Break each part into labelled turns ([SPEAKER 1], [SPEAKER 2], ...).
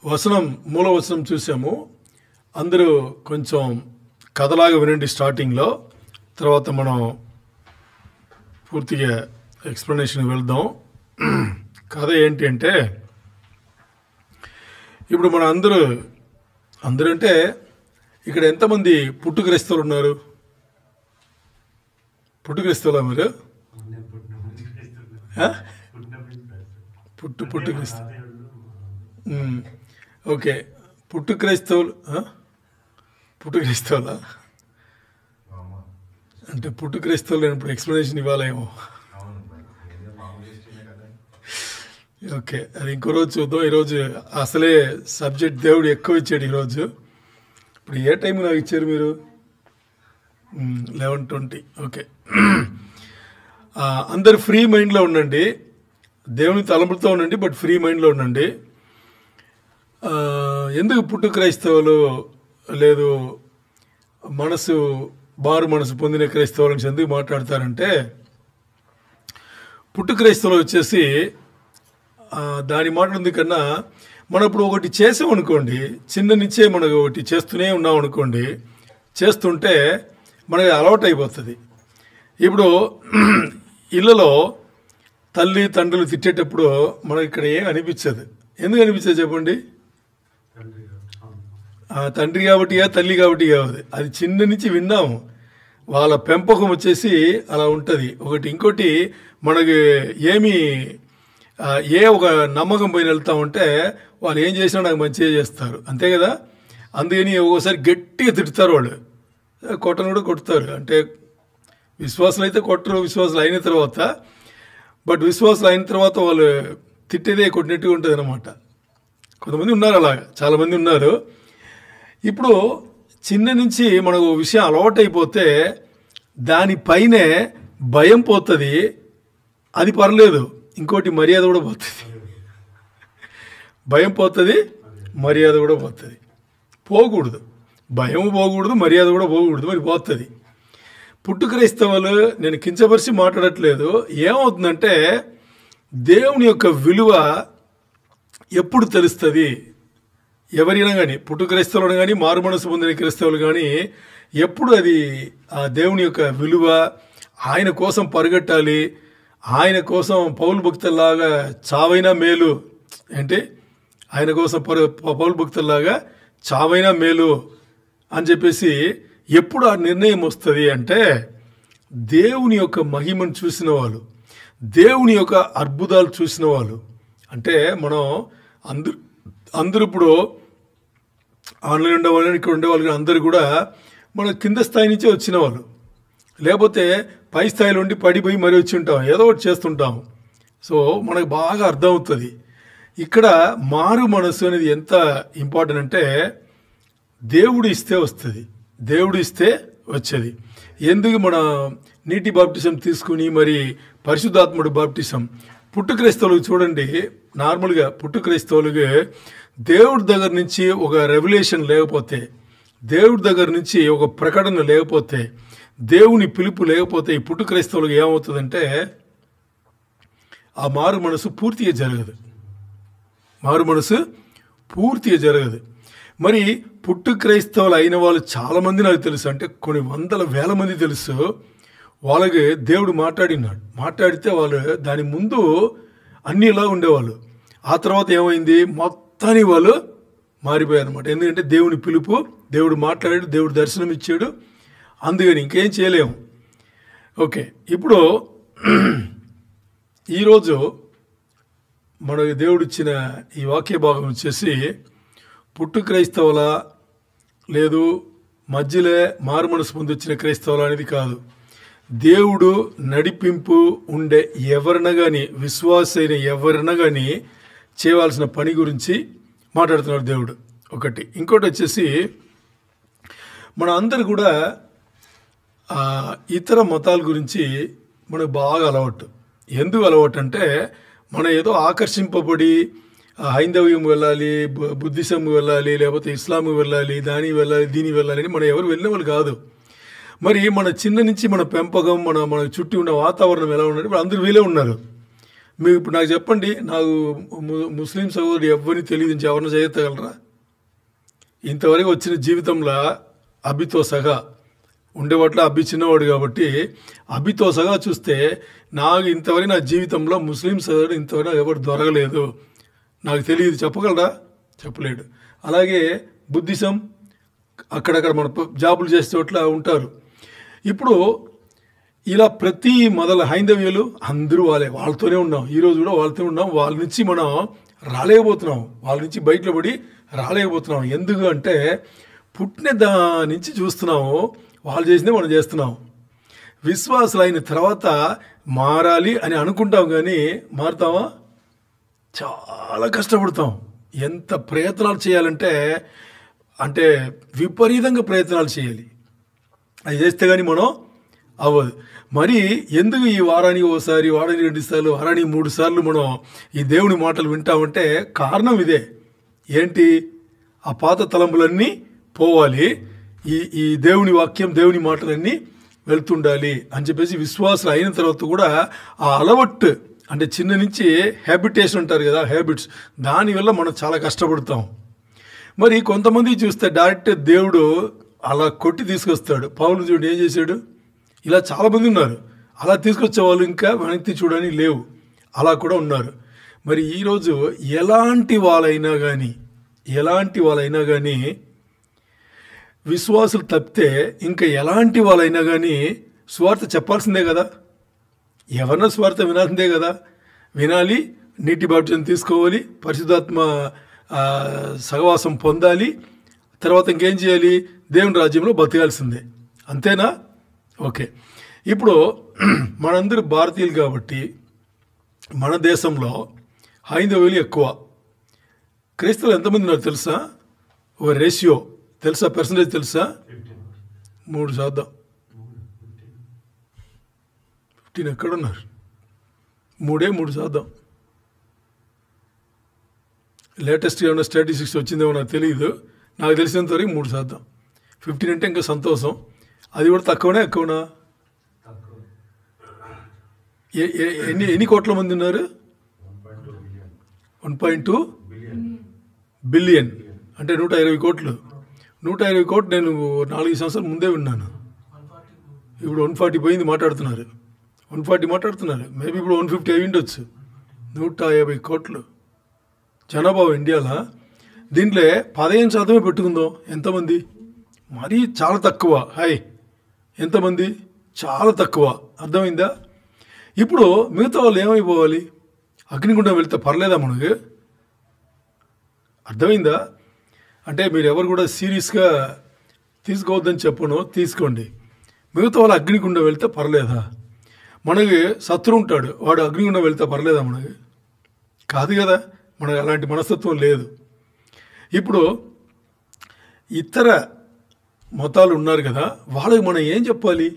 [SPEAKER 1] వచనం మూల వచనం చూసాము. అందరూ కొంచెం కథలాగా వినండి స్టార్టింగ్లో, తర్వాత మనం పూర్తిగా ఎక్స్ప్లెనేషన్ వెళ్దాం. కథ ఏంటి అంటే, ఇప్పుడు మన అందరూ అంటే ఇక్కడ ఎంతమంది పుట్టు క్రైస్తవులు ఉన్నారు? పుట్టు క్రైస్తవులా మీరు? పుట్టు క్రైస్తవు. ఓకే, పుట్టు క్రైస్తవులా? అంటే పుట్టు క్రైస్తవులు లేనప్పుడు ఎక్స్ప్లెనేషన్ ఇవ్వాలేమో. ఓకే, అది ఇంకో రోజు చూద్దాం. ఈరోజు అసలే సబ్జెక్ట్ దేవుడు ఎక్కువ ఇచ్చాడు ఈరోజు. ఇప్పుడు ఏ టైం నాకు ఇచ్చారు మీరు? 11:20. ఓకే, అందరు ఫ్రీ మైండ్లో ఉండండి, దేవుని తలంపులతో ఉండండి, బట్ ఫ్రీ మైండ్లో ఉండండి. ఎందుకు పుట్టు క్రైస్తవులు లేదు మారు మనసు పొందిన క్రైస్తవుల నుంచి ఎందుకు మాట్లాడతారంటే, పుట్టు క్రైస్తవులు వచ్చేసి దాని మాట్లాడింది కన్నా మనం ఇప్పుడు ఒకటి చేసామనుకోండి, చిన్న నుంచే మనకు ఒకటి చేస్తూనే ఉన్నాం అనుకోండి, చేస్తుంటే మనకి అలవాటు అయిపోతుంది. ఇప్పుడు ఇళ్ళలో తల్లి తండ్రులు తిట్టేటప్పుడు మనకి ఇక్కడ ఏం అనిపించదు. ఎందుకు అనిపించదు చెప్పండి? తండ్రి కాబట్టి తల్లి కాబట్టి కాదు, అది చిన్న నుంచి విన్నాము. వాళ్ళ పెంపకం వచ్చేసి అలా ఉంటుంది. ఇంకోటి మనకి ఒక నమ్మకం పైన వెళ్తా ఉంటే వాళ్ళు ఏం చేసినా నాకు మంచిగా చేస్తారు, అంతే కదా. అందుకని ఒక్కోసారి గట్టిగా తిడతారు, వాళ్ళు కొట్టను కూడా కొడతారు. అంటే విశ్వాసులు అయితే కొట్టరు, విశ్వాసులు అయిన తర్వాత. బట్ విశ్వాసులు అయిన తర్వాత వాళ్ళు తిట్టేదే కొట్టినట్టుగా ఉంటుంది అన్నమాట. కొంతమంది ఉన్నారు అలాగా, చాలామంది ఉన్నారు. ఇప్పుడు చిన్న నుంచి మనకు విషయం అలవాటు అయిపోతే దానిపైనే భయం పోతుంది, అది పర్లేదు. ఇంకోటి మర్యాద కూడా పోతుంది. భయం పోతుంది, మర్యాద కూడా పోతుంది. పోకూడదు, భయం పోకూడదు, మర్యాద కూడా పోకూడదు, మరి పోతుంది. పుట్టు క్రైస్తవులు నేను కించపరిచి మాట్లాడట్లేదు. ఏమవుతుందంటే, దేవుని యొక్క విలువ ఎప్పుడు తెలుస్తుంది? ఎవరైనా కానీ, పుట్టు క్రైస్తవులు కానీ మారు మనసు పొందిన క్రైస్తవులు కానీ, ఎప్పుడు అది ఆ దేవుని యొక్క విలువ, ఆయన కోసం పరిగెట్టాలి, ఆయన కోసం పౌలు భక్తుల్లాగా చావైనా మేలు, అంటే ఆయన కోసం పౌలు భక్తుల్లాగా చావైనా మేలు అని చెప్పేసి ఎప్పుడు ఆ నిర్ణయం వస్తుంది అంటే, దేవుని యొక్క మహిమను చూసిన వాళ్ళు, దేవుని యొక్క అద్భుతాలు చూసిన వాళ్ళు. అంటే మనం అందరూ ఇప్పుడు ఆన్లైన్ ఉండేవాళ్ళు, ఇక్కడ ఉండేవాళ్ళు అందరూ కూడా మన కింద స్థాయి నుంచే వచ్చిన వాళ్ళు, లేకపోతే పై స్థాయిలో ఉండి పడిపోయి మరీ వచ్చి ఉంటాం, ఏదో ఒకటి చేస్తుంటాం. సో మనకు బాగా అర్థమవుతుంది ఇక్కడ మారు మనసు అనేది ఎంత ఇంపార్టెంట్ అంటే, దేవుడు ఇస్తే వస్తుంది, దేవుడు ఇస్తే వచ్చేది. ఎందుకు మన నీటి బాప్టిజం తీసుకుని మరి పరిశుద్ధాత్ముడు బాప్టిజం? పుట్టు క్రైస్తవులకు చూడండి, నార్మల్గా పుట్టు క్రైస్తవులకి దేవుడి దగ్గర నుంచి ఒక రెవల్యూషన్ లేకపోతే, దేవుడి దగ్గర నుంచి ఒక ప్రకటన లేకపోతే, దేవుని పిలుపు లేకపోతే ఈ పుట్టు క్రైస్తవులకు ఏమవుతుందంటే ఆ మారు మనసు పూర్తిగా జరగదు. మారు మనసు పూర్తిగా జరగదు. మరి పుట్టు క్రైస్తవులు అయిన వాళ్ళు చాలామంది నాకు తెలుసు, అంటే కొన్ని వందల వేల మంది తెలుసు. వాళ్ళకి దేవుడు మాట్లాడితే వాళ్ళు దాని ముందు అన్నీ ఇలా ఉండేవాళ్ళు. ఆ తర్వాత ఏమైంది, మొత్తాన్ని వాళ్ళు మారిపోయారు అనమాట. ఎందుకంటే దేవుని పిలుపు, దేవుడు మాట్లాడాడు, దేవుడు దర్శనం ఇచ్చాడు, అందుకని ఇంకేం చేయలేము. ఓకే, ఇప్పుడు ఈరోజు మనకు దేవుడు ఇచ్చిన ఈ వాక్య భాగం వచ్చేసి పుట్టు క్రైస్తవుల లేదు మధ్యలో మారు మనసు పొంది వచ్చిన క్రైస్తవుల అనేది కాదు. దేవుడు నడిపింపు ఉండే ఎవరినా కానీ, విశ్వాస అయిన ఎవరినా కానీ చేయవలసిన పని గురించి మాట్లాడుతున్నాడు దేవుడు. ఇంకోటి వచ్చేసి మన అందరు కూడా ఇతర మతాల గురించి మనకు బాగా అలవాటు. ఎందుకు అలవాటు అంటే, మనం ఏదో ఆకర్షింపబడి హైందవ్యం వెళ్ళాలి, బుద్ధిజం వెళ్ళాలి, లేకపోతే ఇస్లాం వెళ్ళాలి, దీని వెళ్ళాలి అని మనం ఎవరు వెళ్ళిన వాళ్ళు కాదు. మరి మన చిన్న నుంచి మన పెంపకం, మన చుట్టూ ఉన్న వాతావరణం ఎలా ఉన్నది, అందరూ వీలే ఉన్నారు. మీరు ఇప్పుడు నాకు చెప్పండి, నాకు ముస్లిం సహోదరుడు ఎవరిని తెలియదు, ఎవరిని చేయగలరా? ఇంతవరకు వచ్చిన జీవితంలో అభితో సగా ఉండేవాట్ల, అభి చిన్నవాడు కాబట్టి అభితో సగా చూస్తే నాకు ఇంతవరకు నా జీవితంలో ముస్లిం సోదరుడు ఇంతవరకు ఎవరు దొరకలేదు, నాకు తెలియదు. చెప్పగలరా? చెప్పలేడు. అలాగే బుద్ధిజం అక్కడక్కడ మన జాబులు చేసే చోట్ల ఉంటారు. ఇప్పుడు ఇలా ప్రతి మొదల హైందవ్యులు అందరూ వాళ్ళతోనే ఉన్నాం. ఈరోజు కూడా వాళ్ళతో ఉన్నాం. వాళ్ళ నుంచి మనం రాలేకపోతున్నాం, వాళ్ళ నుంచి బయటలో పడి రాలేకపోతున్నాం. ఎందుకు అంటే పుట్టిన దాని నుంచి చూస్తున్నాము, వాళ్ళు చేసిందే మనం చేస్తున్నాం. విశ్వాసులు అయిన తర్వాత మారాలి అని అనుకుంటాం, కానీ మారుతామా? చాలా కష్టపడతాం. ఎంత ప్రయత్నాలు చేయాలంటే అంటే విపరీతంగా ప్రయత్నాలు చేయాలి. అది చేస్తే కానీ మనం అవ్వదు. మరి ఎందుకు ఈ వారానికి ఒకసారి, వారానికి 2 సార్లు, వారానికి 3 సార్లు మనం ఈ దేవుని మాటలు వింటామంటే కారణం ఇదే. ఏంటి? ఆ పాత తలంపులన్నీ పోవాలి, ఈ దేవుని వాక్యం, దేవుని మాటలన్నీ వెళ్తుండాలి అని చెప్పేసి విశ్వాసాలు అయిన తర్వాత కూడా ఆ అలవట్టు అంటే చిన్న నుంచి హ్యాబిటేషన్ అంటారు కదా, హ్యాబిట్స్, దానివల్ల మనం చాలా కష్టపడతాం. మరి కొంతమంది చూస్తే డైరెక్ట్ దేవుడు అలా కొట్టి తీసుకొస్తాడు. పౌలు చూడు ఏం చేశాడు? ఇలా చాలామంది ఉన్నారు. అలా తీసుకొచ్చే వాళ్ళు ఇంకా వెనక్కి చూడని లేవు, అలా కూడా ఉన్నారు. మరి ఈరోజు ఎలాంటి వాళ్ళైనా కానీ విశ్వాసులు తప్పితే ఇంకా ఎలాంటి వాళ్ళైనా కానీ స్వార్థ చెప్పాల్సిందే కదా. ఎవరన్నా స్వార్థ వినాల్సిందే కదా. వినాలి, నీటి బాప్టిజం తీసుకోవాలి, పరిశుద్ధాత్మ సహవాసం పొందాలి, తర్వాత ఇంకేం చేయాలి? దేవుని రాజ్యంలో బతకాల్సిందే. అంతేనా? ఓకే. ఇప్పుడు మనందరూ భారతీయులు కాబట్టి మన దేశంలో హైందవులు ఎక్కువ. క్రైస్తవులు ఎంతమంది ఉన్నారు తెలుసా? ఒక రేషియో తెలుసా? పర్సంటేజ్ తెలుసా? 3%. 15 ఎక్కడున్నారు? 3%. లేటెస్ట్ ఏమైనా స్టాటిస్టిక్స్ వచ్చిందేమో నాకు తెలియదు. నాకు తెలిసినంతవరకు 3%. 15 అంటే ఇంకా సంతోషం. అది కూడా తక్కువనా ఎక్కువనా? ఎన్ని కోట్ల మంది ఉన్నారు? 1.2 బిలియన్ అంటే 120 కోట్లు. 120 కోట్లు నేను 4 సంవత్సరాల ముందే విన్నాను. ఇప్పుడు 140 పోయింది మాట్లాడుతున్నారు. 140 మాట్లాడుతున్నారు. మేబీ ఇప్పుడు 150 అయి ఉండొచ్చు. 150 కోట్లు జనాభా ఇండియాలో. దీంట్లో 15% పెట్టుకుందాం. ఎంతమంది? మరీ చాలా తక్కువ. ఎంతమంది? చాలా తక్కువ. అర్థమైందా? ఇప్పుడు మిగతా వాళ్ళు ఏమైపోవాలి? అగ్నిగుండం వెళ్తే పర్లేదా మనకు? అర్థమైందా? అంటే మీరు ఎవరు కూడా సీరియస్గా తీసుకోవద్దని చెప్పను, తీసుకోండి. మిగతా వాళ్ళు అగ్నిగుండం వెళ్తే పర్లేదా? మనకి శత్రువు ఉంటాడు, వాడు అగ్నిగుండం వెళ్తే పర్లేదా మనకి? కాదు కదా. మనకు అలాంటి మనస్తత్వం లేదు. ఇప్పుడు ఇతర మతాలు ఉన్నారు కదా, వాళ్ళకి మనం ఏం చెప్పాలి?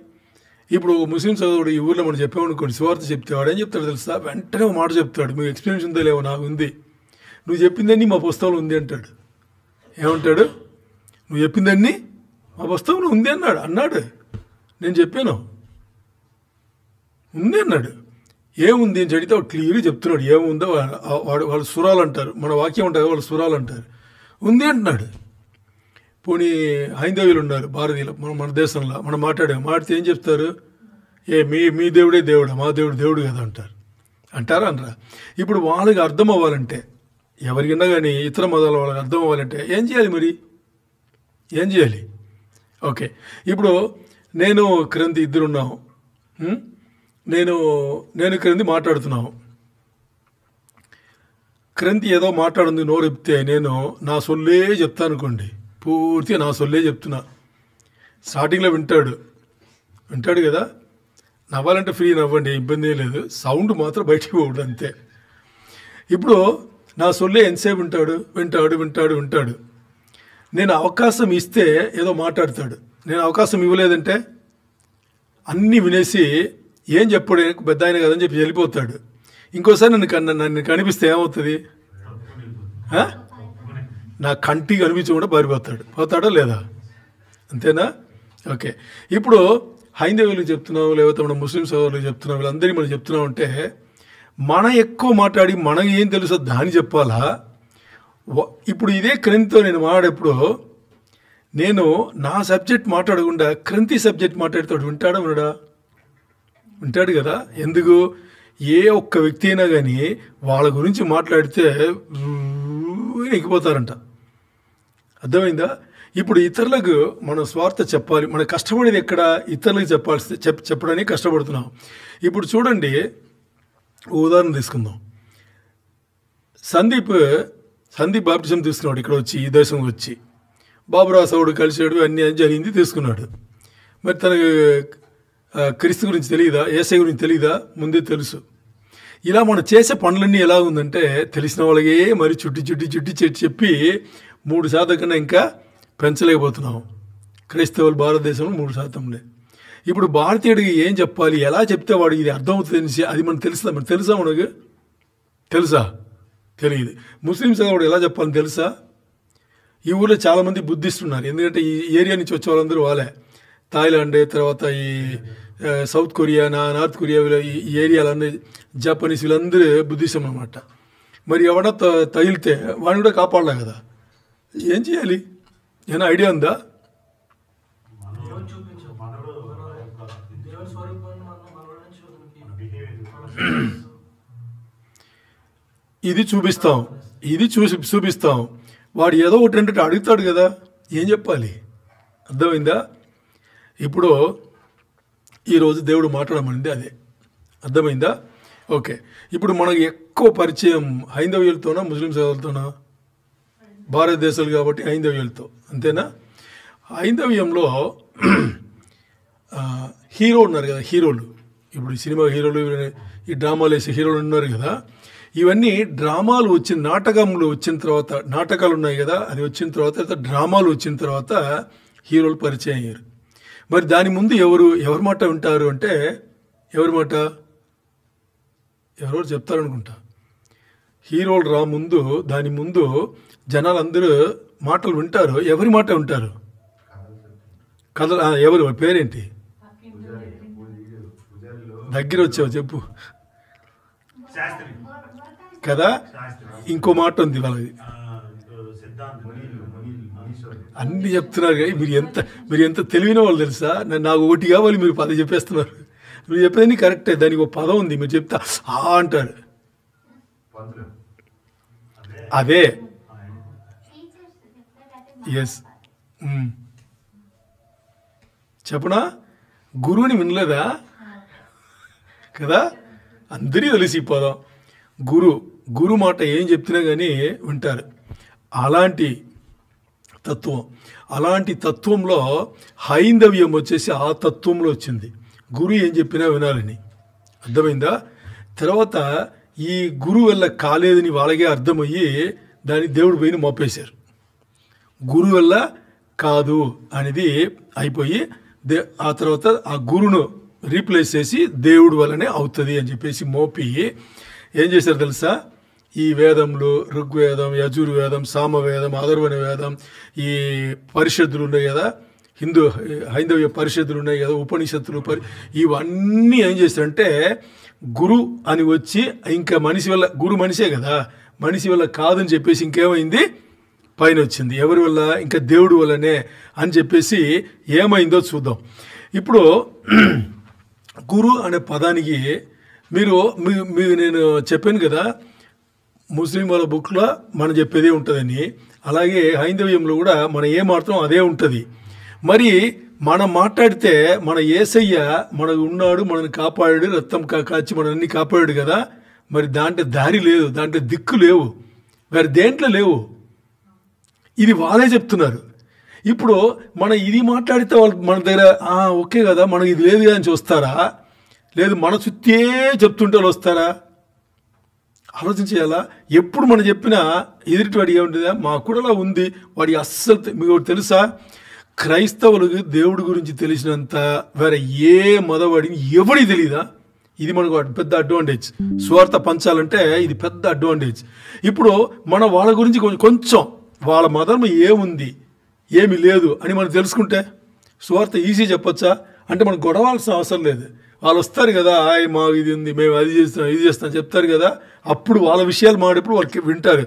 [SPEAKER 1] ఇప్పుడు ముస్లిం సోదరుడు ఈ ఊళ్ళో మనం చెప్పామనుకోండి, సువార్త చెప్తే వాడు ఏం చెప్తాడు తెలుసా? వెంటనే ఒక మాట చెప్తాడు, మీకు ఎక్స్పీరియన్స్ ఉందో లేవో, నాకు ఉంది, నువ్వు చెప్పిందన్నీ మా పుస్తకంలో ఉంది అంటాడు. ఏమంటాడు? నువ్వు చెప్పిందన్నీ మా పుస్తకంలో ఉంది అన్నాడు. నేను చెప్పాను ఉంది అన్నాడు. ఏముంది అని చెడితే వాడు క్లియర్గా చెప్తున్నాడు. ఏముందో వాళ్ళు సురాలు అంటారు, మన వాక్యం ఉంటుంది, వాళ్ళు సురాలు అంటారు. ఉంది అంటున్నాడు. పోనీ హైందవులు ఉన్నారు భారతీయులు మన దేశంలో, మనం మాట్లాడితే ఏం చెప్తారు? మీ దేవుడే దేవుడా, మా దేవుడు కదా అంటారా అనరా? ఇప్పుడు వాళ్ళకి అర్థం అవ్వాలంటే, ఎవరికైనా కానీ ఇతర మతాల వాళ్ళకి అర్థం అవ్వాలంటే ఏం చేయాలి? మరి ఏం చేయాలి? ఓకే. ఇప్పుడు నేను క్రింది ఇద్దరున్నాము, నేను క్రింది మాట్లాడుతున్నాము. క్రింది ఏదో మాట్లాడుంది, నోరు ఎప్పితే నేను నా సొల్లే చెప్తాను అనుకోండి, పూర్తిగా నా సొల్లే చెప్తున్నా. స్టార్టింగ్లో వింటాడు కదా. నవ్వాలంటే ఫ్రీ నవ్వండి, ఇబ్బంది ఏం లేదు. సౌండ్ మాత్రం బయటికి పోవద్దు, అంతే. ఇప్పుడు నా సొల్లే ఎంతసేపు వింటాడు. నేను అవకాశం ఇస్తే ఏదో మాట్లాడతాడు. నేను అవకాశం ఇవ్వలేదంటే అన్నీ వినేసి ఏం చెప్పాడు, పెద్ద ఆయన కదని చెప్పి వెళ్ళిపోతాడు. ఇంకోసారి నన్ను కనిపిస్తే ఏమవుతుంది? నా కంటికి కనిపించకుండా పోతాడా లేదా? అంతేనా? ఓకే. ఇప్పుడు హైందవులకు చెప్తున్నాం, లేకపోతే మన ముస్లిం సోదరులకు చెప్తున్నాం, వీళ్ళందరికీ మనం చెప్తున్నాం అంటే మన ఎక్కువ మాట్లాడి మనకు ఏం తెలుసో దాన్ని చెప్పాలా? ఇప్పుడు ఇదే క్రంతితో నేను మాట్లాడేప్పుడు నేను నా సబ్జెక్ట్ మాట్లాడకుండా క్రంతి సబ్జెక్ట్ మాట్లాడుతాడు, వింటాడా వినడా? వింటాడు కదా. ఎందుకు? ఏ ఒక్క వ్యక్తి అయినా కానీ వాళ్ళ గురించి మాట్లాడితే ఎక్కిపోతారంట. అర్థమైందా? ఇప్పుడు ఇతరులకు మనం స్వార్థ చెప్పాలి. మనం కష్టపడేది ఎక్కడ? ఇతరులకు చెప్పడానికి కష్టపడుతున్నాం. ఇప్పుడు చూడండి, ఉదాహరణ తీసుకుందాం. సందీప్ బాప్టిజం తీసుకున్నాడు. ఇక్కడ వచ్చి ఈ దేశం వచ్చి బాబురాసవుడు కలిసాడు, అన్నీ జరిగింది, తీసుకున్నాడు. మరి తనకు క్రీస్తు గురించి తెలియదా? యేసయ్య గురించి తెలియదా? ముందే తెలుసు. ఇలా మనం చేసే పనులన్నీ ఎలా ఉందంటే తెలిసిన వాళ్ళకే మరి చుట్టి చెప్పి 3% కన్నా ఇంకా పెంచలేకపోతున్నాం. క్రైస్తవులు భారతదేశంలో 3%. ఇప్పుడు భారతీయుడికి ఏం చెప్పాలి, ఎలా చెప్తే వాడు ఇది అర్థమవుతుంది అది మనకు తెలుసా? మనకు తెలుసా? తెలియదు. ముస్లిమ్స్ వాడు ఎలా చెప్పాలని తెలుసా? ఈ ఊళ్ళో చాలామంది బుద్ధిస్తున్నారు. ఎందుకంటే ఈ ఏరియా నుంచి వచ్చే వాళ్ళందరూ వాళ్ళే. థాయిలాండ్, తర్వాత ఈ సౌత్ కొరియా, నార్త్ కొరియా, ఈ ఏరియాలన్నీ జపనీస్, వీళ్ళందరూ బుద్ధిజం అన్నమాట. మరి ఎవడ తగిలితే వాడిని కూడా కాపాడలే కదా. ఏం చేయాలి? ఏమైనా ఐడియా ఉందా? ఇది చూపిస్తాం. వాడు ఏదో ఒకటి అంటే అడుగుతాడు కదా, ఏం చెప్పాలి? అర్థమైందా? ఇప్పుడు ఈరోజు దేవుడు మాట్లాడమనింది అదే. అర్థమైందా? ఓకే. ఇప్పుడు మనకు ఎక్కువ పరిచయం హైందవ్యులతోనా ముస్లిం సోదరులతోనా? భారతదేశాలు కాబట్టి హైందవ్యులతో, అంతేనా? హైందవ్యంలో హీరో ఉన్నారు కదా, హీరోలు. ఇప్పుడు సినిమా హీరోలు, ఈ డ్రామాలు వేసే హీరోలు ఉన్నారు కదా. ఇవన్నీ డ్రామాలు నాటకాలు వచ్చిన తర్వాత, నాటకాలు ఉన్నాయి కదా, అది వచ్చిన తర్వాత డ్రామాలు వచ్చిన తర్వాత హీరోలు పరిచయం అయ్యారు. మరి దాని ముందు ఎవరి మాట వింటారు అంటే, ఎవరి మాట? ఎవరెవరు చెప్తారనుకుంటా. హీరోలు దాని ముందు జనాలందరూ మాటలు వింటారు. ఎవరి మాట వింటారు? కథ. ఎవరు పేరేంటి? దగ్గర వచ్చావు చెప్పు కదా. ఇంకో మాట ఉంది వాళ్ళది. అన్ని చెప్తున్నారు కానీ మీరు ఎంత తెలివిన వాళ్ళు తెలుసా? నాకు ఒకటి కావాలి, మీరు 10 చెప్పేస్తున్నారు. మీరు చెప్పేది కరెక్టే, దానికి ఒక పదం ఉంది, మీరు చెప్తా అంటారు. అదే ఎస్. చెప్పనా? గురువుని వినలేదా కదా? అందరికీ తెలిసి ఈ పదం గురు మాట ఏం చెప్తున్నా కానీ వింటారు. అలాంటి తత్వంలో హైందవ్యం వచ్చేసి ఆ తత్వంలో వచ్చింది. గురువు ఏం చెప్పినా వినాలని. అర్థమైందా? తర్వాత ఈ గురువు వల్ల కాలేదని వాళ్ళకే అర్థమయ్యి దాన్ని దేవుడి పైన మోపేశారు. గురువు వల్ల కాదు అనేది అయిపోయి ఆ తర్వాత ఆ గురువును రీప్లేస్ చేసి దేవుడి వల్లనే అవుతుంది అని చెప్పేసి మోపి ఏం చేశారు తెలుసా? ఈ వేదములు, ఋగ్వేదం, యజుర్వేదం, సామవేదం, అథర్వణ వేదం, ఈ పరిషత్తులు ఉన్నాయి కదా, హైందవ పరిషత్తులు ఉన్నాయి కదా, ఉపనిషత్తులు, ఇవన్నీ ఏం చేస్తారంటే గురు అని వచ్చి ఇంకా మనిషి వల్ల, గురు మనిషే కదా, మనిషి వల్ల కాదని చెప్పేసి ఇంకేమైంది? పైన వచ్చింది. ఎవరి వల్ల? ఇంకా దేవుడి వల్లనే అని చెప్పేసి ఏమైందో చూద్దాం. ఇప్పుడు గురు అనే పదానికి మీరు నేను చెప్పాను కదా, ముస్లిం వాళ్ళ బుక్లో మనం చెప్పేదే ఉంటుందని, అలాగే హైందవ్యంలో కూడా మనం ఏం మాట్లాడతాం అదే ఉంటుంది. మరి మనం మాట్లాడితే మన యేసయ్య మనకు ఉన్నాడు, మనల్ని కాపాడాడు, రక్తం కాచి మనల్ని కాపాడాడు కదా. మరి దాంట్లో దారి లేదు, దాంట్లో దిక్కు లేవు, వేరే దేంట్లో లేవు. ఇది వాళ్ళే చెప్తున్నారు. ఇప్పుడు మనం ఇది మాట్లాడితే వాళ్ళు మన దగ్గర ఓకే కదా, మనకి ఇది లేదు కదా అని చూస్తారా? లేదు మన చుట్టే చెప్తుంటే వాళ్ళు వస్తారా? ఆలోచించేయాలా? ఎప్పుడు మనం చెప్పినా ఎదుటి వాడికి ఏముంటుందా? మాకు కూడా అలా ఉంది. వాడికి అస్సలు మీకు తెలుసా, క్రైస్తవులకు దేవుడి గురించి తెలిసినంత వేరే ఏ మతవాడిని ఎవడికి తెలియదా? ఇది మనకు పెద్ద అడ్వాంటేజ్. స్వార్థ పంచాలంటే ఇది పెద్ద అడ్వాంటేజ్. ఇప్పుడు మనం వాళ్ళ గురించి కొంచెం వాళ్ళ మతం ఏముంది ఏమి లేదు అని మనం తెలుసుకుంటే స్వార్థ ఈజీ చెప్పొచ్చా? అంటే మనం గొడవాల్సిన అవసరం లేదు. వాళ్ళు వస్తారు కదా, మాకు ఇది ఉంది, మేము అది చేస్తాం ఇది చేస్తాం చెప్తారు కదా, అప్పుడు వాళ్ళ విషయాలు మాడేప్పుడు వాళ్ళకి వింటారు,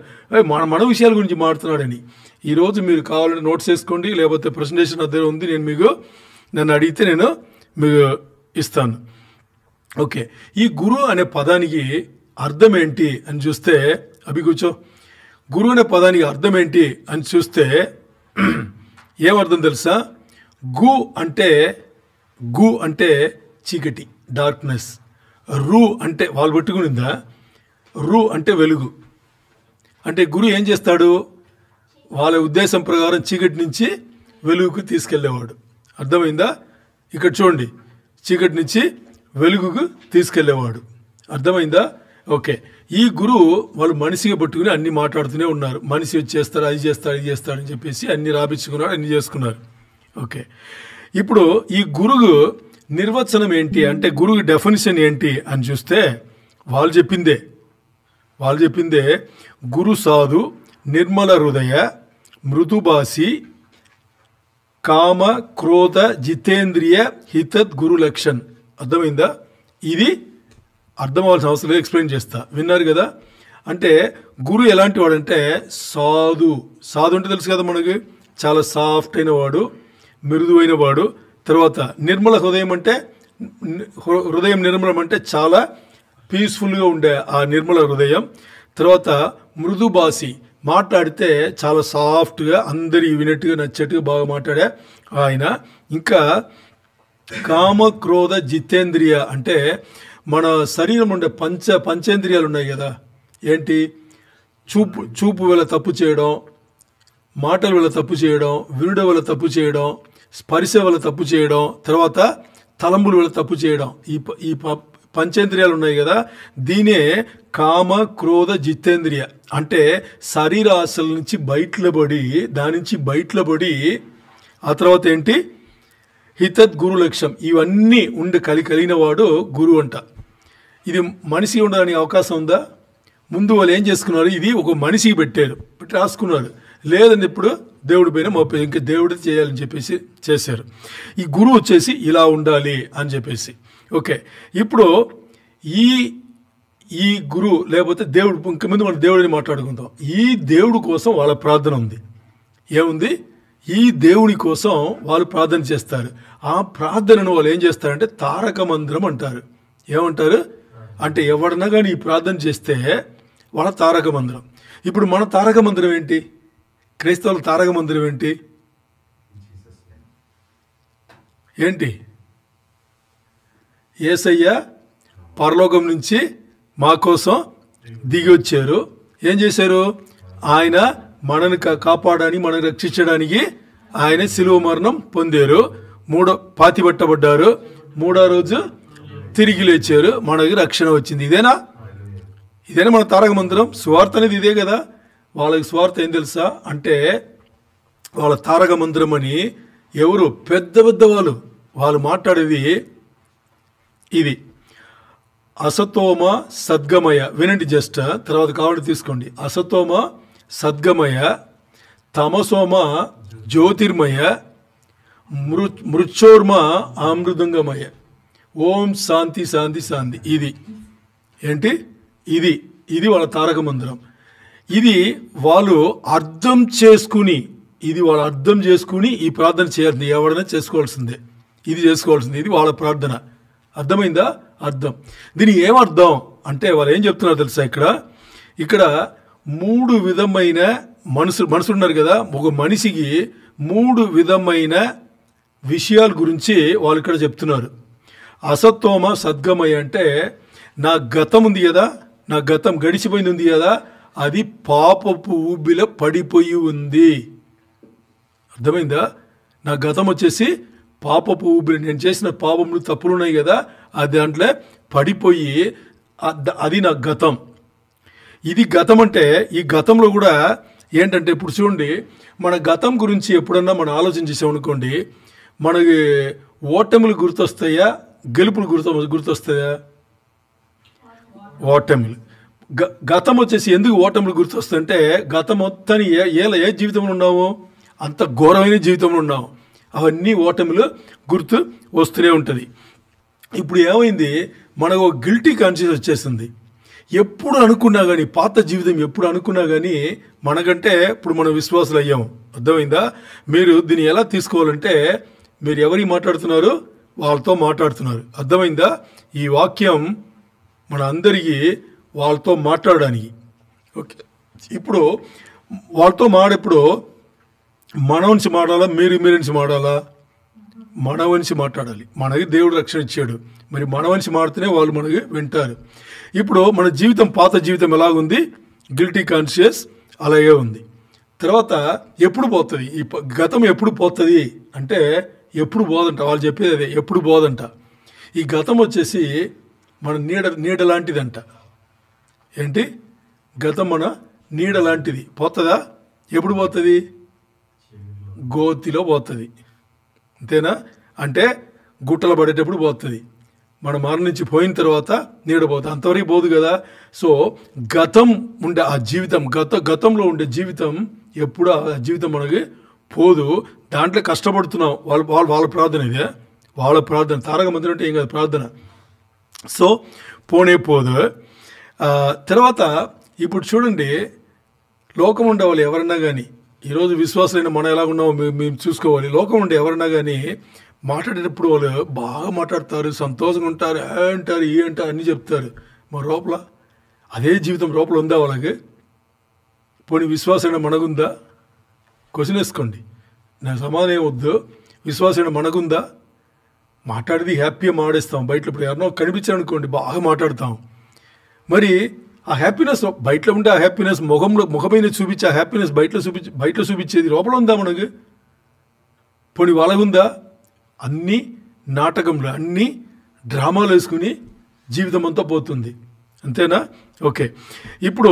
[SPEAKER 1] మన విషయాల గురించి మాడుతున్నాడని. ఈరోజు మీరు కావాలంటే నోట్స్ వేసుకోండి, లేకపోతే ప్రజెంటేషన్ దగ్గర ఉంది, నన్ను అడిగితే నేను మీకు ఇస్తాను. ఓకే, ఈ గురువు అనే పదానికి అర్థం ఏంటి అని చూస్తే, కూర్చో. గురువు అనే పదానికి అర్థం ఏంటి అని చూస్తే ఏమర్థం తెలుసా? గు అంటే చీకటి, డార్క్నెస్. రు అంటే వాళ్ళు పెట్టుకునిందా, రు అంటే వెలుగు. అంటే గురువు ఏం చేస్తాడు? వాళ్ళ ఉద్దేశం ప్రకారం చీకటి నుంచి వెలుగుకు తీసుకెళ్లేవాడు. అర్థమైందా? ఇక్కడ చూడండి, చీకటి నుంచి వెలుగుకు తీసుకెళ్లేవాడు. అర్థమైందా? ఓకే, ఈ గురువు వాళ్ళు మనిషిగా పట్టుకుని అన్ని మాట్లాడుతూనే ఉన్నారు. మనిషి వచ్చి చేస్తాడు, అది చేస్తాడు, ఇది చేస్తాడని చెప్పేసి అన్ని రాపించుకున్నాడు, అన్ని చేసుకున్నారు. ఓకే, ఇప్పుడు ఈ గురువు నిర్వచనం ఏంటి అంటే, గురువు డెఫినిషన్ ఏంటి అని చూస్తే వాళ్ళు చెప్పిందే గురు సాధు నిర్మల హృదయ మృదుభాసి కామ క్రోధ జితేంద్రియ హితద్ గురు లక్షణ్. అర్థమైందా? ఇది అర్థం అవ్వాల్సిన అవసరం లేదు, ఎక్స్ప్లెయిన్ చేస్తా. విన్నారు కదా? అంటే గురు ఎలాంటి వాడంటే సాధు అంటే తెలుసు కదా మనకి, చాలా సాఫ్ట్ అయిన వాడు, మృదువైన వాడు. తర్వాత నిర్మల హృదయం అంటే, హృదయం నిర్మలం అంటే చాలా పీస్ఫుల్గా ఉండే ఆ నిర్మల హృదయం. తర్వాత మృదుభాసి, మాట్లాడితే చాలా సాఫ్ట్గా అందరి వినట్టుగా నచ్చేట్టుగా బాగా మాట్లాడే ఆయన. ఇంకా కామ క్రోధ జితేంద్రియ అంటే మన శరీరం ఉండే పంచేంద్రియాలు ఉన్నాయి కదా, ఏంటి? చూపు వల్ల తప్పు చేయడం, మాటల వల్ల తప్పు చేయడం, వినుడ వల్ల తప్పు చేయడం, స్పర్శ వల్ల తప్పు చేయడం, తర్వాత తలంబుల వల్ల తప్పు చేయడం. ఈ పంచేంద్రియాలు ఉన్నాయి కదా, దీనే కామ క్రోధ జితేంద్రియ. అంటే శరీరాశల నుంచి దాని నుంచి బయటలబడి ఆ తర్వాత ఏంటి? హితద్ గురు లక్ష్యం. ఇవన్నీ కలిగిన వాడు గురువు అంట. ఇది మనిషి ఉండడానికి అవకాశం ఉందా? ముందు వాళ్ళు ఏం చేసుకున్నారు, ఇది ఒక మనిషికి పెట్టి రాసుకున్నారు. లేదని ఇప్పుడు దేవుడి పైన మోపే, ఇంకా దేవుడి చేయాలని చెప్పేసి చేశారు. ఈ గురువు వచ్చేసి ఇలా ఉండాలి అని చెప్పేసి. ఓకే, ఇప్పుడు ఈ గురువు లేకపోతే దేవుడు, ఇంక ముందు మనం దేవుడిని మాట్లాడుకుందాం. ఈ దేవుడి కోసం వాళ్ళ ప్రార్థన ఉంది. ఏముంది? ఈ దేవుని కోసం వాళ్ళు ప్రార్థన చేస్తారు. ఆ ప్రార్థనను వాళ్ళు ఏం చేస్తారంటే తారక మంత్రం అంటారు. ఏమంటారు అంటే, ఎవడన్నా కానీ ఈ ప్రార్థన చేస్తే వాళ్ళ తారక మంత్రం. ఇప్పుడు మన తారక మంత్రం ఏంటి? క్రైస్తవుల తారక మంత్రం ఏంటి? యేసయ్య పరలోకం నుంచి మా కోసం దిగి వచ్చారు. ఏం చేశారు? ఆయన మనని కాపాడని, మనని రక్షించడానికి ఆయన శిలువ మరణం పొందారు, పాతిపెట్టబడ్డారు, 3వ రోజు తిరిగి లేచారు, మనకి రక్షణ వచ్చింది. ఇదేనా మన తారక మంత్రం? స్వార్థ అనేది ఇదే కదా. వాళ్ళకి స్వార్థ ఏం తెలుసా అంటే, వాళ్ళ తారక మంత్రం అని ఎవరు పెద్ద వాళ్ళు మాట్లాడేది ఇది. అసతోమ సద్గమయ. వినండి జస్ట్, తర్వాత కావాలంటే తీసుకోండి. అసతోమ సద్గమయ, తమసోమ జ్యోతిర్మయ, మృచ్చోర్మ అమృదంగమయ. ఓం శాంతి శాంతి శాంతి. ఇది ఏంటి? ఇది వాళ్ళ తారక మంత్రం. ఇది వాళ్ళు అర్థం చేసుకుని ఈ ప్రార్థన చేయాల్సింది. ఎవరైనా చేసుకోవాల్సిందే, ఇది చేసుకోవాల్సింది. ఇది వాళ్ళ ప్రార్థన. అర్థమైందా? అర్థం. దీనికి ఏమర్థం అంటే వాళ్ళు ఏం చెప్తున్నారు తెలుసా? ఇక్కడ 3 విధమైన మనుషులు ఉన్నారు కదా. ఒక మనిషికి 3 విధమైన విషయాల గురించి వాళ్ళు ఇక్కడ చెప్తున్నారు. అసత్తోమ సద్గమయ అంటే, నా గతం ఉంది కదా, నా గతం గడిచిపోయింది ఉంది కదా, అది పాపపు ఊబిలో పడిపోయి ఉంది. అర్థమైందా? నా గతం వచ్చేసి పాపపు ఊబిలో, నేను చేసిన పాపములు తప్పులు ఉన్నాయి కదా, అది దాంట్లో పడిపోయి, అది నా గతం. ఇది గతం అంటే, ఈ గతంలో కూడా ఏంటంటే, ఇప్పుడు చూడండి, మన గతం గురించి ఎప్పుడన్నా మనం ఆలోచన చేసామనుకోండి, మనకి ఓటములు గుర్తొస్తాయా, గెలుపులు గుర్తొస్తాయా? ఓటములు. గతం వచ్చేసి ఎందుకు ఓటములు గుర్తొస్తాయంటే, గతం మొత్తాన్ని ఏ జీవితంలో ఉన్నాము, అంత ఘోరమైన జీవితంలో ఉన్నాము, అవన్నీ ఓటములు గుర్తు వస్తూనే ఉంటుంది. ఇప్పుడు ఏమైంది, మనకు ఒక గిల్టీ కాన్షియస్ వచ్చేసింది. ఎప్పుడు అనుకున్నా కానీ, పాత జీవితం ఎప్పుడు అనుకున్నా కానీ మనకంటే ఇప్పుడు మనం విశ్వాసులు అయ్యాము. అర్థమైందా? మీరు దీన్ని ఎలా తీసుకోవాలంటే, మీరు ఎవరికి మాట్లాడుతున్నారు, వాళ్ళతో మాట్లాడుతున్నారు. అర్థమైందా? ఈ వాక్యం మన అందరికీ వాళ్ళతో మాట్లాడడానికి. ఓకే, ఇప్పుడు వాళ్ళతో మాడేప్పుడు మన నుంచి మాట్లాడాలా, మీరు నుంచి మాట్లాడాలా? మన నుంచి మాట్లాడాలి. మనకి దేవుడు రక్షణ ఇచ్చాడు, మరి మన నుంచి మాడితేనే వాళ్ళు మనకి వింటారు. ఇప్పుడు మన జీవితం, పాత జీవితం ఎలాగుంది, గిల్టీ కాన్షియస్ అలాగే ఉంది. తర్వాత ఎప్పుడు పోతుంది ఈ గతం, ఎప్పుడు పోతుంది అంటే ఎప్పుడు పోదంట. వాళ్ళు చెప్పేది అదే, ఎప్పుడు పోదంట. ఈ గతం వచ్చేసి మన నీడ లాంటిదంట. ఏంటి? గతం మన నీడ లాంటిది. పోతుందా? ఎప్పుడు పోతుంది? గోతిలో పోతుంది. అంతేనా? అంటే గుట్టలు పడేటప్పుడు పోతుంది. మన మరణించి పోయిన తర్వాత నీడ పోతుంది, అంతవరకు పోదు కదా. సో గతం ఉండే ఆ జీవితం, గతంలో ఉండే జీవితం ఎప్పుడు ఆ జీవితం మనకి పోదు. దాంట్లో కష్టపడుతున్నాం. వాళ్ళ ప్రార్థన ఇదే, వాళ్ళ ప్రార్థన. తారక మంత్రం అంటే ఏం కాదు, ప్రార్థన. సో పోనే పోదు. తర్వాత ఇప్పుడు చూడండి, లోకం ఉండే వాళ్ళు ఎవరన్నా కానీ, ఈరోజు విశ్వాసులైన మనం ఎలా ఉన్నామో మేము చూసుకోవాలి. లోకం ఉండే ఎవరన్నా కానీ మాట్లాడేటప్పుడు వాళ్ళు బాగా మాట్లాడతారు, సంతోషంగా ఉంటారు, అంటారు, అంటారు, అన్నీ చెప్తారు. మన లోపల అదే జీవితం లోపల ఉందా వాళ్ళకి? పోనీ విశ్వాసమైన మనకుందా? క్వశ్చన్ వేసుకోండి. నా సమాధానం ఏమొద్దు. విశ్వాసమైన మనకుందా? మాట్లాడేది హ్యాపీగా మాడేస్తాం. బయట ఇప్పుడు ఎవరినో కనిపించారనుకోండి, బాగా మాట్లాడతాం. మరి ఆ హ్యాపీనెస్ బయటలో ఉంటే, ఆ హ్యాపీనెస్ ముఖమైన చూపించే ఆ హ్యాపీనెస్ బయటలో చూపించేది లోపల ఉందా మనకి? పోనీ వాళ్ళకుందా? అన్నీ నాటకంలో, అన్నీ డ్రామాలు వేసుకుని జీవితం అంతా పోతుంది. అంతేనా? ఓకే, ఇప్పుడు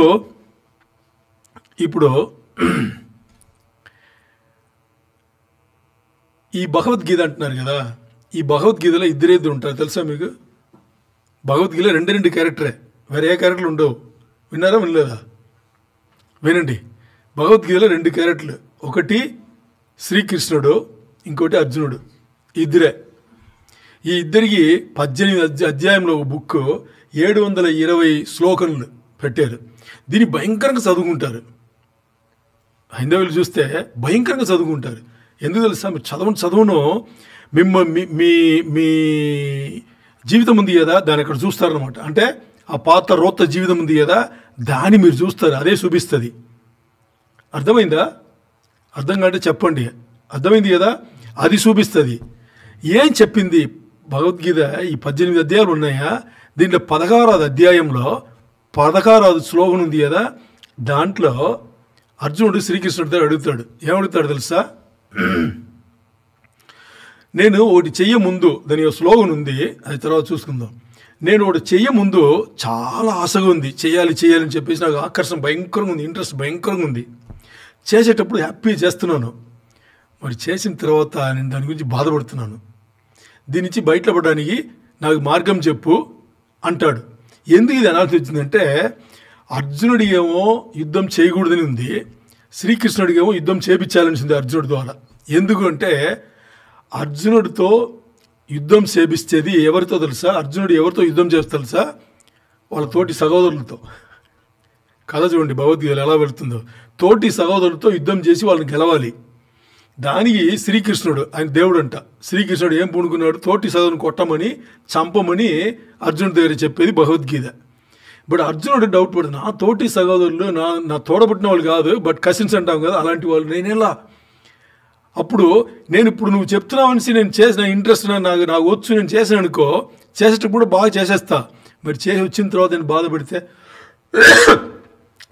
[SPEAKER 1] ఈ భగవద్గీత అంటున్నారు కదా, ఈ భగవద్గీతలో ఇద్దరు ఉంటారు తెలుసా మీకు? భగవద్గీతలో రెండు క్యారెక్టరే, వేరే ఏ క్యారెక్టర్లు ఉండవు. విన్నారా? వినలేదా? వినండి. భగవద్గీతలో 2 క్యారెక్టర్లు, ఒకటి శ్రీకృష్ణుడు, ఇంకోటి అర్జునుడు. ఇద్దరే. ఈ ఇద్దరికి 18 అధ్యాయంలో ఒక బుక్ 720 శ్లోకములు పెట్టారు. దీన్ని భయంకరంగా చదువుకుంటారు. హైందవులు చూస్తే భయంకరంగా చదువుకుంటారు. ఎందుకు తెలుసా? మీరు చదువును మీ జీవితం ఉంది కదా, దాన్ని అక్కడ చూస్తారనమాట. అంటే ఆ పాత రోత జీవితం ఉంది కదా, దాన్ని మీరు చూస్తారు, అదే చూపిస్తుంది. అర్థమైందా? అర్థం కాంటే చెప్పండి. అర్థమైంది కదా? అది చూపిస్తుంది. ఏం చెప్పింది భగవద్గీత? ఈ 18 అధ్యాయాలు ఉన్నాయా, దీంట్లో 16వ అధ్యాయంలో 16వ శ్లోకం ఉంది కదా, దాంట్లో అర్జునుడు శ్రీకృష్ణుడితో అడుగుతాడు. ఏమడుగుతాడు తెలుసా? నేను ఒకటి చెయ్య ముందు, దాని శ్లోగన్ ఉంది, అది తర్వాత చూసుకుందాం. నేను ఒకటి చెయ్య ముందు చాలా ఆశగా ఉంది, చేయాలని చెప్పేసి నాకు ఆకర్షణ భయంకరంగా ఉంది, ఇంట్రెస్ట్ భయంకరంగా ఉంది. చేసేటప్పుడు హ్యాపీ చేస్తున్నాను, మరి చేసిన తర్వాత నేను దాని గురించి బాధపడుతున్నాను. దీని నుంచి బయటపడడానికి నాకు మార్గం చెప్పు అంటాడు. ఎందుకు ఇది అనాల్సి వచ్చిందంటే, అర్జునుడికి ఏమో యుద్ధం చేయకూడదని ఉంది, శ్రీకృష్ణుడికి ఏమో యుద్ధం చేపించాలని ఉంది అర్జునుడి ద్వారా. ఎందుకంటే అర్జునుడితో యుద్ధం చేపిస్తేది ఎవరితో తెలుసా? అర్జునుడు ఎవరితో యుద్ధం చేస్తా తెలుసా? వాళ్ళ తోటి సహోదరులతో. కథ చూడండి భగవద్గీత ఎలా వెళుతుందో. తోటి సహోదరులతో యుద్ధం చేసి వాళ్ళని గెలవాలి. దానికి శ్రీకృష్ణుడు, ఆయన దేవుడు అంట, శ్రీకృష్ణుడు ఏం పూనుకున్నాడు? తోటి సహోదరుని కొట్టమని, చంపమని అర్జునుడి దగ్గర చెప్పేది భగవద్గీత. బట్ అర్జునుడు డౌట్ పడుతుంది, నా తోటి సహోదరులు నా తోడబుట్టిన వాళ్ళు కాదు, బట్ కజిన్స్ అంటాం కదా, అలాంటి వాళ్ళు నేనేలా? అప్పుడు ఇప్పుడు నువ్వు చెప్తున్నావని నేను చేసిన ఇంట్రెస్ట్ నాకు వచ్చు, నేను చేసాను అనుకో, చేసేటప్పుడు బాగా చేసేస్తా. మరి చేసి వచ్చిన తర్వాత నేను బాధపడితే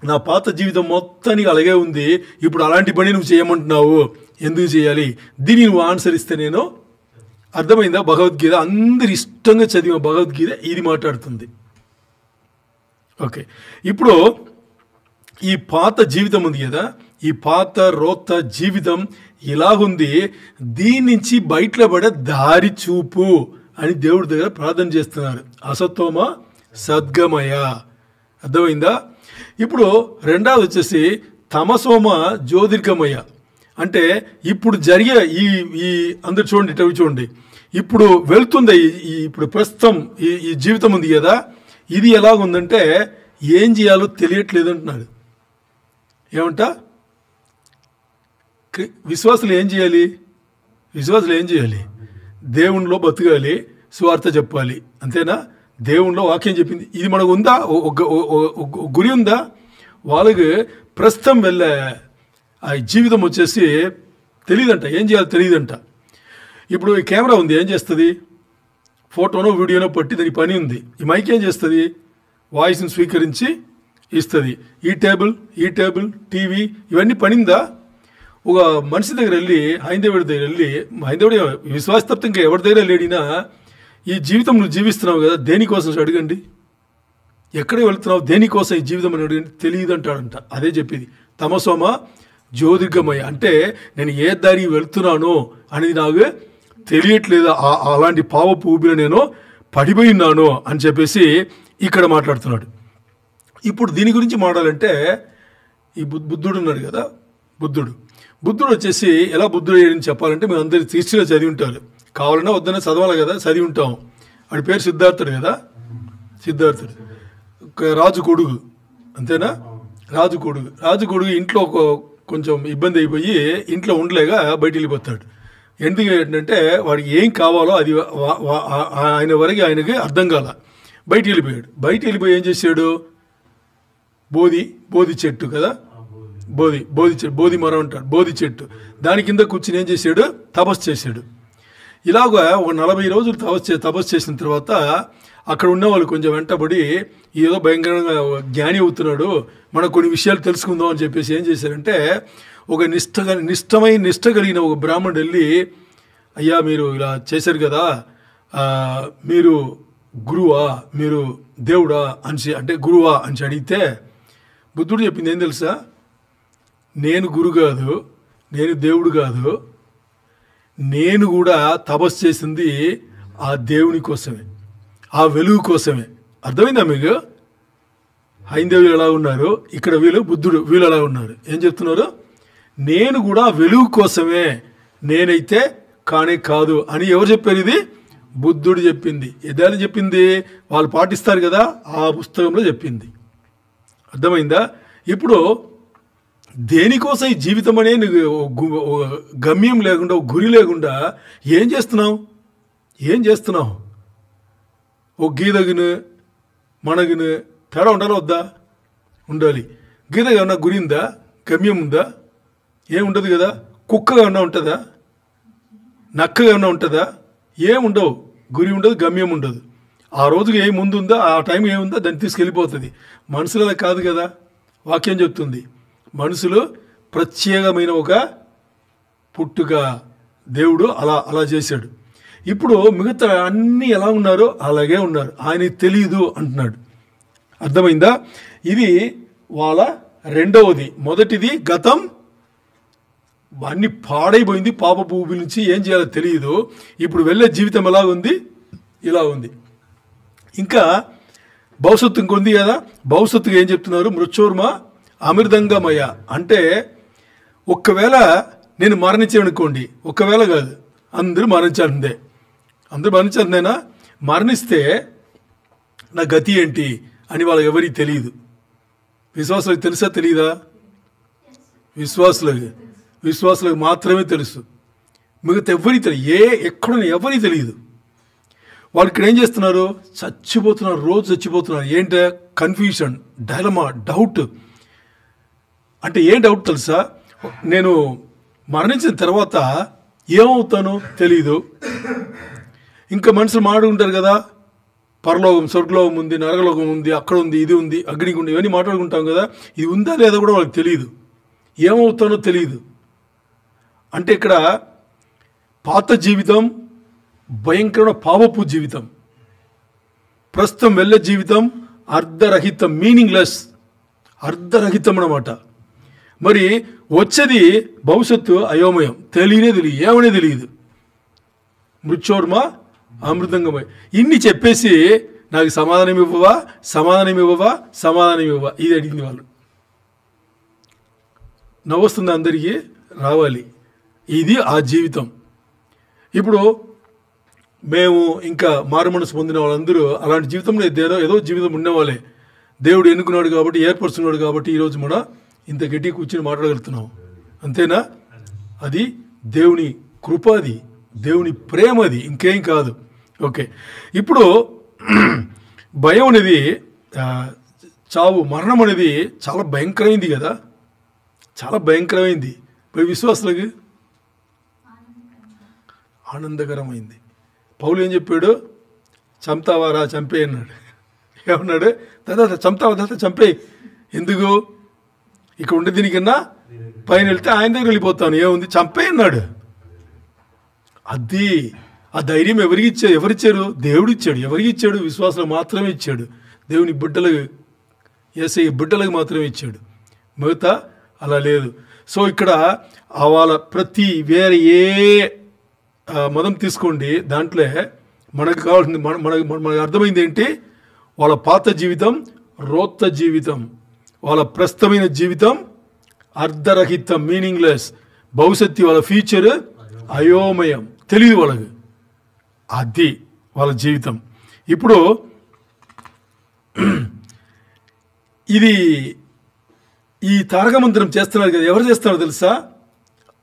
[SPEAKER 1] నా పాత జీవితం మొత్తానికి అలాగే ఉంది, ఇప్పుడు అలాంటి పని నువ్వు చేయమంటున్నావు, ఎందుకు చేయాలి? దీన్ని నువ్వు ఆన్సర్ ఇస్తే నేను, అర్థమైందా? భగవద్గీత అందరు ఇష్టంగా చదివిన భగవద్గీత ఇది మాట్లాడుతుంది. ఓకే, ఇప్పుడు ఈ పాత జీవితం ఉంది కదా, ఈ పాత రోత జీవితం ఇలాగుంది, దీని నుంచి బయటలో పడే దారి చూపు అని దేవుడి దగ్గర ప్రార్థన చేస్తున్నారు. అసతోమ సద్గమయ. అర్థమైందా? ఇప్పుడు రెండవది వచ్చేసి తమసోమ జ్యోతిర్గమయ. అంటే ఇప్పుడు జరిగే ఈ అందరు చూడండి, ఇటవి చూడండి, ఇప్పుడు వెళ్తుంది ఇప్పుడు ప్రస్తుతం ఈ జీవితం ఉంది కదా, ఇది ఎలాగుందంటే ఏం చేయాలో తెలియట్లేదు అంటున్నాడు. ఏమంట? విశ్వాసులు ఏం చేయాలి? దేవునిలో బతకాలి, సువార్త చెప్పాలి, అంతేనా? దేవునిలో వాక్యం చెప్పింది. ఇది మనకు ఉందా? గురి ఉందా? వాళ్ళకి ప్రస్తుతం వెళ్ళే ఆ జీవితం వచ్చేసి తెలియదంట, ఏం చేయాలో తెలియదంట. ఇప్పుడు ఈ కెమెరా ఉంది, ఏం చేస్తుంది? ఫోటోనో వీడియోనో పట్టి దాని పని ఉంది. ఈ మైక్ ఏం చేస్తుంది? వాయిస్ని స్వీకరించి ఇస్తుంది. ఈ టేబుల్ టీవీ ఇవన్నీ పనిందా? ఒక మనిషి దగ్గర వెళ్ళి, హైందవుడి దగ్గర వెళ్ళి, హైందవుడి విశ్వాస తప్ప ఇంకా ఎవరి దగ్గర లేడినా, ఈ జీవితం నువ్వు జీవిస్తున్నావు కదా, దేనికోసం అడగండి. ఎక్కడ వెళ్తున్నావు, దేనికోసం ఈ జీవితం అని అడగండి. తెలియదు అంటాడంట. అదే చెప్పేది తమసోమ జ్యోతిర్గమయ, అంటే నేను ఏ దారి వెళ్తున్నానో అనేది నాకు తెలియట్లేదు, అలాంటి పావపు ఊబిలో నేను పడిపోయినాను అని చెప్పేసి ఇక్కడ మాట్లాడుతున్నాడు. ఇప్పుడు దీని గురించి మాట్లాడాలంటే ఈ బుద్ధుడు ఉన్నాడు కదా, బుద్ధుడు వచ్చేసి ఎలా బుద్ధుడు ఏడని చెప్పాలంటే మేము అందరి హిస్టరీలో చదివి ఉంటారు, కావాలన్నా వద్దనే చదవాలి కదా, చదివి ఉంటాం. వాడి పేరు సిద్ధార్థుడు కదా, రాజు కొడుకు, అంతేనా? రాజు కొడుకు ఇంట్లో కొంచెం ఇబ్బంది అయిపోయి ఇంట్లో ఉండలేక బయట వెళ్ళిపోతాడు. ఎందుకు ఏంటంటే వాడికి ఏం కావాలో అది ఆయన వరకు ఆయనకి అర్థం కాల, బయట వెళ్ళిపోయి ఏం చేశాడు? బోధి చెట్టు కదా, బోధి మరం అంటాడు, బోధి చెట్టు, దాని కింద కూర్చుని ఏం చేశాడు? తపస్సు చేశాడు. ఇలాగా ఒక 40 రోజులు తపస్సు చేసిన తర్వాత అక్కడ ఉన్న వాళ్ళు కొంచెం వెంటబడి ఏదో భయంకరంగా జ్ఞాని అవుతున్నాడు, మనకు కొన్ని విషయాలు తెలుసుకుందాం అని చెప్పేసి ఏం చేశారంటే, ఒక నిష్ట కలిగిన ఒక బ్రాహ్మణుడు వెళ్ళి, అయ్యా మీరు ఇలా చేశారు కదా, మీరు గురువా, మీరు దేవుడా అంటే గురువా అని అడిగితే బుద్ధుడు చెప్పింది ఏం తెలుసా? నేను గురు కాదు, నేను దేవుడు కాదు, నేను కూడా తపస్సు చేసింది ఆ దేవుని కోసమే, ఆ వెలుగు కోసమే. అర్థమైందా మీకు? హైందవులు ఎలా ఉన్నారు, ఇక్కడ వీళ్ళు ఎలా ఉన్నారు? ఏం చెప్తున్నారు? నేను కూడా వెలుగు కోసమే, నేనైతే కానే కాదు అని ఎవరు చెప్పారు? ఇది బుద్ధుడు చెప్పింది. ఏదైనా చెప్పింది వాళ్ళు పాటిస్తారు కదా, ఆ పుస్తకంలో చెప్పింది. అర్థమైందా? ఇప్పుడు దేనికోసం ఈ జీవితం అనే గమ్యం లేకుండా, గురి లేకుండా ఏం చేస్తున్నావు? ఓ గీదగిను మనగిను తేడా ఉండాలా వద్దా? ఉండాలి. గీదగా ఉన్న గురి ఉందా? గమ్యం ఉందా? ఏముండదు కదా. కుక్కగా ఉన్నా ఉంటుందా? నక్కగా ఉన్నా ఉంటుందా? ఏముండవు. గురి ఉండదు, గమ్యం ఉండదు. ఆ రోజుకి ఏం ముందు ఉందో, ఆ టైం ఏముందో దాన్ని తీసుకెళ్ళిపోతుంది. మనుషులు అలా కాదు కదా. వాక్యం చెప్తుంది మనుషులు ప్రత్యేకమైన ఒక పుట్టుక దేవుడు అలా చేశాడు. ఇప్పుడు మిగతా అన్నీ ఎలా ఉన్నారో అలాగే ఉన్నారు, ఆయనకి తెలియదు అంటున్నాడు. అర్థమైందా? ఇది వాళ్ళ రెండవది. మొదటిది గతం అన్ని పాడైపోయింది, పాపపు ఊబి నుంచి ఏం చేయాలో తెలియదు. ఇప్పుడు వెళ్ళే జీవితం ఎలా ఉంది? ఇలా ఉంది. ఇంకా భవిష్యత్తు ఇంకొంది కదా. భవిష్యత్తుగా ఏం చెప్తున్నారు? మృత్యోర్మ అమృతంగమయ, అంటే ఒక్కవేళ నేను మరణించానుకోండి, ఒక్కవేళ కాదు, అందరూ మరణించాల్సిందేనా? మరణిస్తే నా గతి ఏంటి అని వాళ్ళకి ఎవరికి తెలియదు. విశ్వాసులకు తెలుసా తెలియదా? విశ్వాసులకు మాత్రమే తెలుసు. మిగతా ఎవరికి తెలియదు, ఎక్కడో ఎవరికి తెలియదు. వాళ్ళు ఇక్కడ ఏం చేస్తున్నారు? చచ్చిపోతున్నారు, రోజు చచ్చిపోతున్నారు. ఏంటంటే కన్ఫ్యూషన్, డైలమా, డౌట్. అంటే ఏం డౌట్ తెలుసా? నేను మరణించిన తర్వాత ఏమవుతానో తెలీదు. ఇంకా మనుషులు మాట్లాడుకుంటారు కదా, పరలోకం, స్వర్గలోకం ఉంది, నరకలోకం ఉంది, అక్కడ ఉంది, ఇది ఉంది, అగ్నికి ఉంది, ఇవన్నీ మాట్లాడుకుంటాం కదా. ఇది ఉందా లేదా కూడా వాళ్ళకి తెలియదు. ఏమవుతానో తెలియదు. అంటే ఇక్కడ పాత జీవితం భయంకరమైన పాపపు జీవితం, ప్రస్తుతం వెళ్ళే జీవితం అర్ధరహితం, మీనింగ్లెస్, అర్ధరహితం అన్నమాట. మరి వచ్చేది భవిష్యత్తు అయోమయం, తెలియదు, ఏమనే తెలియదు. మృత్యోర్మ అమృతంగమయ. ఇన్ని చెప్పేసి నాకు సమాధానం ఇవ్వవా, ఇది అడిగింది వాళ్ళు. నవ్వొస్తుంది అందరికీ, రావాలి. ఇది ఆ జీవితం. ఇప్పుడు మేము ఇంకా మారు మనసు పొందిన వాళ్ళందరూ అలాంటి జీవితంలో ఏదో జీవితం ఉండేవాళ్ళే. దేవుడు ఎన్నుకున్నాడు కాబట్టి, ఏర్పరుచున్నాడు కాబట్టి ఈరోజు మనం ఇంత గట్టి కూర్చొని మాట్లాడగలుగుతున్నాం. అంతేనా? అది దేవుని కృప, అది దేవుని ప్రేమ, అది ఇంకేం కాదు. ఓకే, ఇప్పుడు భయం అనేది, చావు, మరణం అనేది చాలా భయంకరమైంది కదా, చాలా భయంకరమైంది. మరి విశ్వాసులకి ఆనందకరమైంది. పౌలు ఏం చెప్పాడు? చంపుతావారా, చంపే అన్నాడు. ఏమన్నాడు? దాదా చంపుతావా, దాదా చంపే. ఎందుకు? ఇక్కడ ఉండే దీనికన్నా పైన వెళ్తే ఆయన దగ్గర వెళ్ళిపోతాను, ఏముంది, చంపే అన్నాడు. అది ఆ ధైర్యం ఎవరిచ్చారు? దేవుడు ఇచ్చాడు. ఎవరికి ఇచ్చాడు? విశ్వాసులకు మాత్రమే ఇచ్చాడు. దేవుని బిడ్డలకు, యేసయ్య బిడ్డలకు మాత్రమే ఇచ్చాడు. మిగతా అలా లేదు. సో ఇక్కడ వాళ్ళ ప్రతి వేరే ఏ మతం తీసుకోండి, దాంట్లో మనకు కావాల్సింది, మనకు అర్థమైంది ఏంటి? వాళ్ళ పాత జీవితం రోత్త జీవితం, వాళ్ళ ప్రస్తుతమైన జీవితం అర్ధరహితం, మీనింగ్లెస్. భవిష్యత్తు, వాళ్ళ ఫ్యూచర్ అయోమయం, తెలియదు వాళ్ళకి. అది వాళ్ళ జీవితం. ఇప్పుడు ఇది ఈ తారక మంత్రం చేస్తున్నారు కదా, ఎవరు చేస్తున్నారో తెలుసా?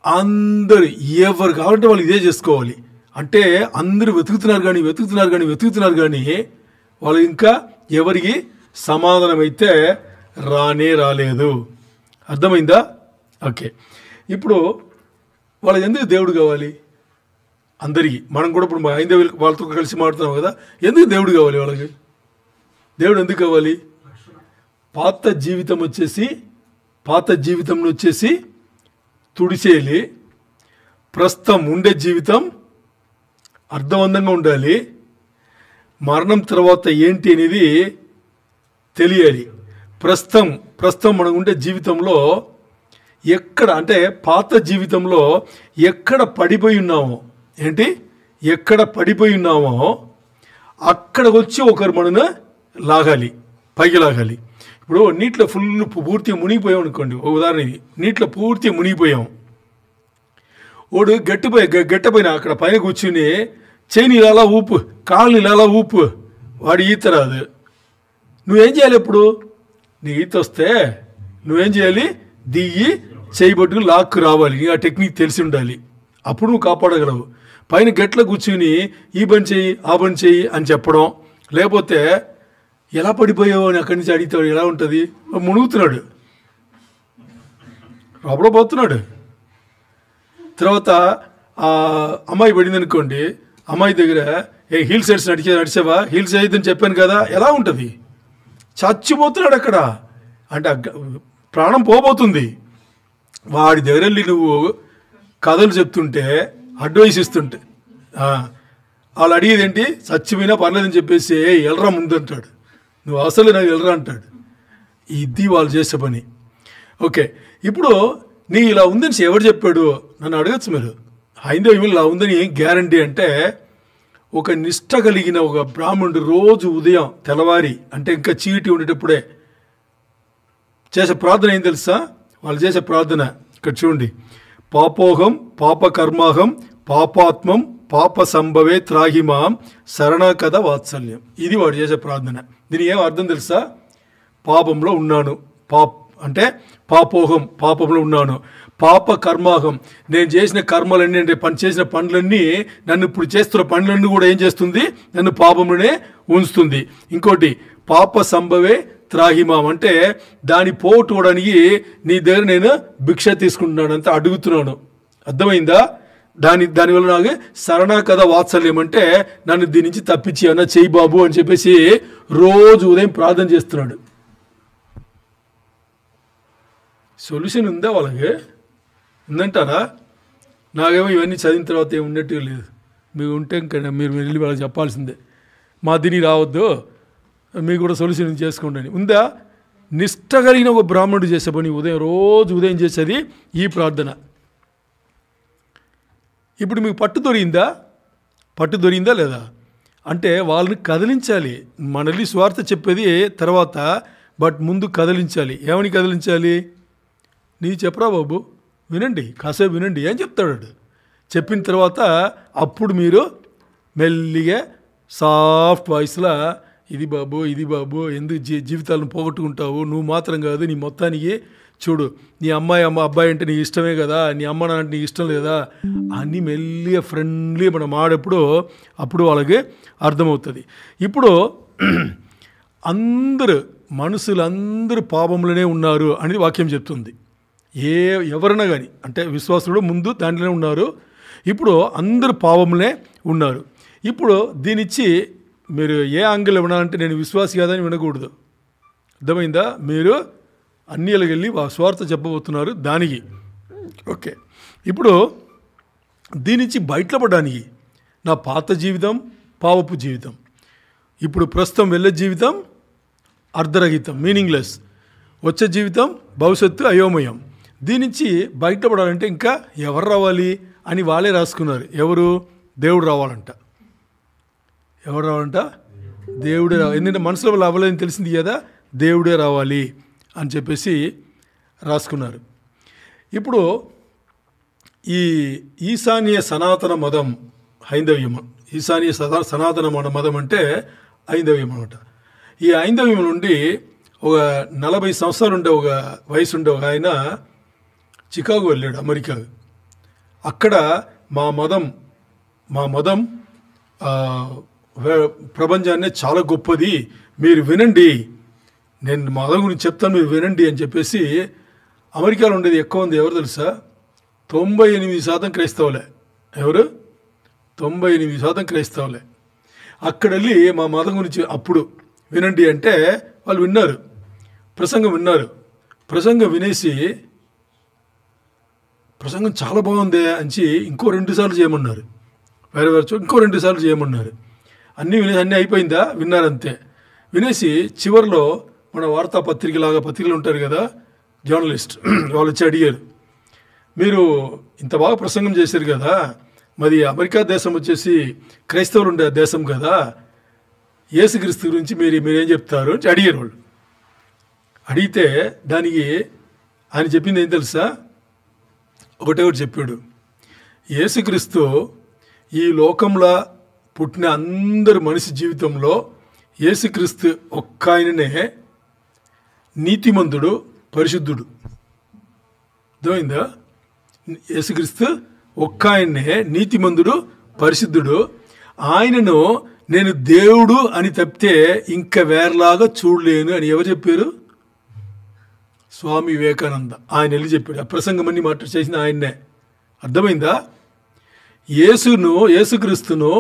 [SPEAKER 1] అందరు, ఎవరు కావాలంటే వాళ్ళు ఇదే చేసుకోవాలి. అంటే అందరూ వెతుకుతున్నారు కానీ వాళ్ళు ఇంకా ఎవరికి సమాధానం అయితే రాలేదు. అర్థమైందా? ఓకే, ఇప్పుడు వాళ్ళకి ఎందుకు దేవుడు కావాలి? అందరికీ. మనం కూడా ఇప్పుడు వాళ్ళతో కలిసి మాట్లాడుతున్నాం కదా, ఎందుకు దేవుడు కావాలి వాళ్ళకి? దేవుడు ఎందుకు కావాలి? పాత జీవితంలో వచ్చేసి తుడిచేయాలి. ప్రస్తుతం ఉండే జీవితం అర్థవంతంగా ఉండాలి. మరణం తర్వాత ఏంటి అనేది తెలియాలి. ప్రస్తుతం మనం ఉండే జీవితంలో ఎక్కడ, అంటే పాత జీవితంలో ఎక్కడ పడిపోయి ఉన్నామో అక్కడ వచ్చి ఒకరు మనను లాగాలి, పైకి లాగాలి. ఇప్పుడు నీటిలో పూర్తిగా మునిగిపోయాం అనుకోండి, ఒక ఉదాహరణ, నీటిలో పూర్తిగా మునిగిపోయాం. వాడు గట్టపైన అక్కడ పైన కూర్చుని చేయి ఇలా ఊపు, కాళ్ళు ఇలా ఊపు, వాడు ఈత రాదు. నువ్వేం చేయాలి? ఇప్పుడు నీకు ఈత వస్తే నువ్వేం చేయాలి? దిగి చేయి పట్టుకుని లాక్కు రావాలి. ఆ టెక్నిక్ తెలిసి ఉండాలి. అప్పుడు నువ్వు కాపాడగలవు. పైన గట్లో కూర్చుని ఈ పని చెయ్యి, ఆ పని చెయ్యి అని చెప్పడం, లేకపోతే ఎలా పడిపోయావు అని అక్కడి నుంచి అడిగితే ఎలా ఉంటుంది? మునుగుతున్నాడు, లోపల పోతున్నాడు. తర్వాత అమ్మాయి పడింది అనుకోండి, అమ్మాయి దగ్గర హీల్స్ వేసి నడిచావా, హీల్స్ వేయద్దని చెప్పాను కదా, ఎలా ఉంటుంది? చచ్చిపోతున్నాడు అక్కడ, అంటే ప్రాణం పోబోతుంది. వాడి దగ్గర వెళ్ళి నువ్వు కథలు చెప్తుంటే, అడ్వైస్ ఇస్తుంటే, వాళ్ళు అడిగేది ఏంటి? చచ్చిపోయినా పర్లేదని చెప్పేసి వెళ్ళరా ముందు అంటాడు. నువ్వు అసలు నాకు వెళ్ళరా అంటాడు. ఇది వాళ్ళు చేసే పని. ఓకే, ఇప్పుడు నీ ఇలా ఉందని ఎవరు చెప్పాడు? నన్ను అడగచ్చు మీరు. హైందవ ఇలా ఉందని ఏం గ్యారంటీ అంటే, ఒక నిష్ట కలిగిన ఒక బ్రాహ్మణుడు రోజు ఉదయం తెల్లవారి, అంటే ఇంకా చీటి ఉండేటప్పుడే చేసే ప్రార్థన ఏం తెలుసా? వాళ్ళు చేసే ప్రార్థన ఇక్కడ చూడండి. పాపోహం పాపకర్మాహం పాపాత్మం పాప సంభవే త్రాహిమాం శరణకథ వాత్సల్యం. ఇది వాడు చేసే ప్రార్థన. దీని ఏం అర్థం తెలుసా? పాపంలో ఉన్నాను, అంటే పాపోహం, పాపంలో ఉన్నాను. పాప కర్మాహం, నేను చేసిన కర్మలన్నీ, అంటే చేసిన పనులన్నీ, నన్ను ఇప్పుడు చేస్తున్న పనులన్నీ కూడా ఏం చేస్తుంది? నన్ను పాపంలోనే ఉంచుతుంది. ఇంకోటి పాప సంభవే త్రాహిమాం, అంటే దాన్ని పోగొట్టుకోవడానికి నీ దగ్గర నేను భిక్ష తీసుకుంటున్నాను, అంతా అడుగుతున్నాను. అర్థమైందా? దానివల్ల నాకు శరణకథ వాత్సల్యం, అంటే నన్ను దీని నుంచి తప్పించి అన్న చెయ్యి బాబు అని చెప్పేసి రోజు ఉదయం ప్రార్థన చేస్తున్నాడు. సొల్యూషన్ ఉందా వాళ్ళకి? ఉందంటారా? నాకేమో ఇవన్నీ చదివిన తర్వాత ఏమి ఉన్నట్టు లేదు. మీకు ఉంటే ఇంకా మీరు వెళ్ళి వాళ్ళకి చెప్పాల్సిందే, మా దీనికి రావద్దు, మీకు కూడా సొల్యూషన్ చేసుకోండి అని. ఉందా? నిష్ట కలిగిన ఒక బ్రాహ్మణుడు చేసే పని రోజు ఉదయం చేసేది ఈ ప్రార్థన. ఇప్పుడు మీకు పట్టు దొరికిందా లేదా? అంటే వాళ్ళని కదిలించాలి. మనల్ని స్వార్థ చెప్పేది తర్వాత, బట్ ముందు కదిలించాలి. ఏమని కదిలించాలి? నీ చెప్పరా బాబు, వినండి, కాసేపు వినండి ఏం చెప్తాడు. చెప్పిన తర్వాత అప్పుడు మీరు మెల్లిగా సాఫ్ట్ వాయిస్లో ఇది బాబు ఎందుకు జీవితాలను పోగొట్టుకుంటావు, నువ్వు మాత్రం కాదు నీ మొత్తానికి చూడు, నీ అబ్బాయి అంటే నీకు ఇష్టమే కదా, నీ అమ్మ నాన్న అంటే నీకు ఇష్టం లేదా అని మెల్లిగా ఫ్రెండ్లీ మనం ఆడప్పుడు అప్పుడు వాళ్ళకి అర్థమవుతుంది. ఇప్పుడు మనుషులందరూ పాపంలోనే ఉన్నారు అనేది వాక్యం చెప్తుంది. ఎవరైనా కానీ అంటే విశ్వాసులు ముందు దాంట్లోనే ఉన్నారు, ఇప్పుడు అందరూ పాపంలోనే ఉన్నారు. ఇప్పుడు దీనిచ్చి మీరు ఏ యాంగిల్ వినాలంటే నేను విశ్వాసి కాదని వినకూడదు. అర్థమైందా? మీరు అన్నిలకు వెళ్ళి స్వార్థ చెప్పబోతున్నారు దానికి. ఓకే, ఇప్పుడు దీనిచ్చి బయటపడడానికి నా పాత జీవితం పాపపు జీవితం, ఇప్పుడు ప్రస్తుతం వెళ్ళే జీవితం అర్ధరహితం మీనింగ్లెస్, వచ్చే జీవితం భవిష్యత్తు అయోమయం. దీనించి బయటపడాలంటే ఇంకా ఎవరు రావాలి అని వాళ్ళే రాసుకున్నారు. ఎవరు? దేవుడు రావాలంట. ఎవరు రావాలంట? దేవుడే రావాలి. ఎందుకంటే మనసులో వాళ్ళు అవ్వలేదని తెలిసింది కదా, దేవుడే రావాలి అని చెప్పేసి రాసుకున్నారు. ఇప్పుడు ఈ ఈశాన్య సనాతన మతం హైందవ్యం, ఈశాన్య సనాతన మతం అంటే హైందవ్యం అనమాట. ఈ హైందవ్యం నుండి ఒక 40 సంవత్సరాలు ఉండే ఒక వయసు ఉండే ఒక ఆయన చికాగో వెళ్ళాడు, అమెరికాకు. అక్కడ మా మతం ప్రపంచాన్నే చాలా గొప్పది, మీరు వినండి, నేను మతం గురించి చెప్తాను, మీరు వినండి అని చెప్పేసి. అమెరికాలో ఉండేది ఎక్కువ ఉంది, ఎవరు తెలుసా? 98% క్రైస్తవులే. ఎవరు? 98% క్రైస్తవులే. అక్కడ వెళ్ళి మా మతం గురించి అప్పుడు వినండి అంటే వాళ్ళు విన్నారు, ప్రసంగం విన్నారు. ప్రసంగం వినేసి ప్రసంగం చాలా బాగుంది అని ఇంకో 2 సార్లు చేయమన్నారు. వేరే ఇంకో 2 సార్లు చేయమన్నారు. అన్నీ అయిపోయిందా? విన్నారంతే. వినేసి చివరిలో మన పత్రికలు ఉంటారు కదా, జర్నలిస్ట్ వాళ్ళు వచ్చి అడిగారు, మీరు ఇంత బాగా ప్రసంగం చేశారు కదా, మరి అమెరికా దేశం వచ్చేసి క్రైస్తవులు ఉండే దేశం కదా, యేసుక్రీస్తు గురించి మీరేం చెప్తారు అని అడిగారు వాళ్ళు. అడిగితే దానికి ఆయన చెప్పింది ఏం తెలుసా? ఒకటి చెప్పాడు, యేసుక్రీస్తు ఈ లోకంలో పుట్టిన అందరు మనిషి జీవితంలో యేసుక్రీస్తు ఒక్క ఆయననే నీతిమంతుడు, పరిశుద్ధుడు. అర్థమైందా? యేసుక్రీస్తు ఒక్క ఆయన్నే నీతిమంతుడు, పరిశుద్ధుడు. ఆయనను నేను దేవుడు అని తప్పితే ఇంకా వేరేలాగా చూడలేను అని ఎవరు చెప్పారు? స్వామి వివేకానంద. ఆయన వెళ్ళి చెప్పాడు. ఆ ప్రసంగం అన్ని చేసిన ఆయన్నే. అర్థమైందా? యేసుక్రీస్తును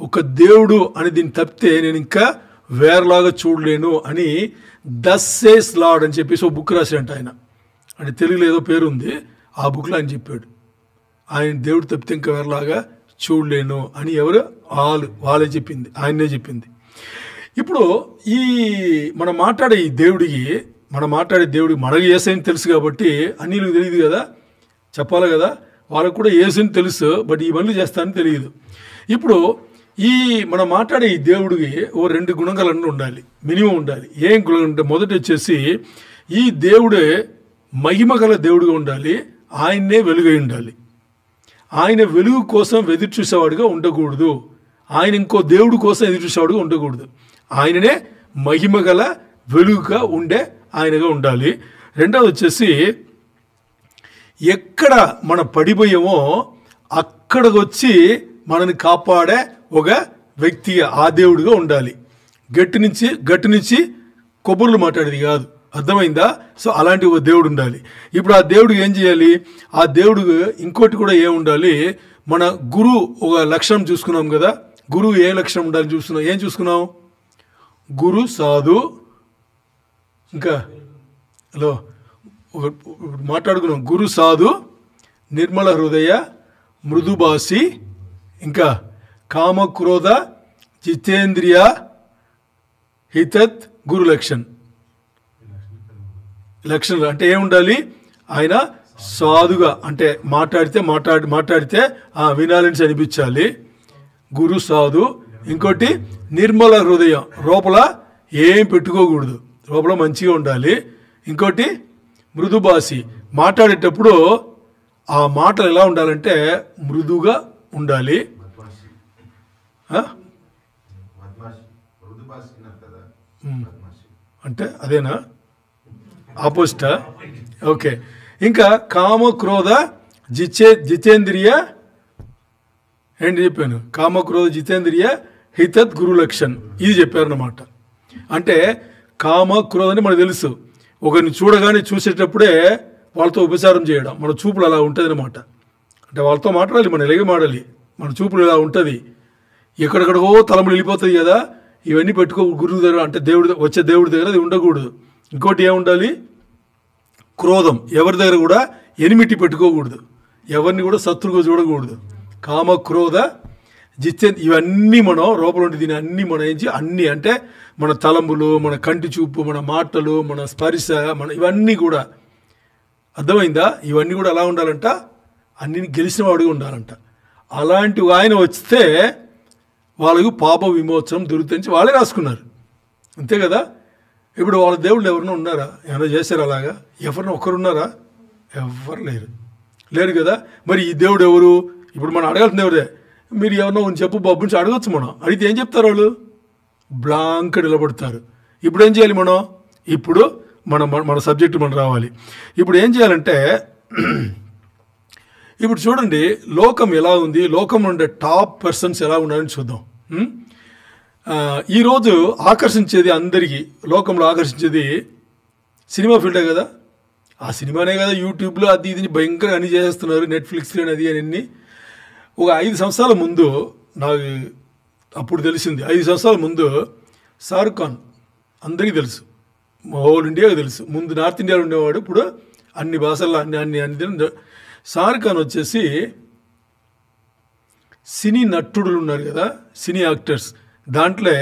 [SPEAKER 1] ఒక దేవుడు అని దీన్ని తప్పితే నేను ఇంకా వేరేలాగా చూడలేను అని దస్ సేస్ లార్డ్ అని చెప్పేసి ఒక బుక్ రాశాడంట ఆయన. అంటే తెలుగులో ఏదో పేరు ఉంది, ఆ బుక్లో ఆయన చెప్పాడు, ఆయన దేవుడు తప్పితే ఇంకా వేరేలాగా చూడలేను అని. ఎవరు? వాళ్ళే చెప్పింది, ఆయనే చెప్పింది. ఇప్పుడు మనం మాట్లాడే దేవుడికి మనకు యేసని తెలుసు కాబట్టి అన్నిలకు తెలియదు కదా, చెప్పాలి కదా, వాళ్ళకు కూడా యేసుని తెలుసు, బట్ ఈ పనులు చేస్తానని తెలియదు. ఇప్పుడు మనం మాట్లాడే ఈ దేవుడికి 2 గుణగలన్నీ ఉండాలి, మినిమం ఉండాలి. ఏం గుణం అంటే, మొదటి వచ్చేసి ఈ దేవుడే మహిమ గల దేవుడిగా ఉండాలి, ఆయన్నే వెలుగై ఉండాలి. ఆయన వెలుగు కోసం ఎదురు చూసేవాడుగా ఉండకూడదు, ఆయన ఇంకో దేవుడి కోసం ఎదురు చూసేవాడుగా ఉండకూడదు. ఆయననే మహిమ గల వెలుగుగా ఉండే ఆయనగా ఉండాలి. రెండవది వచ్చేసి ఎక్కడ మన పడిపోయామో అక్కడికి వచ్చి మనని కాపాడే ఒక వ్యక్తిగా ఆ దేవుడిగా ఉండాలి. గట్టి నుంచి కొబ్బుర్లు మాట్లాడేది కాదు. అర్థమైందా? సో అలాంటి ఒక దేవుడు ఉండాలి. ఇప్పుడు ఆ దేవుడికి ఏం చేయాలి? ఆ దేవుడికి ఇంకోటి కూడా ఏం ఉండాలి? మన గురువు ఒక లక్షణం చూసుకున్నాం కదా, గురువు ఏ లక్షణం ఉండాలని చూస్తున్నాం. ఏం చూసుకున్నాం? గురు సాధు, ఇంకా హలో మాట్లాడుకున్నాం. గురు సాధు, నిర్మల హృదయ, మృదుభాషి, ఇంకా కామక్రోధ జితేంద్రియ హితత్ గురు లక్షణాలు అంటే ఏముండాలి? ఆయన సాధుగా అంటే మాట్లాడితే వినాలని అనిపించాలి. గురు సాధు. ఇంకోటి నిర్మల హృదయం, లోపల ఏం పెట్టుకోకూడదు, లోపల మంచిగా ఉండాలి. ఇంకోటి మృదుభాషి, మాట్లాడేటప్పుడు ఆ మాటలు ఎలా ఉండాలంటే మృదుగా ఉండాలి. అంటే అదేనా? ఆపోజిటా? ఓకే. ఇంకా కామ క్రోధ జితేంద్రియ ఏంటి చెప్పాను? కామ క్రోధ జితేంద్రియ హితత్ గురులక్షణ్ ఇది చెప్పారన్నమాట. అంటే కామ క్రోధ అని మనకు తెలుసు. ఒకరిని చూడగానే చూసేటప్పుడే వాళ్ళతో ఉపచారం చేయడం, మన చూపులు అలా ఉంటుంది అనమాట. అంటే వాళ్ళతో మాట్లాడాలి, మనం ఎలాగే మాడాలి, మన చూపులు ఇలా ఉంటుంది. ఎక్కడెక్కడికో తలములు వెళ్ళిపోతుంది కదా, ఇవన్నీ పెట్టుకో గురువు దగ్గర, అంటే వచ్చే దేవుడి దగ్గర అది ఉండకూడదు. ఇంకోటి ఏముండాలి? క్రోధం, ఎవరి దగ్గర కూడా ఎనిమిటి పెట్టుకోకూడదు, ఎవరిని కూడా శత్రువుగా చూడకూడదు. కామ క్రోధ ఇవన్నీ మనం రూపంలో దీని అన్నీ మనం ఏంచి అన్నీ అంటే మన తలంబులు, మన కంటి చూపు, మన మాటలు, మన స్పర్శ, మన ఇవన్నీ కూడా అర్థమైందా? ఇవన్నీ కూడా ఎలా ఉండాలంట? అన్నిని గెలిచిన వాడిగా ఉండాలంట. అలాంటి ఆయన వస్తే వాళ్ళకు పాప విమోచనం దొరుకుతుంది వాళ్ళే రాసుకున్నారు, అంతే కదా. ఇప్పుడు వాళ్ళ దేవుళ్ళు ఎవరైనా ఉన్నారా? ఏమైనా చేశారు అలాగా? ఎవరైనా ఒకరున్నారా? ఎవరు లేరు కదా. మరి ఈ దేవుడు ఎవరు? ఇప్పుడు మనం అడగాల్సిన ఎవరే? మీరు ఎవరినో చెప్పు బాబు నుంచి అడగచ్చు. మనం అడిగితే ఏం చెప్తారు? వాళ్ళు బ్లాంక్ నిలబడతారు. ఇప్పుడు ఏం చేయాలి మనం? ఇప్పుడు మన సబ్జెక్టు మనం రావాలి. ఇప్పుడు ఏం చేయాలంటే, ఇప్పుడు చూడండి లోకం ఎలా ఉంది, లోకంలో ఉండే టాప్ పర్సన్స్ ఎలా ఉన్నారని చూద్దాం. ఈరోజు ఆకర్షించేది, అందరికీ లోకంలో ఆకర్షించేది సినిమా ఫీల్డే కదా. ఆ సినిమానే కదా యూట్యూబ్లో అది ఇది భయంకరంగా అన్ని చేసేస్తున్నారు, నెట్ఫ్లిక్స్లో అది అని. ఒక 5 సంవత్సరాల ముందు నాకు అప్పుడు తెలిసింది. 5 సంవత్సరాల ముందు షారుఖ్ ఖాన్ అందరికీ తెలుసు, హోల్ ఇండియాకి తెలుసు. ముందు నార్త్ ఇండియాలో ఉండేవాడు, ఇప్పుడు అన్ని భాషల్లో అన్ని షారుఖ్ ఖాన్ వచ్చేసి సినీ నటుడులు ఉన్నారు కదా, సినీ యాక్టర్స్, దాంట్లో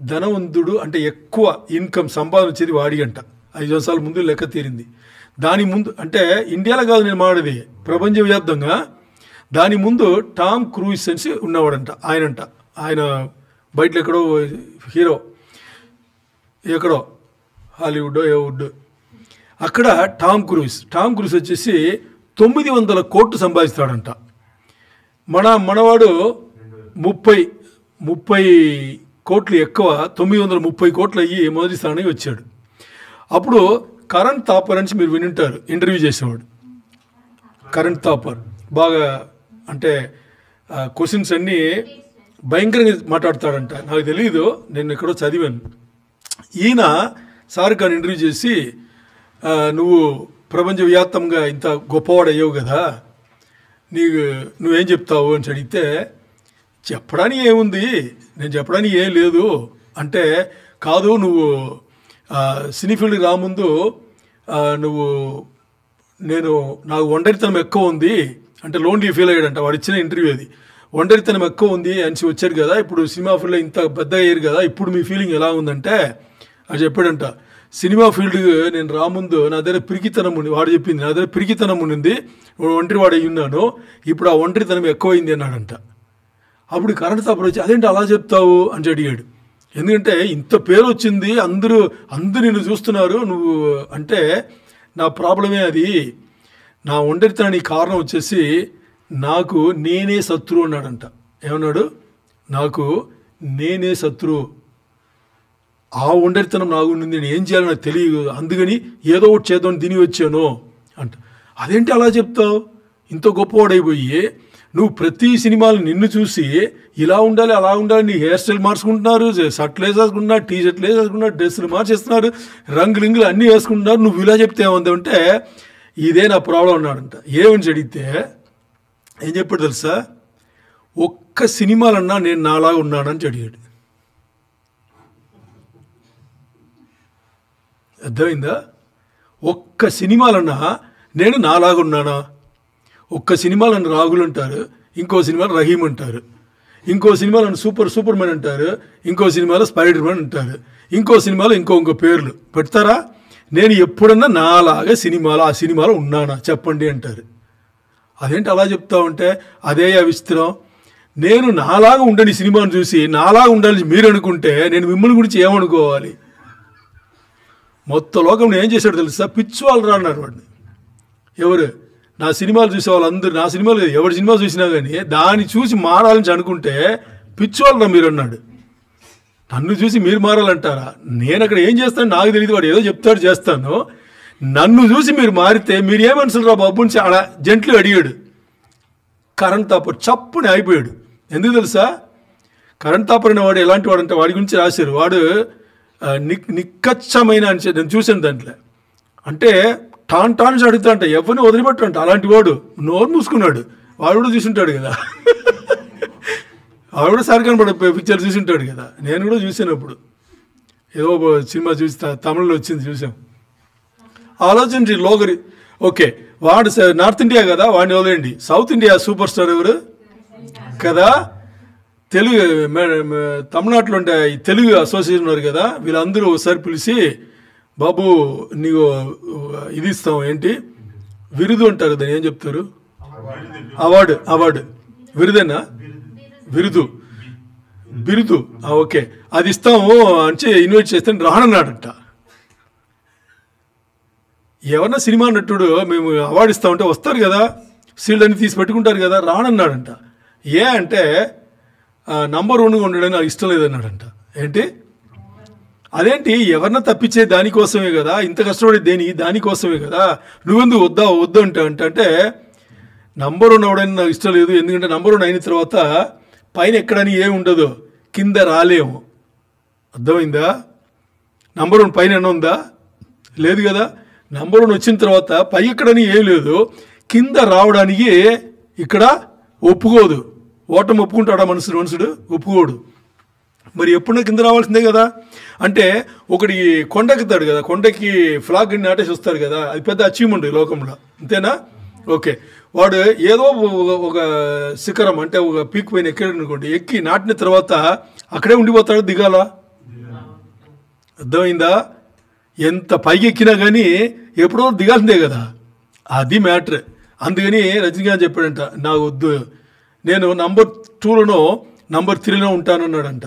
[SPEAKER 1] ధనవంతుడు అంటే ఎక్కువ ఇన్కమ్ సంపాదన వచ్చేది వాడి అంట. 5 సంవత్సరాల ముందు లెక్క తీరింది. దాని ముందు అంటే ఇండియాలో కాదు నేను మాడేది, ప్రపంచవ్యాప్తంగా. దాని ముందు టామ్ క్రూయిజ్ అని ఉన్నవాడంట. ఆయన బయటలో ఎక్కడో హీరో, ఎక్కడో హాలీవుడ్ ఏ వుడ్, అక్కడ టామ్ క్రూయిజ్ వచ్చేసి 900 కోట్లు సంపాదిస్తాడంట. మనవాడు 30 కోట్లు ఎక్కువ, 930 కోట్లు అయ్యి మొదటి స్థానానికి వచ్చాడు. అప్పుడు కరణ్ థాపర్ అని మీరు వినింటారు, ఇంటర్వ్యూ చేసేవాడు. కరణ్ థాపర్ బాగా అంటే క్వశ్చన్స్ అన్నీ భయంకరంగా మాట్లాడతాడంట. నాకు తెలియదు, నేను ఎక్కడో చదివాను. ఈయన షారుఖ్ ఖాన్ ఇంటర్వ్యూ చేసి, నువ్వు ప్రపంచవ్యాప్తంగా ఇంత గొప్పవాడు అయ్యావు కదా, నువ్వేం చెప్తావు అని అడిగితే, చెప్పడానికి ఏముంది, నేను చెప్పడానికి ఏం లేదు అంటే, కాదు నువ్వు సినీ ఫీల్డ్కి రాముందు నాకు ఒంటరితనం ఎక్కువ ఉంది అంటే లోన్లీ ఫీల్ అయ్యాడంట. వాడు ఇచ్చిన ఇంటర్వ్యూ అది. ఒంటరితనం ఎక్కువ ఉంది అని వచ్చాడు కదా, ఇప్పుడు సినిమా ఫీల్డ్లో ఇంత పెద్ద అయ్యారు కదా, ఇప్పుడు మీ ఫీలింగ్ ఎలా ఉందంటే అది చెప్పాడంట. సినిమా ఫీల్డ్ నేను రాముందు నా దగ్గర పిరికితనం ఉంది, వాడు చెప్పింది, నా దగ్గర పిరికితనం ఉండింది, ఒంటరి వాడు అయ్యి ఉన్నాను, ఇప్పుడు ఆ ఒంటరితనం ఎక్కువైంది అన్నాడంట. అప్పుడు కరెంట్ తాపర్ వచ్చి, అదేంటి అలా చెప్తావు అని అడిగాడు. ఎందుకంటే ఇంత పేరు వచ్చింది, అందరూ నిన్ను చూస్తున్నారు, నువ్వు అంటే నా ప్రాబ్లమే అది, నా ఒంటరితనానికి కారణం వచ్చేసి నాకు నేనే శత్రువు అన్నాడంట. ఏమన్నాడు? నాకు నేనే శత్రువు, ఆ ఒంటరితనం నాకు ఉండింది, నేను ఏం చేయాలో నాకు తెలియదు, అందుకని ఏదో ఒకటి చేద్దామని తిని వచ్చాను అంట. అదేంటి అలా చెప్తావు? ఇంత గొప్పవాడైపోయి నువ్వు ప్రతి సినిమాలు నిన్ను చూసి ఇలా ఉండాలి అలా ఉండాలి, నీ హెయిర్ స్టైల్ మార్చుకుంటున్నారు, షర్ట్లు వేసేసుకుంటున్నారు, టీ షర్ట్లు వేసేసుకుంటున్నారు, డ్రెస్సులు మార్చేస్తున్నారు, రంగులు అన్నీ వేసుకుంటున్నారు, నువ్వు ఇలా చెప్తే ఏమందంటే ఇదే నా ప్రాబ్లం అన్నాడంట. ఏమని అడిగితే ఏం చెప్పాడు తెలుసా? ఒక్క సినిమాలన్నా నేను నాలాగా ఉన్నానని అడిగాడు. అర్థమైందా? ఒక్క సినిమాలన్నా నేను నాలాగా ఉన్నానా? ఒక్క సినిమాలను రాగులు అంటారు, ఇంకో సినిమాలో రహీం అంటారు, ఇంకో సినిమాలో సూపర్ మ్యాన్ అంటారు, ఇంకో సినిమాలో స్పైడర్ మ్యాన్ అంటారు, ఇంకో సినిమాలో ఇంకో పేర్లు పెడతారా? నేను ఎప్పుడన్నా నాలాగా ఆ సినిమాలో ఉన్నానా చెప్పండి అంటారు. అదేంటి అలా చెప్తామంటే అదే విచిత్రం. నేను నాలాగా ఉండని సినిమాను చూసి నాలాగా ఉండాలని మీరు అనుకుంటే నేను మిమ్మల్ని గురించి ఏమనుకోవాలి? మొత్తం లోకంలో ఏం చేశాడు తెలుసా? పిచ్చివాళ్ళు రా అన్నారు వాడిని. ఎవరు? నా సినిమాలు చూసే వాళ్ళందరూ, నా సినిమాలు ఎవరి సినిమా చూసినా కానీ దాన్ని చూసి మారాలని అనుకుంటే పిచ్చోళ్ళరా మీరు అన్నాడు. నన్ను చూసి మీరు మారాలంటారా? నేను అక్కడ ఏం చేస్తాను నాకు తెలియదు, వాడు ఏదో చెప్తాడు చేస్తాను. నన్ను చూసి మీరు మారితే మీరు ఏ మనుషులు రా బాబు అని చాలా జెంట్లు అడిగాడు. కరణ్ థాపర్ చప్పుని అయిపోయాడు. ఎందుకు తెలుసా? కరణ్ థాపర్ అనే వాడు ఎలాంటి వాడు అంటే వాడి గురించి రాశారు. వాడు నిక్కచ్చమైన అని నేను చూశాను దాంట్లో. అంటే టాన్ టాన్స్ అడుగుతా అంట, ఎవరిని వదిలిపెట్టంట. అలాంటి వాడు నోరు మూసుకున్నాడు. వాడు కూడా చూసుంటాడు కదా, వాడు కూడా సార్ కనపడ పిక్చర్ చూసుంటాడు కదా. నేను కూడా చూసాను అప్పుడు, ఏదో సినిమా చూసి తమిళలో వచ్చింది చూసాం. ఆలోచించి లోగరి ఓకే, వాడు నార్త్ ఇండియా కదా, వాడిని వదిలేండి. సౌత్ ఇండియా సూపర్ స్టార్ ఎవరు కదా, తెలుగు తమిళనాడులో ఉంటే తెలుగు అసోసియేషన్ ఉన్నారు కదా, వీళ్ళందరూ ఒకసారి పిలిచి బాబు నీకు ఇది ఇస్తాం, ఏంటి విరుదు అంటారు దాన్ని, ఏం చెప్తారు? అవార్డు విరుదేనా? బిరుదు ఓకే, అది ఇస్తాము అని ఇన్వైట్ చేస్తే రానన్నాడంట. ఎవరన్నా సినిమా నటుడు మేము అవార్డు ఇస్తామంటే వస్తారు కదా, సీల్డ్ అన్ని తీసి పెట్టుకుంటారు కదా, రానన్నాడంట. ఏ అంటే నంబర్ 1గా ఉండడం నాకు ఇష్టం లేదన్నాడంట. ఏంటి అదేంటి, ఎవరన్నా తప్పించే దానికోసమే కదా, ఇంత కష్టపడే దానికోసమే కదా, నువ్వెందుకు వద్దు అంటే నంబర్ 1 అవడానికి నాకు ఇష్టం లేదు. ఎందుకంటే నంబర్ 1 అయిన తర్వాత పైన ఎక్కడని ఏమి ఉండదు, కింద రాలేము. అర్థమైందా? నంబర్ 1 పైన ఉందా? లేదు కదా. నంబర్ 1 వచ్చిన తర్వాత పై ఎక్కడని ఏం లేదు, కింద రావడానికి ఇక్కడ ఒప్పుకోదు. ఓటమి ఒప్పుకుంటాడా మనుషుడు? ఒప్పుకోడు. మరి ఎప్పుడన్నా కింద రావాల్సిందే కదా. అంటే ఒకటి కొండెక్కుతాడు కదా, కొండకి ఫ్లాగ్ నాటేసి వస్తారు కదా, అది పెద్ద అచీవ్మెంట్ ఈ లోకంలో, అంతేనా? ఓకే, వాడు ఏదో ఒక శిఖరం అంటే ఒక పీక్ పైన ఎక్కాడు అనుకోండి, ఎక్కి నాటిన తర్వాత అక్కడే ఉండిపోతాడు, దిగాల. అర్థమైందా? ఎంత పైకి ఎక్కినా కానీ ఎప్పుడో దిగాల్సిందే కదా, అది మ్యాటర్. అందుకని రజనీకాంత్ చెప్పాడంట, నాకు వద్దు, నేను నంబర్ 2లోనో నంబర్ 3లో ఉంటానన్నాడంట.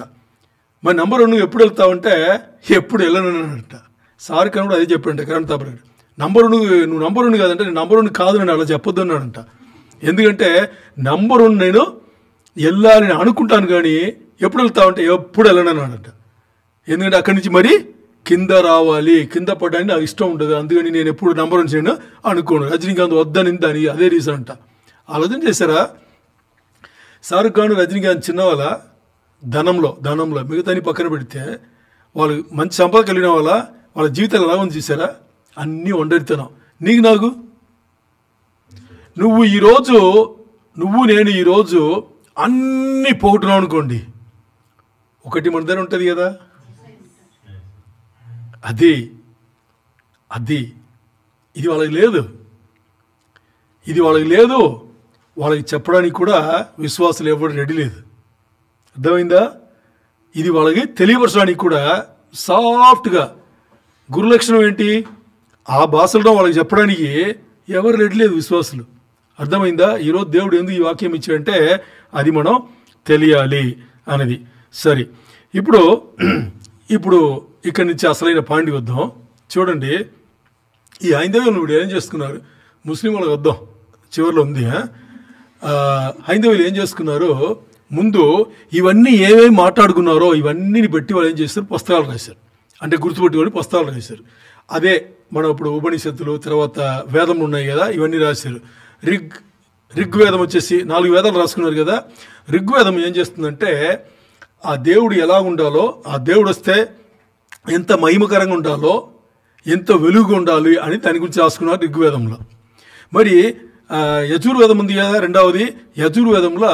[SPEAKER 1] మరి నంబర్ 1 ఎప్పుడు వెళ్తావంటే ఎప్పుడు వెళ్ళనన్నాడంట. సార్ కనుక అదే చెప్పాడంట కరణ్ థాపర్ గారు. నువ్వు నంబర్ 1 కాదంటే నేను నంబర్ 1 కాదు, నేను అలా చెప్పొద్దు అన్నాడంట. ఎందుకంటే నంబర్ 1 నేను వెళ్ళాలని అనుకుంటాను కానీ ఎప్పుడు వెళ్తావంటే ఎప్పుడు వెళ్ళనన్నాడంట. ఎందుకంటే అక్కడి నుంచి మరి కింద రావాలి, కింద పడడానికి నాకు ఇష్టం ఉండదు, అందుకని నేను ఎప్పుడు నంబర్ 1 చేయను అనుకోను. రజనీకాంత్ వద్దని దాని అదే రీజన్ అంట. ఆలోచన చేశారా? షారుఖ్ ఖాన్ రజనీకాంత్ చిన్నవాళ్ళ ధనంలో మిగతాని పక్కన పెడితే వాళ్ళు మంచి సంపద కలిగిన వాళ్ళ జీవితాలు ఎలా ఉంది చూసారా? అన్నీ ఒంటరితనం. నీకు నాకు నేను ఈరోజు అన్నీ పోగొట్టున్నావు అనుకోండి, ఒకటి మన దగ్గర ఉంటుంది కదా, అది ఇది వాళ్ళకి లేదు. వాళ్ళకి చెప్పడానికి కూడా విశ్వాసులు ఎవరు రెడీ లేదు. అర్థమైందా? ఇది వాళ్ళకి తెలియపరచడానికి కూడా సాఫ్ట్గా గురులక్షణం ఏంటి, ఆ భాషలో వాళ్ళకి చెప్పడానికి ఎవరు రెడీ లేదు విశ్వాసులు. అర్థమైందా? ఈరోజు దేవుడు ఎందుకు ఈ వాక్యం ఇచ్చాడంటే అది మనం తెలియాలి అనేది. సరే, ఇప్పుడు ఇక్కడి నుంచి అసలైన పాయింట్కి వద్దాం. చూడండి, ఈ హైందవులు ఇప్పుడు ఏం చేసుకున్నారు, ముస్లిం వాళ్ళకి వద్దాం, చివరిలో ఉంది. హైందవులు ఏం చేసుకున్నారు, ముందు ఇవన్నీ ఏమేమి మాట్లాడుకున్నారో ఇవన్నీ బట్టి వాళ్ళు ఏం చేస్తారు, పుస్తకాలు రాశారు. అంటే గుర్తుపెట్టుకొని పుస్తకాలు రాశారు. అదే మనం ఇప్పుడు ఉపనిషత్తులు, తర్వాత వేదములు ఉన్నాయి కదా, ఇవన్నీ రాశారు. ఋగ్వేదం వచ్చేసి 4 వేదాలు రాసుకున్నారు కదా. ఋగ్వేదం ఏం చేస్తుందంటే ఆ దేవుడు ఎలా ఉండాలో, ఆ దేవుడు వస్తే ఎంత మహిమకరంగా ఉండాలో, ఎంత వెలుగు ఉండాలి అని దాని గురించి రాసుకున్నారు ఋగ్వేదంలో. మరి యజుర్వేదం ఉంది కదా, రెండవది యజుర్వేదంలో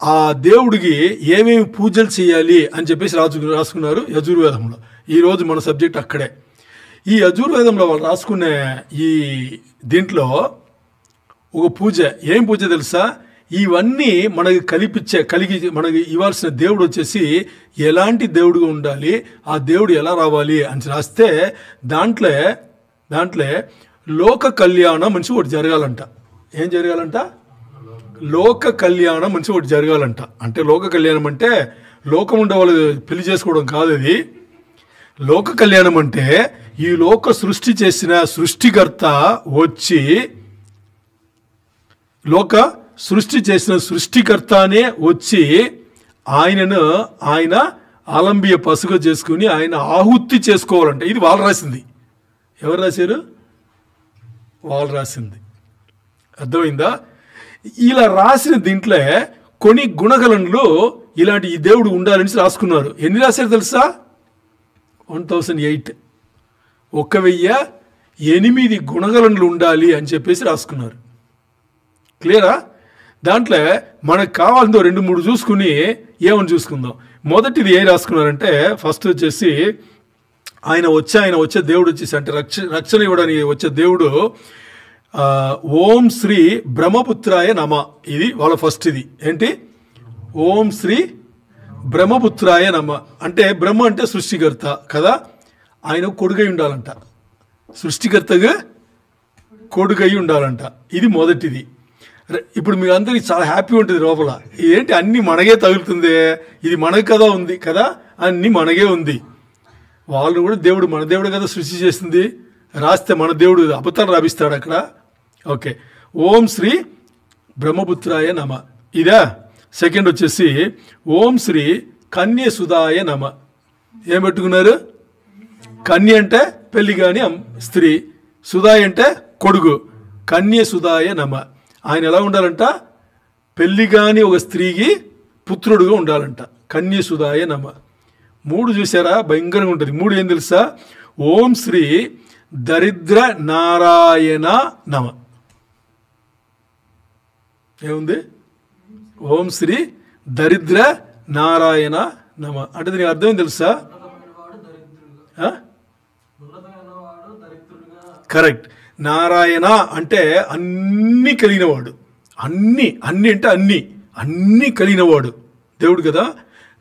[SPEAKER 1] ఆ దేవుడికి ఏమేమి పూజలు చేయాలి అని చెప్పేసి రాసుకున్నారు యజుర్వేదంలో. ఈరోజు మన సబ్జెక్ట్ అక్కడే. ఈ యజుర్వేదంలో వాళ్ళు రాసుకునే ఈ దీంట్లో ఒక పూజ, ఏం పూజ తెలుసా? ఇవన్నీ కలిగి మనకి ఇవ్వాల్సిన దేవుడు వచ్చేసి ఎలాంటి దేవుడుగా ఉండాలి, ఆ దేవుడు ఎలా రావాలి అని రాస్తే దాంట్లో లోక కళ్యాణం మంచి ఒకటి జరగాలంట. ఏం జరగాలంట? లోక కళ్యాణం మంచి ఒకటి జరగాలంట. అంటే లోక కళ్యాణం అంటే లోకం ఉండే వాళ్ళు పెళ్లి చేసుకోవడం కాదు. అది లోక కళ్యాణం అంటే ఈ లోక సృష్టి చేసిన సృష్టికర్త వచ్చి లోక సృష్టి చేసిన సృష్టికర్తనే వచ్చి ఆయన ఆలంబియ పసుగా చేసుకుని ఆయన ఆహుతి చేసుకోవాలంట. ఇది వాళ్ళు రాసింది. ఎవరు రాశారు? వాళ్ళు రాసింది. అర్థమైందా? ఇలా రాసిన దీంట్లో కొన్ని గుణగణనలు ఇలాంటి ఈ దేవుడు ఉండాలని రాసుకున్నారు. ఎన్ని రాశారు తెలుసా? 1008. 1008 గుణగణనలు ఉండాలి అని చెప్పేసి రాసుకున్నారు. క్లియరా? దాంట్లో మనకు కావాల్సిందో 2-3 చూసుకుని ఏమని చూసుకుందాం. మొదటిది ఏం రాసుకున్నారంటే, ఫస్ట్ వచ్చేసి ఆయన వచ్చే దేవుడు వచ్చేసి అంటే రక్షణ ఇవ్వడానికి వచ్చే దేవుడు ఓం శ్రీ బ్రహ్మపుత్రాయ నమ. ఇది వాళ్ళ ఫస్ట్. ఇది ఏంటి? ఓం శ్రీ బ్రహ్మపుత్రాయ నమ అంటే బ్రహ్మ అంటే సృష్టికర్త కదా, ఆయన కొడుగై ఉండాలంట. సృష్టికర్తగా కొడుగై ఉండాలంట. ఇది మొదటిది. ఇప్పుడు మీ అందరికి చాలా హ్యాపీ ఉంటుంది లోపల. ఏంటి అన్నీ మనగే తగులుతుంది, ఇది మనకు కదా ఉంది కదా, అన్నీ మనగే ఉంది. వాళ్ళు కూడా దేవుడు మన దేవుడు కదా సృష్టి చేసింది. రాస్తే మన దేవుడు అబద్ధాలు రాపిస్తాడు అక్కడ. ఓకే, ఓం శ్రీ బ్రహ్మపుత్రాయ నమ. ఇదా. సెకండ్ వచ్చేసి ఓం శ్రీ కన్యసుధాయ నమ. ఏం పెట్టుకున్నారు? కన్య అంటే పెళ్లి కాని స్త్రీ, సుధాయ అంటే కొడుకు. కన్యసుధాయ నమ. ఆయన ఎలా ఉండాలంట? పెళ్లి కాని ఒక స్త్రీకి పుత్రుడుగా ఉండాలంట. కన్యసుధాయ నమ. 3 చూసారా? భయంకరంగా ఉంటుంది. 3 ఏం తెలుసా? ఓం శ్రీ దరిద్ర నారాయణ నమ. ఏముంది? ఓం శ్రీ దరిద్ర నారాయణ నమ అంటే దీనికి అర్థం ఏం తెలుసా? కరెక్ట్. నారాయణ అంటే అన్నీ కలిగినవాడు. అన్నీ అంటే అన్నీ కలిగినవాడు దేవుడు కదా.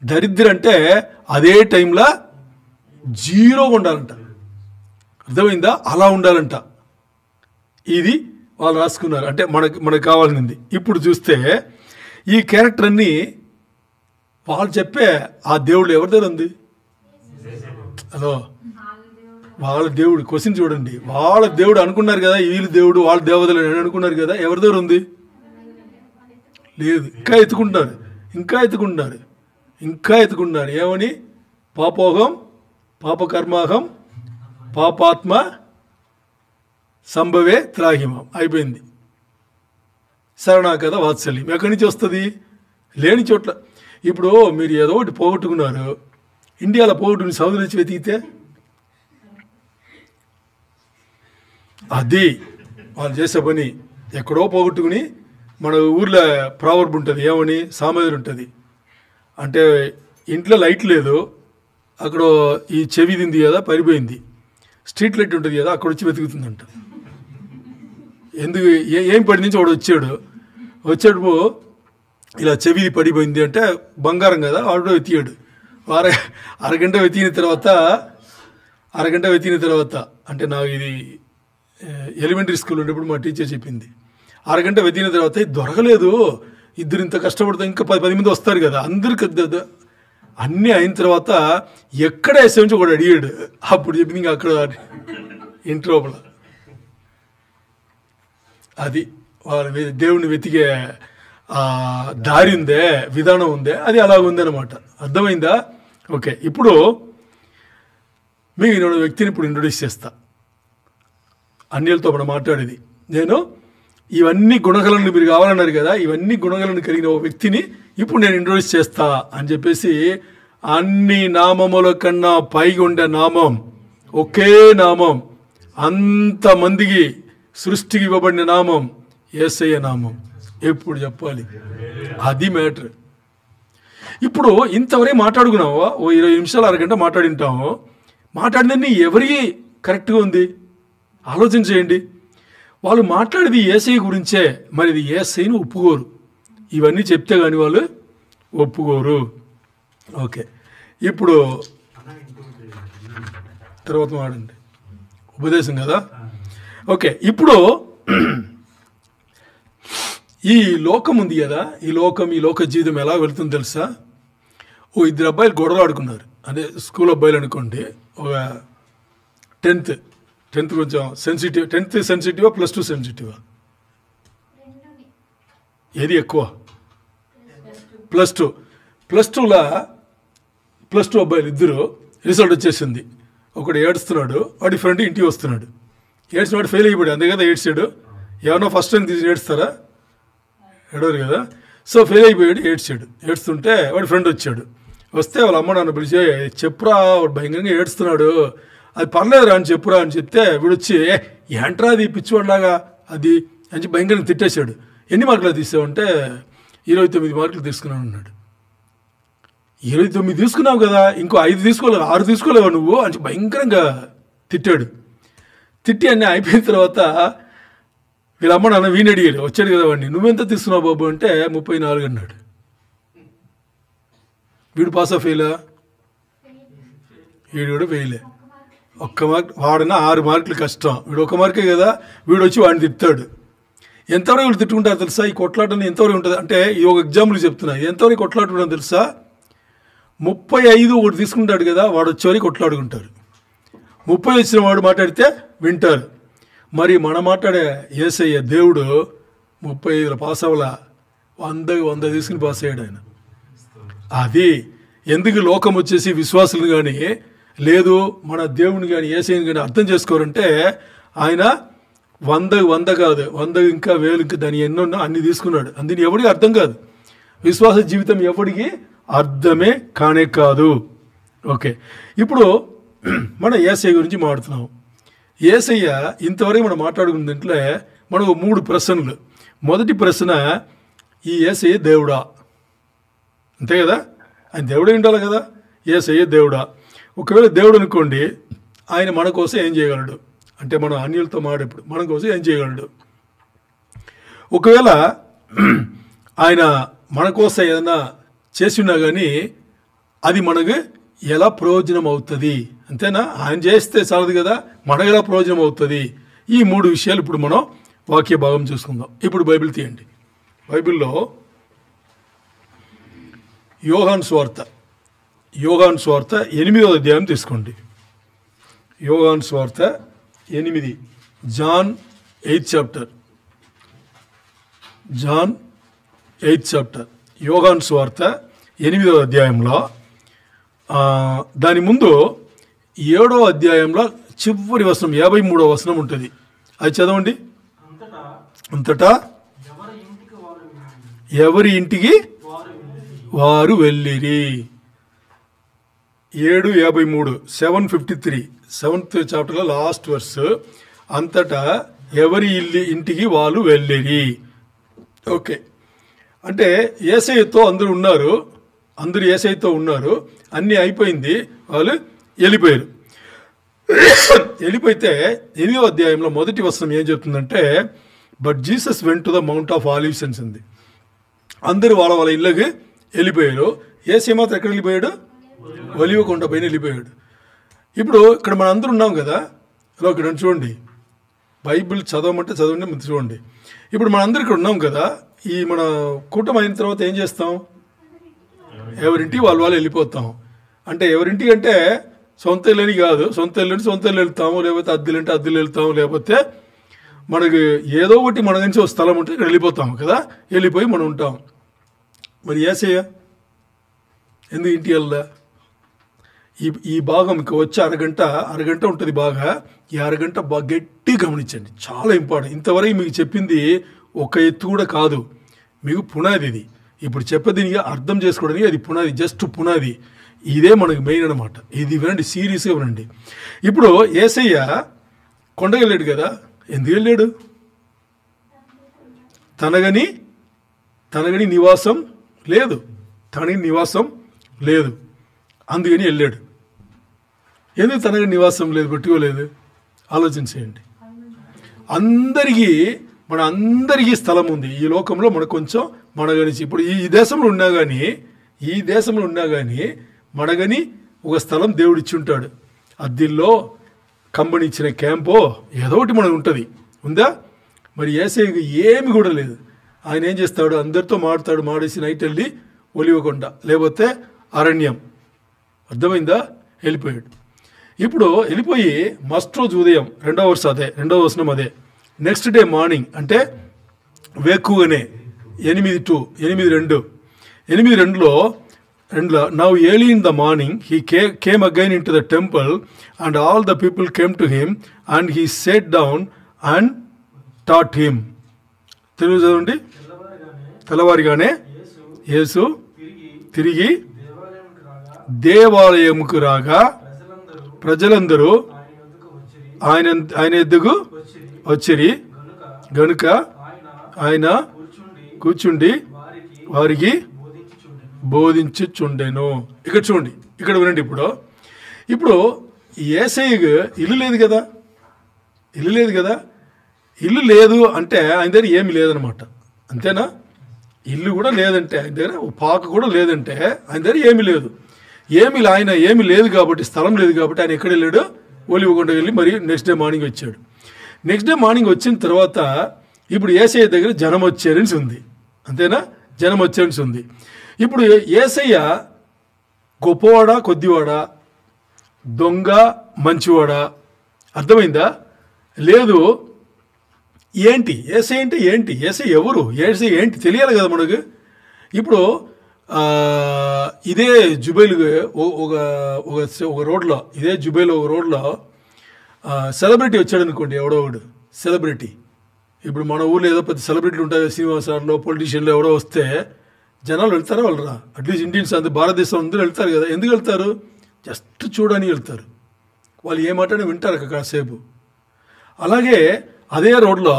[SPEAKER 1] దరిద్ర అంటే అదే టైంలో జీరోగా ఉండాలంట. అర్థమైందా? అలా ఉండాలంట. ఇది వాళ్ళు రాసుకున్నారు. అంటే మనకు కావాల్సింది. ఇప్పుడు చూస్తే ఈ క్యారెక్టర్ అన్ని వాళ్ళు చెప్పే ఆ దేవుడు ఎవరి దగ్గర ఉంది? హలో, వాళ్ళ దేవుడు. క్వశ్చన్ చూడండి. వాళ్ళ దేవుడు అనుకున్నారు కదా, వీళ్ళు దేవుడు వాళ్ళ దేవతలు అని అనుకున్నారు కదా. ఎవరి దగ్గర ఉంది? లేదు. ఇంకా ఎత్తుకుంటున్నారు. ఏమని? పాపోహం పాపకర్మాహం పాపాత్మ సంభవే త్రాహిమం. అయిపోయింది. శరణాగత వాత్సల్యం ఎక్కడి నుంచి వస్తుంది? లేని చోట్ల. ఇప్పుడు మీరు ఏదో ఒకటి పోగొట్టుకున్నారు, ఇండియాలో పోగొట్టుకుని సౌదీ నుంచి వెతికితే అది వాళ్ళు చేసే పని. ఎక్కడో పోగొట్టుకుని మన ఊర్లో ప్రావర్బ్ ఉంటుంది. ఏమని? సామెత ఉంటుంది. అంటే ఇంట్లో లైట్ లేదు, అక్కడ ఈ చెవిది ఉంది కదా, పడిపోయింది. స్ట్రీట్ లైట్ ఉంటుంది కదా, అక్కడ వచ్చి వెతుకుతుందంట. ఎందుకు? ఏం పడి నుంచి వాడు వచ్చాడు ఇలా చెవిది పడిపోయింది అంటే బంగారం కదా, వాడు వెతికాడు. అరగంట వెతికిన తర్వాత అంటే నాకు ఇది ఎలిమెంటరీ స్కూల్ ఉండేప్పుడు మా టీచర్ చెప్పింది. అరగంట వెతికిన తర్వాత దొరకలేదు. ఇద్దరు ఇంత కష్టపడితే ఇంకా 10 మంది వస్తారు కదా, అందరికి అన్నీ అయిన తర్వాత ఎక్కడ వేసే ఒకటి అడిగాడు. అప్పుడు చెప్పింది ఇంకా అక్కడ ఇంటి లోపల. అది వాళ్ళ దేవుణ్ణి వెతికే దారి ఉందే, విధానం ఉందే, అది అలాగ ఉందన్నమాట. అర్థమైందా? ఓకే, ఇప్పుడు మీకు వ్యక్తిని ఇప్పుడు ఇంట్రొడ్యూస్ చేస్తా. అన్యులతో మనం మాట్లాడేది నేను. ఇవన్నీ గుణగలను మీరు కావాలన్నారు కదా, ఇవన్నీ గుణగలను కలిగిన ఒక వ్యక్తిని ఇప్పుడు నేను ఇంట్రొడ్యూస్ చేస్తా అని చెప్పేసి అన్ని నామముల కన్నా పైగా ఉండే నామం, ఒకే నామం, అంతమందికి సృష్టికి ఇవ్వబడిన నామం యేసయ్య నామం. ఎప్పుడు చెప్పాలి? అది మ్యాటర్. ఇప్పుడు ఇంతవరకు మాట్లాడుకున్నావో, ఓ 20 నిమిషాలు అరగంట మాట్లాడింటాము. మాట్లాడినన్ని ఎవరికి కరెక్ట్గా ఉంది? ఆలోచన చేయండి. వాళ్ళు మాట్లాడేది యేసయ్య గురించే, మరి ఇది యేసయ్యని ఒప్పుకోరు. ఇవన్నీ చెప్తే కానీ వాళ్ళు ఒప్పుకోరు. ఓకే, ఇప్పుడు తర్వాత మాట్లాడండి. ఉపదేశం కదా. ఓకే, ఇప్పుడు ఈ లోకం ఉంది కదా, ఈ లోక జీవితం ఎలా వెళుతుందో తెలుసా? ఓ 2 అబ్బాయిలు గొడవలు ఆడుకున్నారు. అదే స్కూల్ అబ్బాయిలు అనుకోండి. ఒక 10th కొంచెం సెన్సిటివ్. 10th సెన్సిటివా, +2 సెన్సిటివా? ఏది ఎక్కువ? +2. +2 అబ్బాయిలు ఇద్దరు రిజల్ట్ వచ్చేసింది. ఒకడు ఏడుస్తున్నాడు, వాడి ఫ్రెండ్ ఇంటికి వస్తున్నాడు. ఏడ్చినవాడు ఫెయిల్ అయిపోయాడు, అంతే కదా ఏడ్చాడు. ఏమన్నా ఫస్ట్ టైం తీసి ఏడుస్తారా? ఏడవరు కదా. సో ఫెయిల్ అయిపోయాడు, ఏడుస్తుంటే వాడి ఫ్రెండ్ వచ్చాడు. వస్తే వాళ్ళ అమ్మ నాన్న పిలిచి, చెప్పురా వాడు భయంకరంగా ఏడుస్తున్నాడు, అది పర్లేదురా అని చెప్పురా అని చెప్తే వీడు వచ్చి ఏంట్రా అది పిచ్చివాడిలాగా అది అని చెప్పి భయంకరంగా తిట్టేశాడు. ఎన్ని మార్కులు తీసావంటే 29 మార్కులు తీసుకున్నాను అన్నాడు. 29 తీసుకున్నావు కదా, ఇంకో 5 తీసుకోలేవు, 6 తీసుకోలేవా నువ్వు అని చెప్పి భయంకరంగా తిట్టాడు. తిట్టి అన్నీ అయిపోయిన తర్వాత వీళ్ళ అమ్మ నాన్న వీని అడిగాడు, వచ్చాడు కదా వాడిని, నువ్వెంత తీసుకున్నావు బాబు అంటే 34 అన్నాడు. వీడు పాస్ ఆఫ్ ఫెయిలా? వీడు కూడా ఫెయిలే. ఒక్క మార్క్, వాడన్నా 6 మార్కులు కష్టం, వీడు 1 మార్కే కదా. వీడు వచ్చి వాడిని తిట్టాడు. ఎంతవరకు వీళ్ళు తిట్టుకుంటారు తెలుసా? ఈ కొట్లాటని ఎంతవరకు ఉంటుంది అంటే, ఈ ఒక ఎగ్జాంపుల్ చెప్తున్నా, ఎంతవరకు కొట్లాడుకుంటారు తెలుసా? 35 ఒకటి తీసుకుంటాడు కదా, వాడు వచ్చేవరకు కొట్లాడుకుంటారు. 30 వచ్చిన వాడు మాట్లాడితే వింటారు. మరి మన మాట్లాడే యేసయ్య దేవుడు 35 పాస్ అవ్వాల, 100 తీసుకుని పాస్ అయ్యాడు ఆయన. అది ఎందుకు లోకం వచ్చేసి విశ్వాసులు కానీ లేదు మన దేవుని కానీ యేసయ్యని కానీ అర్థం చేసుకోరంటే, ఆయన 100 కాదు, 100 ఇంకా 1000 ఇంకా దాని ఎన్నో అన్ని తీసుకున్నాడు. అందుని ఎవరికి అర్థం కాదు. విశ్వాస జీవితం ఎవరికి అర్థమే కానే కాదు. ఓకే, ఇప్పుడు మన యేసయ్య గురించి మాట్లాడుతున్నాం. యేసయ్య ఇంతవరకు మనం మాట్లాడుకున్న దాంట్లో మనకు 3 ప్రశ్నలు. మొదటి ప్రశ్న, ఈ యేసయ్య దేవుడా? అంతే కదా, ఆయన దేవుడే ఉండాలి కదా. యేసయ్య దేవుడా? ఒకవేళ దేవుడు అనుకోండి, ఆయన మన కోసం ఏం చేయగలడు అంటే, మనం అన్యులతో మాడేప్పుడు మన కోసం ఏం చేయగలడు? ఒకవేళ ఆయన మన కోసం ఏదైనా చేసి ఉన్నా కానీ అది మనకు ఎలా ప్రయోజనం అవుతుంది? అంతేనా? ఆయన చేస్తే చాలదు కదా, మనకు ఎలా ప్రయోజనం అవుతుంది? ఈ 3 విషయాలు ఇప్పుడు మనం వాక్య భాగం చూసుకుందాం. ఇప్పుడు బైబిల్ తీయండి. బైబిల్లో యోహాను సువార్త 8వ అధ్యాయం తీసుకోండి. యోహాను సువార్త 8, జాన్ 8th చాప్టర్. యోహాను సువార్త 8వ అధ్యాయంలో దాని ముందు 7వ అధ్యాయంలో చివరి వచనం 53వ వచనం ఉంటుంది. అది చదవండి. అంతటా ఎవరి ఇంటికి వారు వెళ్ళిరి. 7:53, 7:53, 7th చాప్టర్లో లాస్ట్ వర్స్. అంతటా ఎవరి ఇంటికి వాళ్ళు వెళ్ళిరి. ఓకే, అంటే యేసయ్యతో అందరూ యేసయ్యతో ఉన్నారు, అన్నీ అయిపోయింది, వాళ్ళు వెళ్ళిపోయారు. వెళ్ళిపోతే 8వ అధ్యాయంలో మొదటి వచనం ఏం చెప్తుందంటే, but Jesus went to the mount of olives అని ఉంది. అందరూ వాళ్ళ ఇళ్ళకి వెళ్ళిపోయారు. యేసయ్య మాత్రం ఎక్కడ వెళ్ళిపోయాడు? ఒలివ కొండ పైన వెళ్ళిపోయాడు. ఇప్పుడు ఇక్కడ మనం అందరూ ఉన్నాం కదా, ఇక్కడ చూడండి, బైబిల్ చదవమంటే చదవండి, చూడండి. ఇప్పుడు మన అందరూ ఇక్కడ ఉన్నాం కదా, ఈ మన కూటమి అయిన తర్వాత ఏం చేస్తాం? ఎవరింటికి వాళ్ళు వెళ్ళిపోతాం. అంటే ఎవరింటికి అంటే సొంత ఇల్లని కాదు, సొంత ఇల్లు వెళ్తాము, లేకపోతే అద్దెలు వెళ్తాము, లేకపోతే మనకి ఏదో ఒకటి మన నుంచి ఒక స్థలం ఉంటే ఇక్కడ వెళ్ళిపోతాము కదా, వెళ్ళిపోయి మనం ఉంటాం. మరి యేసయ్య ఎందుకు ఇంటికి వెళ్ళా? ఈ భాగం ఇంకా వచ్చే అరగంట ఉంటుంది బాగా. ఈ అరగంట బాగా గట్టి గమనించండి, చాలా ఇంపార్టెంట్. ఇంతవరకు మీకు చెప్పింది ఒక ఎత్తు కూడా కాదు, మీకు పునాది ఇది. ఇప్పుడు చెప్పేది అర్థం చేసుకోవడానికి అది పునాది, జస్ట్ పునాది. ఇదే మనకు మెయిన్ అనమాట. ఇది వినండి, సీరియస్గా వినండి. ఇప్పుడు యేసయ్య కొండకి వెళ్ళాడు కదా, ఎందుకు వెళ్ళాడు? తనగని నివాసం లేదు, అందుకని వెళ్ళాడు. ఎందుకు తనగని నివాసం లేదు, పెట్టుకోలేదు? ఆలోచన చేయండి. అందరికీ స్థలం ఉంది ఈ లోకంలో. మనకు కొంచెం మనగనిచి ఇప్పుడు ఈ దేశంలో ఉన్నా కానీ మనగని ఒక స్థలం దేవుడు ఇచ్చి ఉంటాడు. అద్దిల్లో కంపెనీ ఇచ్చిన క్యాంపో ఏదో ఒకటి మనకు ఉంటుంది, ఉందా? మరి యేసయ్యకి ఏమి కూడా లేదు. ఆయన ఏం చేస్తాడు? అందరితో మాడేసి నైట్ వెళ్ళి ఒలివకొండ లేకపోతే అరణ్యం, అర్థమైందా? వెళ్ళిపోయాడు. ఇప్పుడు వెళ్ళిపోయి మస్ట్ రోజు ఉదయం 2వ వచనం అదే, నెక్స్ట్ డే మార్నింగ్ అంటే వేకువనే 8:2లో now early in the morning he came again into the temple and all the people came to him and he sat down and taught him. Telugu చదవండి. తెల్లవారిగానే యేసు తిరిగి దేవాలయముకు రాగా ప్రజలందరూ ఆయన ఎద్దుకు వచ్చిరి గనుక ఆయన కూర్చుండి వారికి బోధించుచుండెను. ఇక్కడ చూడండి, ఇక్కడ వినండి. ఇప్పుడు యేసయ్యకు ఇల్లు లేదు కదా, ఇల్లు లేదు అంటే ఆయన దగ్గర ఏమి లేదనమాట. అంతేనా? ఇల్లు కూడా లేదంటే ఆయన దగ్గర పాక కూడా లేదంటే ఆయన దగ్గర ఏమీ లేదు. ఆయన ఏమీ లేదు కాబట్టి, స్థలం లేదు కాబట్టి ఆయన ఎక్కడ వెళ్ళాడు? ఒలివకొండకు వెళ్ళి మరి నెక్స్ట్ డే మార్నింగ్ వచ్చాడు. నెక్స్ట్ డే మార్నింగ్ వచ్చిన తర్వాత ఇప్పుడు యేసయ్య దగ్గర జనం వచ్చారని ఉంది. అంతేనా? జనం వచ్చారని ఉంది. ఇప్పుడు యేసయ్య గొప్పవాడా కొద్దివాడా, దొంగ మంచివాడా? అర్థమైందా? లేదు. ఏంటి యేసయ్య అంటే? ఏంటి యేసయ్య ఎవరు? యేసయ్య ఏంటి తెలియాలి కదా మనకు. ఇప్పుడు ఇదే జుబైలు ఒక రోడ్లో, ఇదే జుబైలో ఒక రోడ్లో సెలబ్రిటీ వచ్చాడు అనుకోండి, ఎవడో ఒకడు సెలబ్రిటీ. ఇప్పుడు మన ఊళ్ళో ఏదో పెద్ద సెలబ్రిటీలు ఉంటాయి, శ్రీనివాసాల్లో పొలిటీషియన్లో ఎవడో వస్తే జనాలు వెళ్తారా? వాళ్ళరా? అట్లీస్ట్ ఇండియన్స్ అంతా భారతదేశం అందరూ వెళ్తారు కదా. ఎందుకు వెళ్తారు? జస్ట్ చూడడానికి వెళ్తారు. వాళ్ళు ఏ మాట్లాడి వింటారు అక్కడ కాసేపు. అలాగే అదే రోడ్లో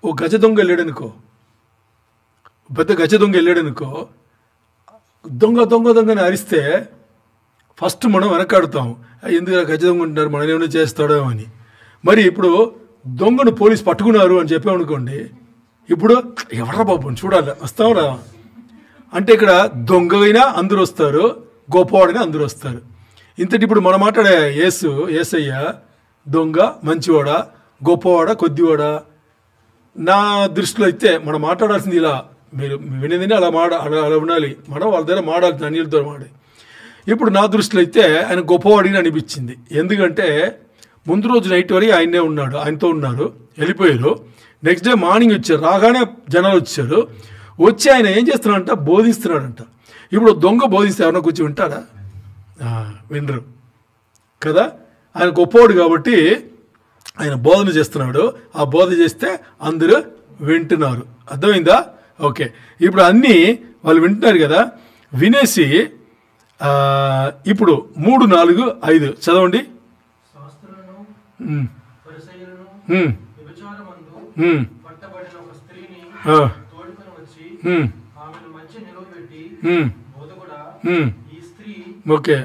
[SPEAKER 1] ఓ గజ దొంగ వెళ్ళాడనుకో, పెద్ద గజ దొంగ వెళ్ళాడనుకో, దొంగని అరిస్తే ఫస్ట్ మనం వెనకాడుతాం. ఎందుకు గజ దొంగ ఉంటున్నారు, మనం ఏమైనా చేస్తాడో అని. మరి ఇప్పుడు దొంగను పోలీసు పట్టుకున్నారు అని చెప్పామనుకోండి, ఇప్పుడు ఎవరా బాబు చూడాలి, వస్తావురా అంటే ఇక్కడ దొంగ అయినా అందరూ వస్తారు, గొప్పవాడైనా అందరూ వస్తారు. ఇంతటి ఇప్పుడు మనం మాట్లాడే యేసయ్య దొంగ మంచివాడా, గొప్పవాడా, కొద్దివాడా? నా దృష్టిలో అయితే మనం మాట్లాడాల్సింది ఇలా, మీరు వినేదని అలా వినాలి, మనం వాళ్ళ దగ్గర మాడాలి, అన్యులతో మాడి. ఇప్పుడు నా దృష్టిలో అయితే ఆయన గొప్పవాడిని అనిపించింది. ఎందుకంటే ముందు రోజు నైట్ వరకు ఆయనతో ఉన్నారు, వెళ్ళిపోయారు. నెక్స్ట్ డే మార్నింగ్ వచ్చారు, రాగానే జనాలు వచ్చారు. వచ్చి ఆయన ఏం చేస్తున్నాడంట? బోధిస్తున్నాడంట. ఇప్పుడు దొంగ బోధిస్తే ఎవరన్నా కూర్చొని వింటాడా? వినరు కదా. ఆయన గొప్పవాడు కాబట్టి ఆయన బోధన చేస్తున్నాడు. ఆ బోధ చేస్తే అందరూ వింటున్నారు. అర్థమైందా? ఓకే. ఇప్పుడు అన్నీ వాళ్ళు వింటున్నారు కదా. వినేసి ఇప్పుడు 3, 4, 5 చదవండి. ఓకే.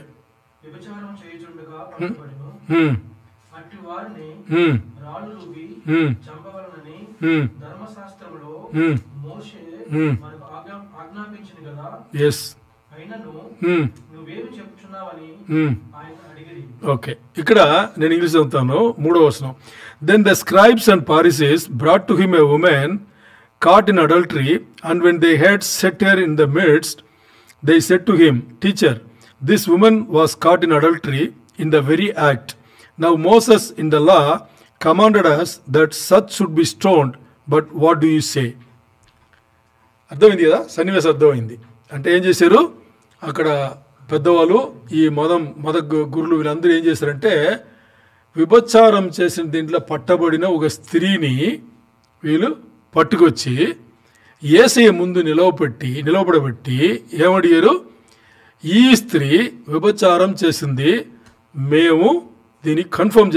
[SPEAKER 1] ఓకే, ఇక్కడ నేను ఇంగ్లీష్ చదువుతాను. 3వ వచనం. Then the scribes and Pharisees brought to him a woman caught in adultery, and when they had set her in the midst, they said to him, Teacher, this woman was caught in adultery in the very act. Now Moses in the law commanded us that such should be stoned, but what do you say? అర్థమైంది కదా, సన్నివేశం అర్థమైంది. అంటే ఏం చేశారు అక్కడ పెద్దవాళ్ళు, ఈ మత గురులు వీళ్ళందరూ ఏం చేశారంటే, విభచారం చేసిన దీంట్లో పట్టబడిన ఒక స్త్రీని వీళ్ళు పట్టుకొచ్చి యేసయ్య ముందు నిలవబడబెట్టి ఏమడిగారు? ఈ స్త్రీ విభచారం చేసింది, మేము దీన్ని కన్ఫర్మ్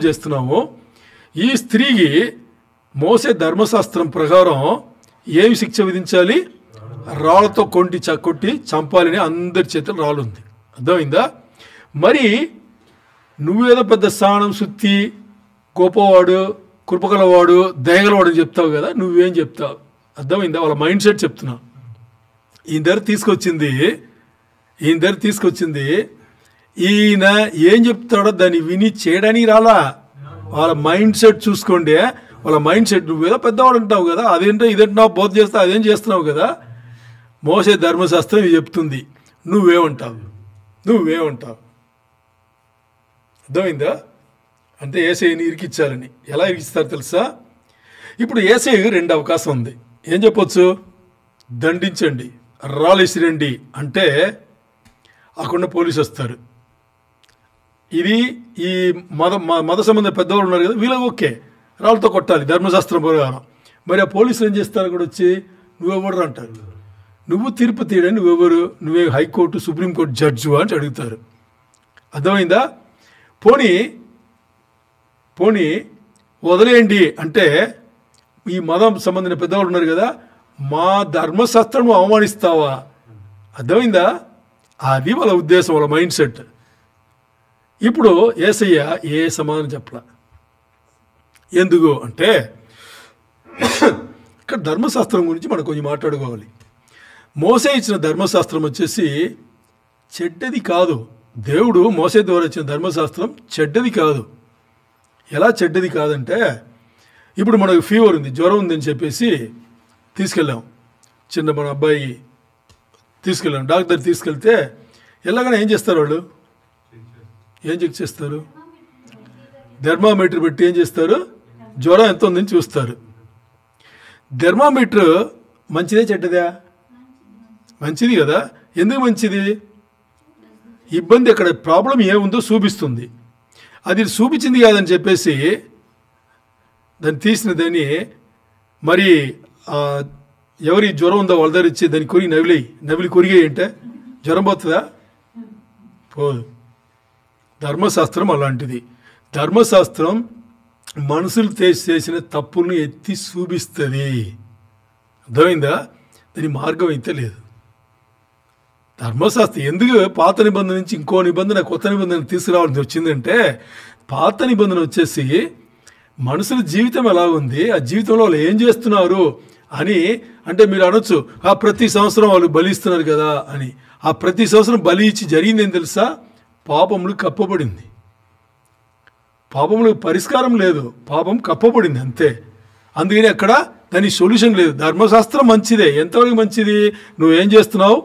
[SPEAKER 1] చేస్తున్నాము. ఈ స్త్రీకి మోసే ధర్మశాస్త్రం ప్రకారం ఏమి శిక్ష విధించాలి? రాళ్లతో కొట్టి చంపాలని అందరి చేతులు రాళ్ళుంది. అర్థమైందా? మరి నువ్వేదో పెద్ద స్థానం సుత్తి గొప్పవాడు, కృపగలవాడు, దయగలవాడు అని చెప్తావు కదా, నువ్వేం చెప్తావు? అర్థమైందా? వాళ్ళ మైండ్ సెట్ చెప్తున్నా. ఈయన దగ్గర తీసుకొచ్చింది ఈయన ఏం చెప్తాడో దాన్ని విని చేయడానికి రాలా. వాళ్ళ మైండ్ సెట్ చూసుకోండి. వాళ్ళ మైండ్ సెట్, నువ్వేదో పెద్దవాడు అంటావు కదా, అదేంటో ఇదేంటో బోధ చేస్తావు, అదేం చేస్తున్నావు కదా, మోసే ధర్మశాస్త్రం ఇది చెప్తుంది, నువ్వేమంటావు? అర్థమైందా? అంటే యేసయ్యని ఇరికిచ్చాలని. ఎలా ఇరికిస్తారు తెలుసా? ఇప్పుడు యేసయ్యకి 2 అవకాశం ఉంది. ఏం చెప్పొచ్చు? దండించండి, రాళ్ళేసిరండి అంటే అక్కడ పోలీసు వస్తారు. ఇది ఈ మత సంబంధ పెద్దవాళ్ళు ఉన్నారు కదా, వీళ్ళకి ఓకే, రాళ్ళతో కొట్టాలి ధర్మశాస్త్రం ప్రకారం. మరి ఆ పోలీసులు ఏం చేస్తారు? అక్కడ వచ్చి నువ్వెవరు అంటారు. నువ్వు తీర్పు తీయడం నువ్వెవరు? నువ్వే హైకోర్టు సుప్రీంకోర్టు జడ్జు అని అడుగుతారు. అర్థమైందా? పోనీ వదిలేయండి అంటే ఈ మతం సంబంధించిన పెద్దవాళ్ళు ఉన్నారు కదా, మా ధర్మశాస్త్రం అవమానిస్తావా? అర్థమైందా? అది వాళ్ళ ఉద్దేశం, వాళ్ళ మైండ్ సెట్. ఇప్పుడు యేసయ్య ఏ సమాధానం చెప్పలా. ఎందుకు అంటే ఇక్కడ ధర్మశాస్త్రం గురించి మనం కొంచెం మాట్లాడుకోవాలి. మోసే ఇచ్చిన ధర్మశాస్త్రం వచ్చేసి చెడ్డది కాదు. దేవుడు మోసే ద్వారా ఇచ్చిన ధర్మశాస్త్రం చెడ్డది కాదు. ఎలా చెడ్డది కాదంటే, ఇప్పుడు మనకు ఫీవర్ ఉంది, జ్వరం ఉందని చెప్పేసి తీసుకెళ్ళాం, మన అబ్బాయి తీసుకెళ్ళాం, డాక్టర్ తీసుకెళ్తే ఎలాగైనా ఏం చేస్తారు వాళ్ళు? ఏం చెక్ చేస్తారు? థర్మామీటర్ పెట్టి ఏం చేస్తారు? జ్వరం ఎంత ఉందని చూస్తారు. థర్మామీటర్ మంచిదే చెడ్డదా? మంచిది కదా. ఎందుకు మంచిది? ఇబ్బంది అక్కడ ప్రాబ్లం ఏముందో చూపిస్తుంది. అది చూపించింది కాదని చెప్పేసి దాన్ని తీసిన దాన్ని మరి ఎవరి జ్వరం ఉందో వాళ్ళ దగ్గర ఇచ్చి దాన్ని నవిలి కొరిగాయి అంటే జ్వరం పోతుందా? పోదు. ధర్మశాస్త్రం అలాంటిది. ధర్మశాస్త్రం మనుషులు చేసిన తప్పులను ఎత్తి చూపిస్తుంది. అర్థమైందా? దాని మార్గం అయితే లేదు. ధర్మశాస్త్రం ఎందుకు పాత నిబంధన నుంచి ఇంకో నిబంధన, కొత్త నిబంధన తీసుకురావాల్సి వచ్చిందంటే, పాత నిబంధన వచ్చేసి మనుషుల జీవితం ఎలా ఉంది, ఆ జీవితంలో వాళ్ళు ఏం చేస్తున్నారు అని. అంటే మీరు అనొచ్చు, ప్రతి సంవత్సరం వాళ్ళు బలి ఇస్తున్నారు కదా అని. ఆ ప్రతి సంవత్సరం బలి ఇచ్చి జరిగింది ఏం తెలుసా? పాపములు కప్పబడింది. పాపములకు పరిష్కారం లేదు, పాపం కప్పబడింది అంతే. అందుకని అక్కడ దాని సొల్యూషన్ లేదు. ధర్మశాస్త్రం మంచిదే. ఎంతవరకు మంచిది? నువ్వేం చేస్తున్నావు,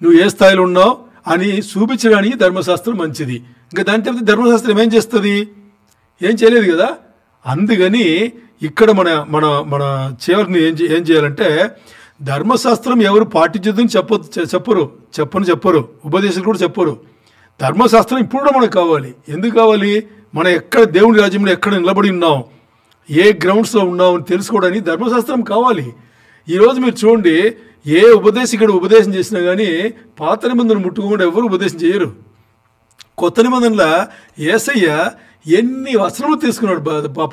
[SPEAKER 1] నువ్వు ఏ స్థాయిలో ఉన్నావు అని చూపించడానికి ధర్మశాస్త్రం మంచిది. ఇంకా దాని తర్వాత ధర్మశాస్త్రం ఏం చేస్తుంది? ఏం చేయలేదు కదా. అందుకని ఇక్కడ మన మన చివరిని ఏం చేయాలంటే, ధర్మశాస్త్రం ఎవరు పాటించదని చెప్పరు, ఉపదేశాలు కూడా చెప్పరు. ధర్మశాస్త్రం ఇప్పుడు కూడా మనకు కావాలి. ఎందుకు కావాలి? మనం ఎక్కడ దేవుని రాజ్యంలో ఎక్కడ నిలబడి ఉన్నాం, ఏ గ్రౌండ్స్లో ఉన్నాం అని తెలుసుకోవడానికి ధర్మశాస్త్రం కావాలి. ఈరోజు మీరు చూడండి, ఏ ఉపదేశకుడు ఉపదేశం చేసినా కానీ పాత నిబంధన ముట్టుకోకుండా ఎవరు ఉపదేశం చేయరు. కొత్త నిబంధనల యేసయ్య ఎన్ని వచనములు తీసుకున్నాడు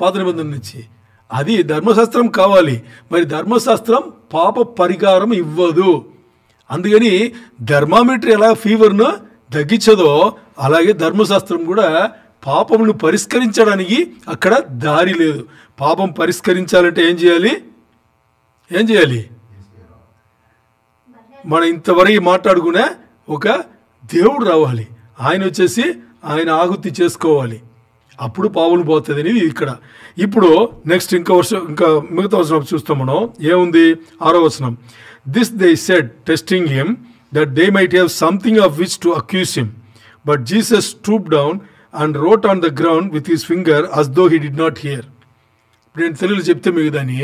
[SPEAKER 1] పాత నిబంధన నుంచి. అది ధర్మశాస్త్రం కావాలి. మరి ధర్మశాస్త్రం పాప పరిహారం ఇవ్వదు. అందుకని థర్మామీటర్ ఎలా ఫీవర్ను తగ్గించదో అలాగే ధర్మశాస్త్రం కూడా పాపమును పరిష్కరించడానికి అక్కడ దారి లేదు. పాపం పరిష్కరించాలంటే ఏం చేయాలి? మనం ఇంతవరకు మాట్లాడుకునే ఒక దేవుడు రావాలి. ఆయన వచ్చేసి ఆయన ఆహుతి చేసుకోవాలి. అప్పుడు పావులు పోతుంది అనేది ఇక్కడ. ఇప్పుడు నెక్స్ట్ ఇంకా మిగతా వచనం చూస్తాం మనం. ఏముంది? 6వ వచనం. This they said testing him that they might have something of which to accuse him. But Jesus stooped down and wrote on the ground with his finger as though he did not hear. ఇప్పుడు నేను తెలుగులో చెప్తే మీకు దాన్ని,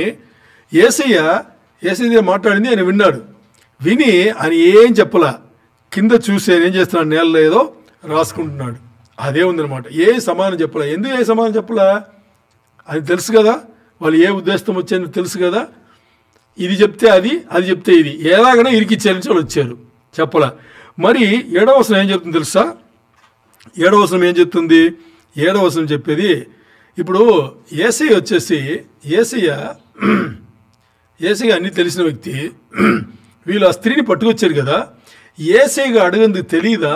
[SPEAKER 1] యేసయ్య మాట్లాడింది ఆయన విన్నాడు. విని ఆయన ఏం చెప్పలా, కింద చూసి ఆయన ఏం చేస్తున్నాడు? నేలలో ఏదో రాసుకుంటున్నాడు. అదే ఉందన్నమాట. ఏ సమానం చెప్పలా. ఎందుకు ఏ సమానం చెప్పలా? అది తెలుసు కదా, వాళ్ళు ఏ ఉద్దేశం వచ్చాయని తెలుసు కదా. ఇది చెప్తే అది చెప్తే ఇది, ఎలాగైనా ఇరికిచ్చేయాలని వాళ్ళు వచ్చారు, చెప్పలా. మరి 7వ వచనం ఏం చెప్తుంది తెలుసా? 7వ వచనం ఏం చెప్తుంది? 7వ వచనం చెప్పేది, ఇప్పుడు యేసయ్య వచ్చేసి యేసయ్య అన్నీ తెలిసిన వ్యక్తి. వీళ్ళు ఆ స్త్రీని పట్టుకొచ్చారు కదా, యేసయ్యగా అడగందుకు తెలియదా?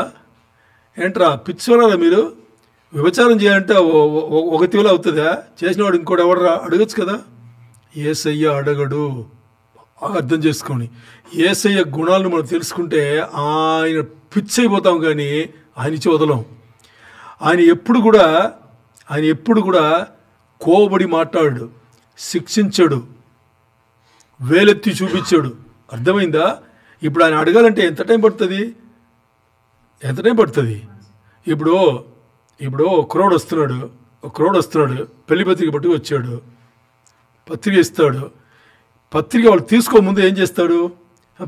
[SPEAKER 1] ఏంట్రా పిచ్చోరా మీరు, వ్యభిచారం చేయాలంటే ఒక తీవల అవుతుందా? చేసినవాడు ఇంకోటి ఎవడరా అడగచ్చు కదా. యేసయ్య అడగడు. అర్థం చేసుకొని యేసయ్య గుణాలను మనం తెలుసుకుంటే ఆయన పిచ్చైపోతాం, కానీ ఆయన ఇచ్చి వదలం. ఆయన ఎప్పుడు కూడా కోబడి మాట్లాడు, శిక్షించడు, వేలెత్తి చూపించాడు. అర్థమైందా? ఇప్పుడు ఆయన అడగాలంటే ఎంత టైం పడుతుంది? ఇప్పుడు కుర్రోడు వస్తున్నాడు, ఒక క్రోడ్ వస్తున్నాడు, పెళ్లి పత్రిక పట్టుకు వచ్చాడు, పత్రిక ఇస్తాడు. పత్రిక వాళ్ళు తీసుకోముందు ఏం చేస్తాడు,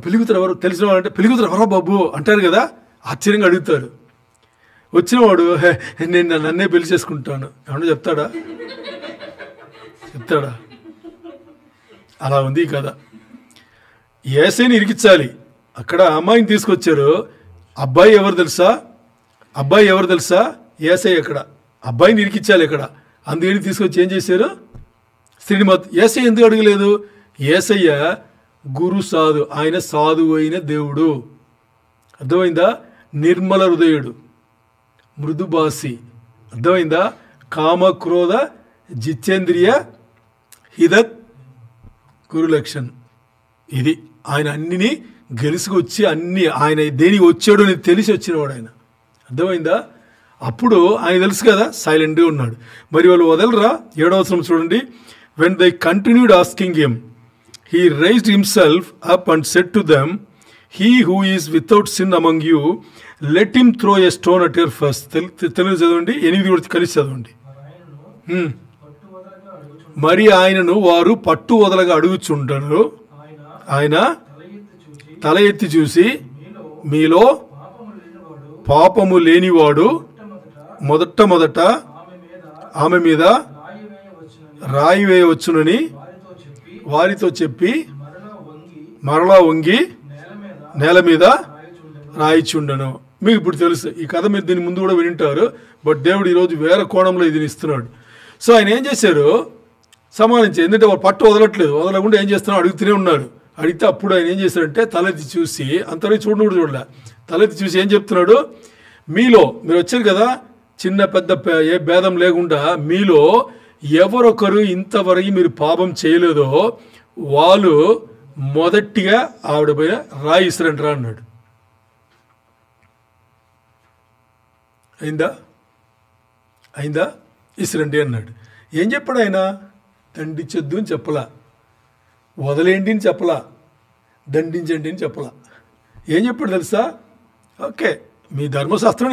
[SPEAKER 1] పెళ్లి కూతురు ఎవరు తెలిసిన వాళ్ళంటే పెళ్లి కూతురు ఎవరో బాబు అంటారు కదా, ఆశ్చర్యంగా అడుగుతాడు. వచ్చినవాడు నేను నన్నే పెళ్లి చేసుకుంటాను ఏమన్నా చెప్తాడా? చెప్తాడా? అలా ఉంది కదా. యేసయ్యని ఇరికించాలి. అక్కడ అమ్మాయిని తీసుకొచ్చారు. అబ్బాయి ఎవరు తెలుసా? యేసయ్య. అక్కడ అబ్బాయిని ఇరికించాలి. ఇక్కడ అందుకని తీసుకొచ్చి ఏం చేశారు, శ్రీనిమత్. యేసయ్య ఎందుకు అడగలేదు? యేసయ్య గురు సాధు, ఆయన సాధువు అయిన దేవుడు. అర్థమైందా? నిర్మల హృదయుడు, మృదుభాసి. అర్థమైందా? కామ క్రోధ జితేంద్రియ హిదత్ గురులక్షణ్. ఇది ఆయన అన్నిని గెలుసుకొచ్చి అన్ని ఆయన దేనికి వచ్చాడు అని తెలిసి వచ్చినవాడు ఆయన. అర్థమైందా? అప్పుడు ఆయన తెలుసు కదా, సైలెంట్గా ఉన్నాడు. మరి వాళ్ళు వదలరా? 7వ వచనం చూడండి. When they continued asking him, he raised himself up and said to them, he who is without sin among you, let him throw a stone at her first. Telugu చదవండి, 8 కూడా కలిసి చదవండి. మరి ఆయనను వారు పట్టు వదలగా అడుగుచుంటారు. ఆయన తల ఎత్తి చూసి, మీలో పాపము లేనివాడు మొదట ఆమె మీద రాయి వేయవచ్చునని వారితో చెప్పి మరలా వంగి నేల మీద రాయిచుండను. మీకు ఇప్పుడు తెలుసు ఈ కథ, మీరు దీని ముందు కూడా వింటారు. బట్ దేవుడు ఈరోజు వేరే కోణంలో ఇది ఇస్తున్నాడు. సో ఆయన ఏం చేశారు, సమానించి. ఎందుకంటే వాళ్ళు పట్టు వదలకుండా ఏం చేస్తున్నారో అడుగుతూనే ఉన్నారు. అడిగితే అప్పుడు ఆయన ఏం చేశారంటే తలెత్తి చూసి, అంతవరకు చూడలే, తలెత్తి చూసి ఏం చెప్తున్నాడు, మీలో మీరు వచ్చారు కదా, చిన్న పెద్ద ఏ భేదం లేకుండా మీలో ఎవరొకరు ఇంతవరకు మీరు పాపం చేయలేదో వాళ్ళు మొదటిగా ఆవిడ పైన రాయి ఇసిరండి రా అన్నాడు. అయిందా? ఇసిరండి అన్నాడు. ఏం చెప్పాడు ఆయన? దండించొద్దు అని చెప్పలా, వదిలేండి అని చెప్పలా, దండించండి అని చెప్పలా. ఏం చెప్పాడు తెలుసా? ఓకే, మీ ధర్మశాస్త్రం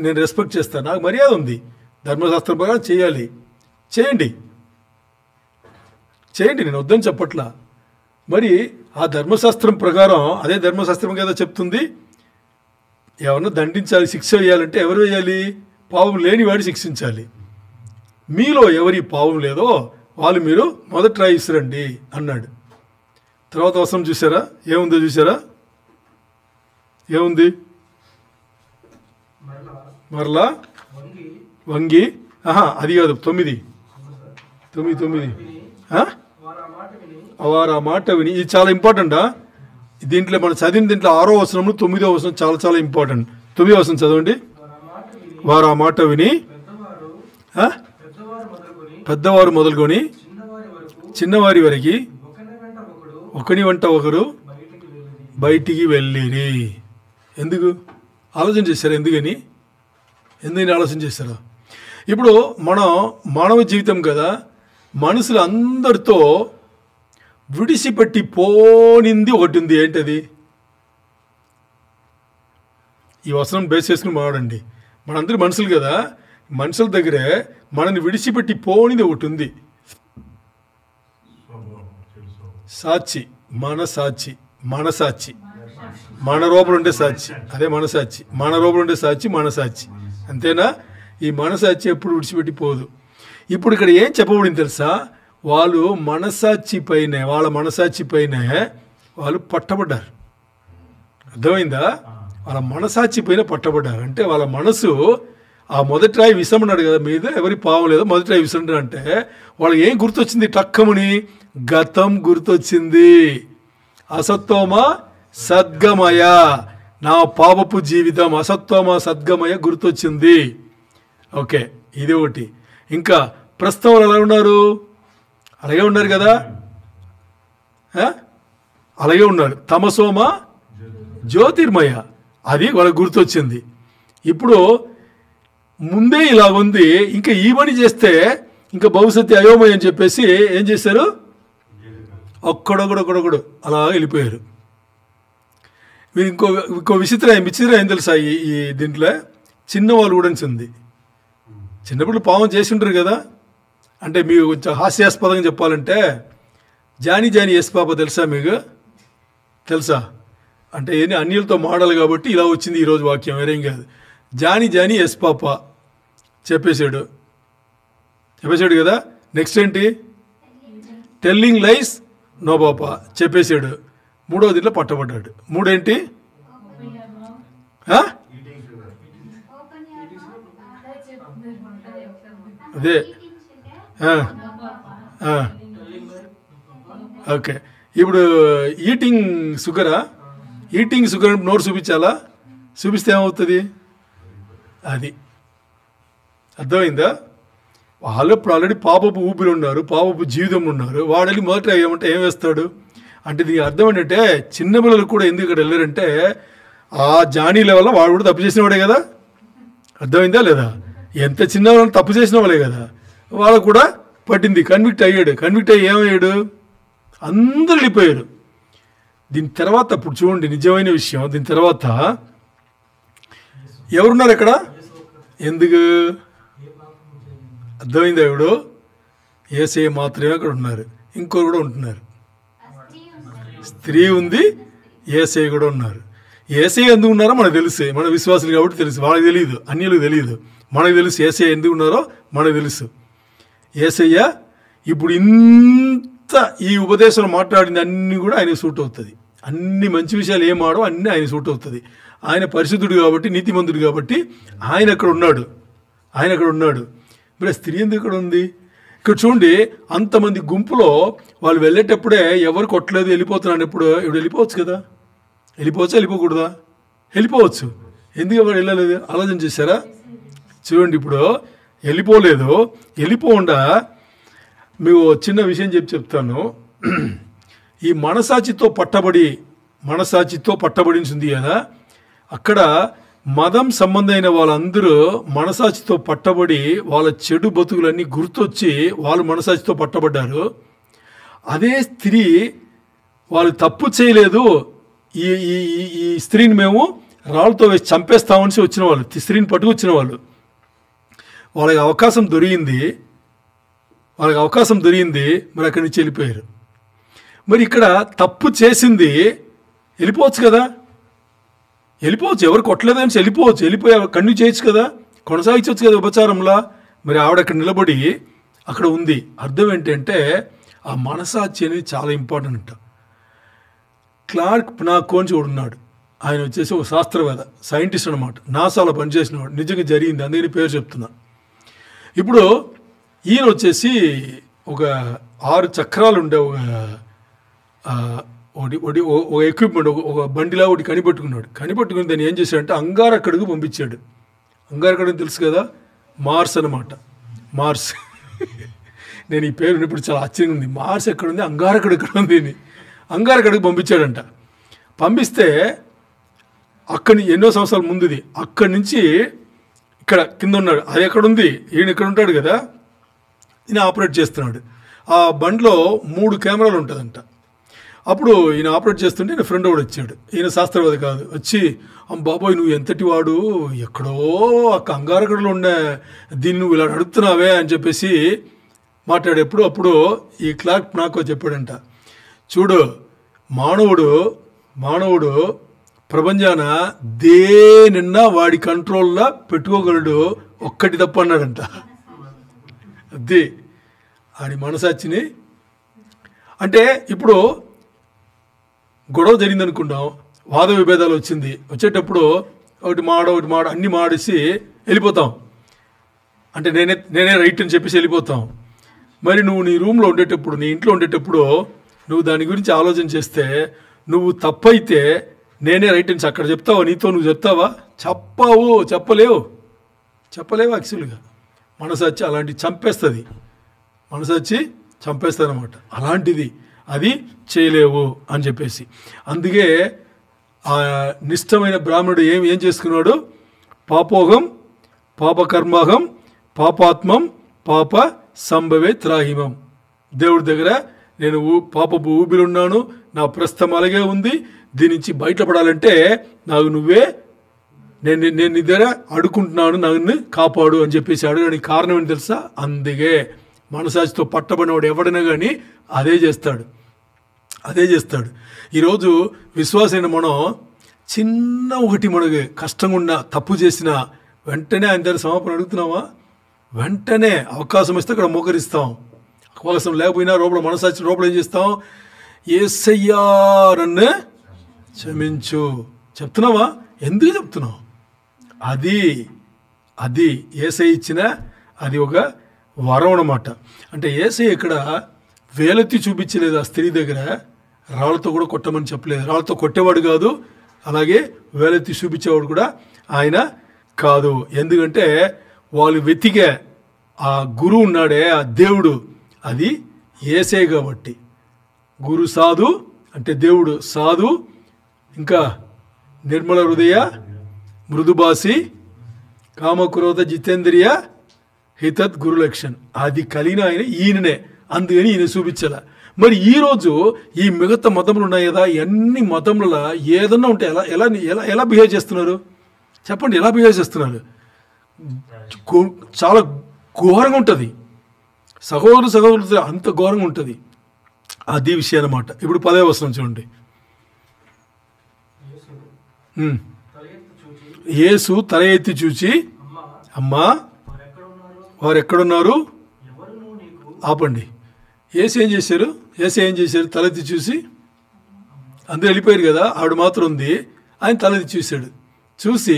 [SPEAKER 1] నేను రెస్పెక్ట్ చేస్తాను, నాకు మర్యాద ఉంది, ధర్మశాస్త్రం ప్రకారం చేయండి, నేను వద్దని చెప్పట్లా. మరి ఆ ధర్మశాస్త్రం ప్రకారం, అదే ధర్మశాస్త్రం కదా చెప్తుంది, ఎవరన్నా దండించాలి, శిక్ష వేయాలంటే ఎవరు వేయాలి? పాపం లేని వాడు శిక్షించాలి. మీలో ఎవరి పాపం లేదో వాళ్ళు మీరు మొదట రాయి ఇసిరండి అన్నాడు. తర్వాత అవసరం చూసారా? ఏముంది? మరలా వంగి, అది కాదు, 9 వారు ఆ మాట విని. ఇది చాలా ఇంపార్టెంటా? దీంట్లో మనం చదివిన దీంట్లో 6వ వచనం 9వ వచనం చాలా ఇంపార్టెంట్. 9వ వచనం చదవండి. వారు ఆ మాట విని పెద్దవారు మొదలుకొని చిన్నవారి వరకు ఒకని వెంట ఒకరు బయటికి వెళ్ళిరి. ఎందుకు ఆలోచన చేశారా? ఎందుకని ఆలోచన చేశారా? ఇప్పుడు మనం మానవ జీవితం కదా, మనుషులు అందరితో విడిసిపెట్టి పోనింది ఒకటి ఉంది. ఏంటది? ఈ వచనం బేస్ చేసుకుని మాట్లాడండి. మనందరూ మనుషులు కదా, మనుషుల దగ్గరే మనల్ని విడిచిపెట్టి పోనిది ఒకటి ఉంది. సాక్షి, మనసాక్షి, మన రూపంలో ఉండే సాక్షి, అదే మనసాక్షి. మన రూపంలో ఉండే సాక్షి మనసాక్షి, అంతేనా? ఈ మనసాక్షి ఎప్పుడు విడిచిపెట్టి పోదు. ఇప్పుడు ఇక్కడ ఏం చెప్పబడింది తెలుసా? వాళ్ళ మనసాక్షి పైనే వాళ్ళు పట్టబడ్డారు. అర్థమైందా? వాళ్ళ మనసాక్షి పైన పట్టబడ్డారు. అంటే వాళ్ళ మనసు ఆ మొదటి రాయి విసమన్నాడు కదా, మీద ఎవరి పావం లేదో మొదటి రాయి విసమన్నాడు. అంటే వాళ్ళకి ఏం గుర్తొచ్చింది? టక్కముని గతం గుర్తొచ్చింది. అసత్వమ సద్గమయ, నా పాపపు జీవితం అసత్వమ సద్గమయ గుర్తొచ్చింది. ఓకే, ఇది ఒకటి. ఇంకా ప్రస్తుతం ఎలా ఉన్నారు? అలాగే ఉన్నారు కదా, అలాగే ఉన్నారు. తమసోమ జ్యోతిర్మయ, అది వాళ్ళకి గుర్తొచ్చింది. ఇప్పుడు ముందే ఇలా ఉంది, ఇంకా ఈ పని చేస్తే ఇంకా భవిష్యత్తు అయోమయం అని చెప్పేసి ఏం చేశారు? ఒక్కడొకడు అలా వెళ్ళిపోయారు. మీరు ఇంకో విచిత్రం ఏం తెలుసా? ఈ దీంట్లో చిన్నవాళ్ళు కూడా ఉంది. చిన్నప్పుడు పాపం చేసి ఉంటారు కదా. అంటే మీకు కొంచెం హాస్యాస్పదంగా చెప్పాలంటే జానీ జానీ ఎస్ పాప తెలుసా మీకు? తెలుసా? అంటే ఏంటి అన్యులతో మోడల్ కాబట్టి ఇలా వచ్చింది ఈరోజు వాక్యం, వేరేం కాదు. జానీ జానీ ఎస్ పాప చెప్పేశాడు కదా. నెక్స్ట్ ఏంటి? టెల్లింగ్ లైస్ నో పాప చెప్పేశాడు. మూడో దీంట్లో పట్టబడ్డాడు. మూడేంటి? అదే ఓకే. ఇప్పుడు ఈటింగ్ షుగర్ నోరు చూపించాలా? చూపిస్తే ఏమవుతుంది? అది అర్థమైందా? వాళ్ళు ఇప్పుడు ఆల్రెడీ పాపపు ఊపిరి ఉన్నారు, పాపపు జీవితం ఉన్నారు. వాడెళ్ళి మొదట ఏమంటే ఏం వేస్తాడు అంటే దీనికి అర్థం ఏంటంటే చిన్నపిల్లలు కూడా ఎందుకు ఇక్కడ వెళ్ళారంటే ఆ జానీ లెవెల్లో వాడు కూడా తప్పు చేసిన వాడే కదా. అర్థమైందా లేదా? ఎంత చిన్న వాళ్ళని తప్పు చేసిన వాళ్ళే కదా. వాళ్ళకు కూడా పట్టింది, కన్విక్ట్ అయ్యాడు. కన్విక్ట్ అయ్యి ఏమయ్యాడు? అందరూ వెళ్ళిపోయారు. దీని తర్వాత ఇప్పుడు చూడండి నిజమైన విషయం. దీని తర్వాత ఎవరున్నారు ఇక్కడ? ఎందుకు అర్థమైందా? ఇప్పుడు యేసయ్య మాత్రమే అక్కడ ఉన్నారు, ఇంకోరు కూడా ఉంటున్నారు. స్త్రీ ఉంది, యేసయ్య కూడా ఉన్నారు. యేసయ్య ఎందుకు ఉన్నారో మనకు తెలుసు, మన విశ్వాసులు కాబట్టి తెలుసు. వాళ్ళకి తెలియదు, అన్యులకు తెలియదు. మనకు తెలుసు యేసయ్య ఎందుకు ఉన్నారో మనకు తెలుసు. యేసయ్య ఇప్పుడు ఇంత ఈ ఉపదేశంలో మాట్లాడింది అన్నీ కూడా ఆయన సూట్ అవుతుంది. అన్ని మంచి విషయాలు ఏం ఆడో అన్నీ ఆయన సూట్ అవుతుంది. ఆయన పరిశుద్ధుడు కాబట్టి, నీతిమంతుడు కాబట్టి ఆయన అక్కడ ఉన్నాడు. ఇప్పుడు స్త్రీ ఎందుకు ఇక్కడ ఉంది? ఇక్కడ చూడండి, అంతమంది గుంపులో వాళ్ళు వెళ్ళేటప్పుడే ఎవరు కొట్టలేదు, వెళ్ళిపోతున్నాను. ఇప్పుడు వెళ్ళిపోవచ్చు కదా. వెళ్ళిపోవచ్చా? వెళ్ళిపోకూడదా? వెళ్ళిపోవచ్చు. ఎందుకు ఎవరు వెళ్ళలేదు? ఆలోచన చేశారా? చూడండి, ఇప్పుడు వెళ్ళిపోలేదు. వెళ్ళిపోకుండా మీకు చిన్న విషయం చెప్తాను. ఈ మనసాక్షితో పట్టబడించింది కదా, అక్కడ మతం సంబంధమైన వాళ్ళందరూ మనసాక్షితో పట్టబడి వాళ్ళ చెడు బతుకులన్నీ గుర్తొచ్చి వాళ్ళు మనసాక్షితో పట్టబడ్డారు. అదే స్త్రీ వాళ్ళు తప్పు చేయలేదు, ఈ ఈ ఈ స్త్రీని మేము రాళ్ళతో వేసి చంపేస్తామని వచ్చిన వాళ్ళు, స్త్రీని పట్టుకొచ్చిన వాళ్ళు. వాళ్ళకి అవకాశం దొరికింది, మరి అక్కడి నుంచి వెళ్ళిపోయారు. మరి ఇక్కడ తప్పు చేసింది వెళ్ళిపోవచ్చు కదా. వెళ్ళిపోవచ్చు, ఎవరు కొట్టలేదని వెళ్ళిపోవచ్చు. వెళ్ళిపోయి కంటిన్యూ చేయొచ్చు కదా, కొనసాగించవచ్చు కదా ఉపచారంలా. మరి ఆవిడ అక్కడ నిలబడి అక్కడ ఉంది. అర్థం ఏంటంటే ఆ మనసాక్షి అనేది చాలా ఇంపార్టెంట్ అంట. క్లార్క్ నాకోన్స్ ఉన్నాడు. ఆయన వచ్చేసి ఒక శాస్త్రవేత్త, సైంటిస్ట్ అనమాట. నాసాలో పనిచేసినవాడు. నిజంగా జరిగింది, అందుకని పేరు చెప్తున్నా. ఇప్పుడు ఈయన వచ్చేసి ఒక 6 చక్రాలు ఉండే ఒక ఎక్విప్మెంట్, ఒక బండిలా ఒకటి కనిపెట్టుకుని దాన్ని ఏం చేశాడంటే అంగారక్కడికి పంపించాడు. అంగారక్కడికి తెలుసు కదా, మార్స్ అనమాట. మార్స్ నేను ఈ పేరు ఇప్పుడు చాలా ఆశ్చర్యంగా ఉంది. మార్స్ ఎక్కడుంది, అంగారకుడు ఎక్కడ ఉంది అని అంగారకుడికి పంపించాడంట. పంపిస్తే అక్కడి ఎన్నో సంవత్సరాల ముందుది, అక్కడి నుంచి ఇక్కడ కింద ఉన్నాడు. అది ఎక్కడుంది, ఈయన ఇక్కడ ఉంటాడు కదా, ఈయన ఆపరేట్ చేస్తున్నాడు. ఆ బండిలో 3 కెమెరాలు ఉంటుందంట. అప్పుడు ఈయన ఆపరేట్ చేస్తుంటే ఈయన ఫ్రెండ్ కూడా వచ్చాడు. ఈయన శాస్త్రవేత్త కాదు. వచ్చి బాబోయ్ నువ్వు ఎంతటి వాడు, ఎక్కడో అంగారకుడిలో ఉండే దీన్ని నువ్వు ఇలా అడుగుతున్నావే అని చెప్పేసి మాట్లాడేప్పుడు అప్పుడు ఈ క్లార్క్ నాకు చెప్పాడంట, చూడు మానవుడు ప్రపంచాన దేనిన్నా వాడి కంట్రోల్లో పెట్టుకోగలడు, ఒక్కటి తప్ప అన్నాడంట. అదే ఆడి మనసాక్షిని. అంటే ఇప్పుడు గొడవ జరిగింది అనుకుంటాం, వాద విభేదాలు వచ్చేటప్పుడు ఒకటి మాడ అన్ని మాడేసి వెళ్ళిపోతాం. అంటే నేనే రైట్ అని చెప్పేసి వెళ్ళిపోతాం. మరి నువ్వు నీ రూమ్లో ఉండేటప్పుడు, నీ ఇంట్లో ఉండేటప్పుడు నువ్వు దాని గురించి ఆలోచన చేస్తే నువ్వు తప్పైతే నేనే రైట్ అని అక్కడ చెప్తావా? నీతో నువ్వు చెప్తావా? చెప్పలేవు యాక్చువల్గా. మనసాక్షి అలాంటి చంపేస్తుంది, అనమాట. అలాంటిది అది చేయలేవు అని చెప్పేసి. అందుకే ఆ నిష్టమైన బ్రాహ్మణుడు ఏం చేసుకున్నాడు? పాపోహం పాపకర్మహం పాపాత్మం పాప సంభవే త్రాహిమం. దేవుడి దగ్గర నేను పాపపు ఊబిలున్నాను, నా ప్రస్తుతం అలాగే ఉంది, దీని నుంచి బయటపడాలంటే నాకు నువ్వే నేను నీ దగ్గర అడుకుంటున్నాను, నన్ను కాపాడు అని చెప్పేసి అడగడానికి కారణం ఏంటి తెలుసా? అందుకే మనసాక్షితో పట్టబడినవాడు ఎవడైనా కానీ అదే చేస్తాడు. ఈరోజు విశ్వాసైన మనం చిన్న ఒకటి మనకి కష్టంగా ఉన్న తప్పు చేసినా వెంటనే ఆయన దగ్గర క్షమాపణ అడుగుతున్నావా? వెంటనే అవకాశం ఇస్తే అక్కడ మోకరిస్తాం. అవకాశం లేకపోయినా లోపల మనసాక్షి లోపల ఏం చేస్తాం? యేసయ్యా నన్ను క్షమించు చెప్తున్నావా? ఎందుకు చెప్తున్నావు? అది యేసయ్య ఇచ్చిన అది ఒక వరం అన్నమాట. అంటే యేసయ్య ఇక్కడ వేలెత్తి చూపించలేదు ఆ స్త్రీ దగ్గర, రాళ్ళతో కూడా కొట్టమని చెప్పలేదు. రాళ్ళతో కొట్టేవాడు కాదు, అలాగే వేలెత్తి చూపించేవాడు కూడా ఆయన కాదు. ఎందుకంటే వాళ్ళు వెతికే ఆ గురువు ఉన్నాడే, ఆ దేవుడు, అది యేసయ్య కాబట్టి. గురు సాధు అంటే దేవుడు సాధు, ఇంకా నిర్మల హృదయ, మృదుభాషి, కామక్రోధ జితేంద్రియ హితత్ గురులక్షణ్, అది కలిగిన ఆయన ఈయననే. అందుకని ఈయన చూపించాల. మరి ఈరోజు ఈ మిగతా మతములు ఉన్నాయి కదా, అన్ని మతములలో ఏదన్నా ఉంటే ఎలా ఎలా ఎలా ఎలా బిహేవ్ చేస్తున్నారు చెప్పండి? ఎలా బిహేవ్ చేస్తున్నారు? చాలా ఘోరంగా ఉంటుంది. సహోదరులు అంత ఘోరంగా ఉంటుంది. అది విషయం అన్నమాట. ఇప్పుడు 10వ వచనం చూడండి. యేసు తల ఎత్తి చూచి, అమ్మా వారు ఎక్కడున్నారు? ఆపండి. యేసు ఏం చేశారు? తలెత్తి చూసి, అందరూ వెళ్ళిపోయారు కదా, ఆవిడ మాత్రం ఉంది. ఆయన తలెత్తి చూశాడు. చూసి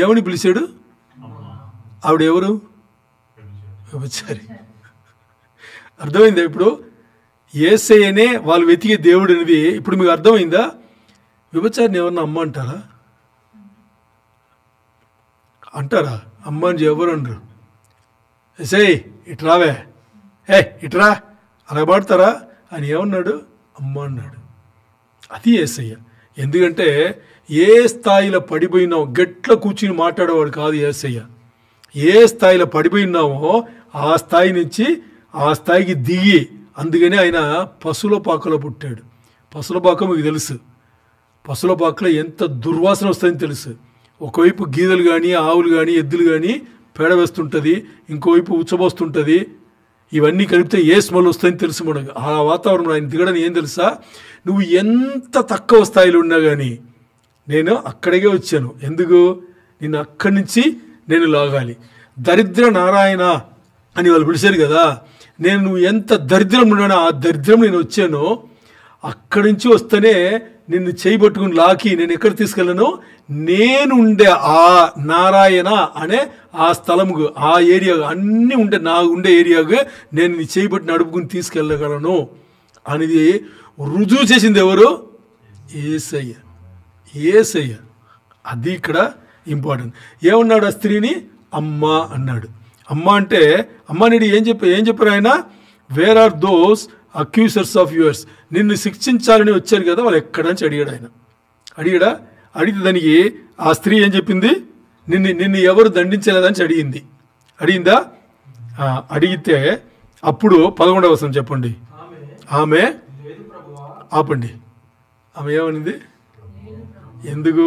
[SPEAKER 1] ఏమని పిలిచాడు? ఆవిడ ఎవరు? వ్యభిచారి. అర్థమైందా? ఇప్పుడు యేసయ్యనే వాళ్ళు వెతికే దేవుడు అనేది ఇప్పుడు మీకు అర్థమైందా? వ్యభిచారిని ఎవరన్నా అమ్మ అంటారా? అమ్మ అని ఎవరు అనరు. ఎసయ్ ఇట్రావే, ఇట్రా అలా పాడతారా అని ఏమన్నాడు? అమ్మ అన్నాడు. అది యేసయ్య. ఎందుకంటే ఏ స్థాయిలో పడిపోయినావు, గట్ల కూర్చుని మాట్లాడేవాడు కాదు యేసయ్య. ఏ స్థాయిలో పడిపోయినామో ఆ స్థాయి నుంచి ఆ స్థాయికి దిగి, అందుకని ఆయన పశువుల పాకలో పుట్టాడు. పశువుల పాక మీకు తెలుసు. పశువుల పాకలో ఎంత దుర్వాసన వస్తుందని తెలుసు. ఒకవైపు గీదలు కానీ, ఆవులు కానీ, ఎద్దులు కానీ పేడ వేస్తుంటుంది, ఇంకోవైపు ఉచ్చబోస్తుంటుంది. ఇవన్నీ కలిపితే ఏ స్మెల్ వస్తుందని తెలుసు మనకు. ఆ వాతావరణం ఆయన దిగడని ఏం తెలుసా? నువ్వు ఎంత తక్కువ స్థాయిలో ఉన్నా కానీ నేను అక్కడికే వచ్చాను. ఎందుకు? నిన్ను అక్కడి నుంచి నేను లాగాలి. దరిద్ర నారాయణ అని వాళ్ళు పిలిచారు కదా, నువ్వు ఎంత దరిద్రం ఉన్నానో ఆ దరిద్రం నేను వచ్చాను. అక్కడి నుంచి వస్తేనే నిన్ను చేయబట్టుకుని లాకి నేను ఎక్కడ తీసుకెళ్ళను? నేనుండే ఆ నారాయణ అనే ఆ స్థలముకు, ఆ ఏరియా అన్నీ ఉండే నా ఉండే ఏరియాకు నేను నీ చేయబట్టి నడుపుకుని తీసుకెళ్ళగలను అనేది రుజువు చేసింది ఎవరు? యేసయ్య. అది ఇక్కడ ఇంపార్టెంట్. ఏమన్నాడు? ఆ స్త్రీని అమ్మ అన్నాడు. అమ్మ అంటే అమ్మ అనేది ఏం చెప్పారు ఆయన? Where are those accusers of yours, నిన్ను శిక్షించాలని వచ్చారు కదా, వాళ్ళు ఎక్కడని అడిగాడు ఆయన. అడిగితే దానికి ఆ స్త్రీ ఏం చెప్పింది? నిన్ను ఎవరు దండించలేదని అడిగిందా? అడిగితే అప్పుడు 11వ వచనం చెప్పండి. ఆమె ఆపండి. ఆమె ఏమనింది? ఎందుకు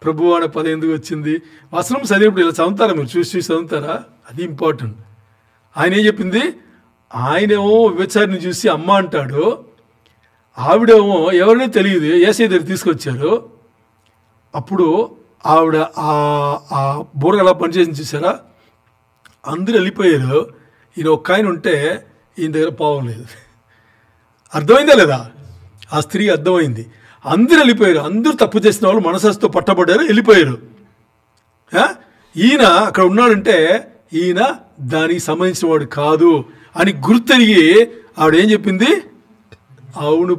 [SPEAKER 1] ప్రభు అనే పదం ఎందుకు వచ్చింది? వచనం చదివినప్పుడు ఇలా చదువుతారా? మీరు చూసి చదువుతారా? అది ఇంపార్టెంట్. ఆయన ఏం చెప్పింది? ఆయనేమో వ్యభిచారిని చూసి అమ్మ అంటాడు, ఆవిడేమో ఎవరినో తెలియదు యేసయ్య దగ్గర తీసుకొచ్చారు. అప్పుడు ఆవిడ ఆ బుర్ర ఎలా పనిచేసింది చూసారా? అందరూ వెళ్ళిపోయారు. ఈయన ఒక్క ఆయన ఉంటే ఈయన దగ్గర పావం లేదు. అర్థమైందా లేదా? ఆ స్త్రీ అర్థమైంది. అందరూ వెళ్ళిపోయారు. అందరూ తప్పు చేసిన వాళ్ళు మనసాస్తో పట్టబడ్డారు, వెళ్ళిపోయారు. ఈయన అక్కడ ఉన్నాడంటే ఈయన దానికి సంబంధించిన వాడు కాదు అని గుర్తెరిగి ఆవిడ ఏం చెప్పింది? అవును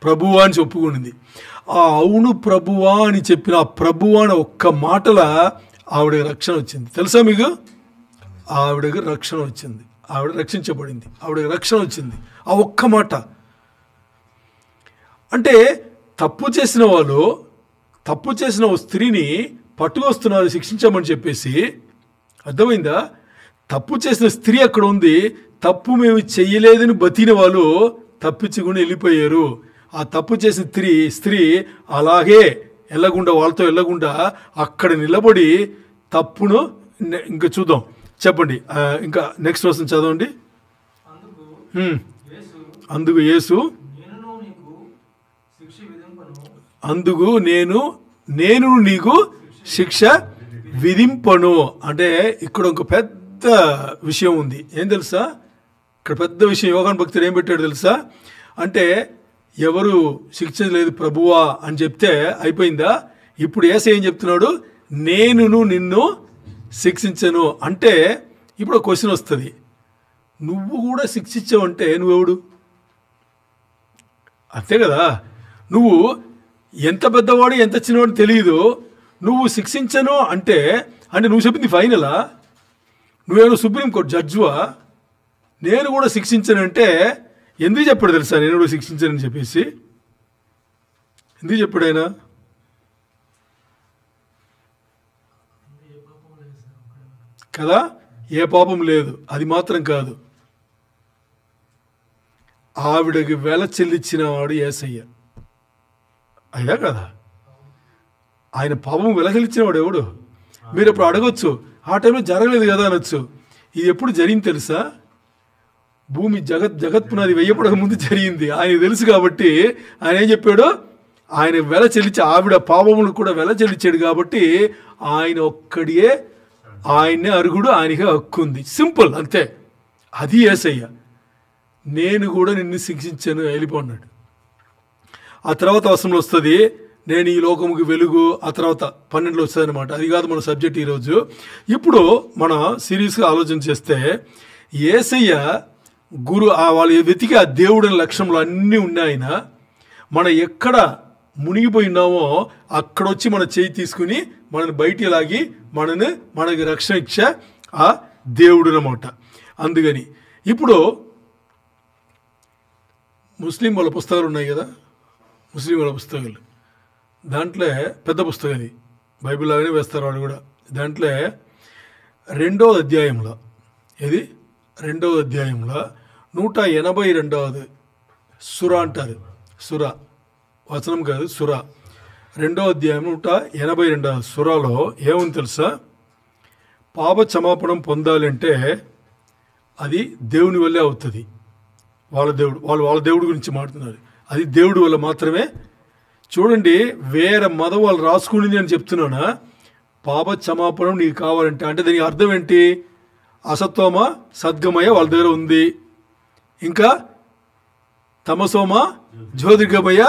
[SPEAKER 1] ప్రభువా అని చెప్పుకునింది. ఆ అవును ప్రభువా అని చెప్పిన ఆ ప్రభువా అని ఒక్క మాటల ఆవిడకి రక్షణ వచ్చింది. తెలుసా మీకు? ఆవిడకి రక్షణ వచ్చింది. ఆవిడ రక్షించబడింది. ఆవిడకి రక్షణ వచ్చింది ఆ ఒక్క మాట. అంటే తప్పు చేసిన ఓ స్త్రీని పట్టుకొస్తున్నారు శిక్షించమని చెప్పేసి. అర్థమైందా? తప్పు చేసిన స్త్రీ అక్కడ ఉంది. తప్పు మేము చెయ్యలేదని బతికిన వాళ్ళు తప్పించుకుని వెళ్ళిపోయారు. ఆ తప్పు చేసిన స్త్రీ అలాగే వెళ్ళకుండా వాళ్ళతో వెళ్ళకుండా అక్కడ నిలబడి తప్పును ఇంకా చూద్దాం. చెప్పండి, ఇంకా నెక్స్ట్ వర్షన్ చదవండి. అందుకు యేసు అందుకు నేను నీకు శిక్ష విధింపను. అంటే ఇక్కడ ఒక పెద్ద విషయం ఉంది. ఏం తెలుసా? ఇక్కడ పెద్ద విషయం యోహాను భక్తుడు ఏం పెట్టాడు తెలుసా? అంటే ఎవరు శిక్షించలేదు ప్రభువా అని చెప్తే అయిపోయిందా? ఇప్పుడు యేసు ఏం చెప్తున్నాడు? నేను నిన్ను శిక్షించను. అంటే ఇప్పుడు క్వశ్చన్ వస్తుంది, నువ్వు కూడా శిక్షించావంటే నువ్వెవడు? అంతే కదా. నువ్వు ఎంత పెద్దవాడు ఎంత చిన్నవాడు తెలియదు, నువ్వు శిక్షించను అంటే నువ్వు చెప్పింది ఫైనలా? నువ్వేమో సుప్రీంకోర్టు జడ్జువా? నేను కూడా శిక్షించానంటే ఎందుకు చెప్పాడు తెలుసా? నేను కూడా శిక్షించానని చెప్పేసి ఎందుకు చెప్పాడు ఆయన? కదా, ఏ పాపం లేదు. అది మాత్రం కాదు, ఆవిడకి వెల చెల్లించిన వాడు యేసయ్య. అయినా కదా, ఆయన పాపం వెల చెల్లించిన వాడు ఎవడు? మీరు ఇప్పుడు అడగొచ్చు, ఆ టైంలో జరగలేదు కదా అనొచ్చు. ఇది ఎప్పుడు జరిగింది తెలుసా? భూమి జగత్పునాది వెయ్యపడక ముందు జరిగింది. ఆయన తెలుసు కాబట్టి ఆయన ఏం చెప్పాడు? ఆయన వెల చెల్లించి ఆవిడ పాపములు కూడా వెల చెల్లించాడు కాబట్టి ఆయన ఒక్కడియే, ఆయన్నే అరుగుడు, ఆయనకే హక్కు ఉంది. సింపుల్, అంతే. అది యేసయ్య. నేను కూడా నిన్ను శిక్షించాను, వెళ్ళిపోన్నాడు. ఆ తర్వాత వచనంలో వస్తుంది, నేను ఈ లోకముకి వెలుగు. ఆ తర్వాత 12లో వస్తుంది అనమాట. అది కాదు మన సబ్జెక్ట్ ఈరోజు. ఇప్పుడు మన సీరియస్గా ఆలోచన చేస్తే యేసయ్య వాళ్ళు వెతికి ఆ దేవుడి లక్ష్యంలో అన్నీ ఉన్నాయన. మనం ఎక్కడ మునిగిపోయినామో అక్కడ వచ్చి మన చేయి తీసుకుని మనని బయటికి లాగి మనకి రక్షణ ఇచ్చే ఆ దేవుడు అన్నమాట. అందుకని ఇప్పుడు ముస్లిం వాళ్ళ పుస్తకాలు ఉన్నాయి కదా, ముస్లిం వాళ్ళ పుస్తకాలు, దాంట్లో పెద్ద పుస్తకం అది, బైబిల్ లాగానే వేస్తారు వాళ్ళు కూడా. దాంట్లో 2వ అధ్యాయంలో, ఇది 2వ అధ్యాయంలో 182 సుర అంటారు. సుర వచనం కాదు, సుర. 2వ అధ్యాయం 182 సురాలో ఏముంది తెలుసా? పాప క్షమాపణం పొందాలంటే అది దేవుని వల్లే అవుతుంది. వాళ్ళ దేవుడి గురించి మాట్లాడుతున్నారు. అది దేవుడి వల్ల మాత్రమే. చూడండి, వేరే మతం వాళ్ళు రాసుకునింది అని చెప్తున్నానా? పాప క్షమాపణం నీకు కావాలంటే, అంటే దానికి అర్థం ఏంటి? అసత్వమ సద్గమయ వాళ్ళ దగ్గర ఉంది, ఇంకా తమసోమ జ్యోతిర్గమయ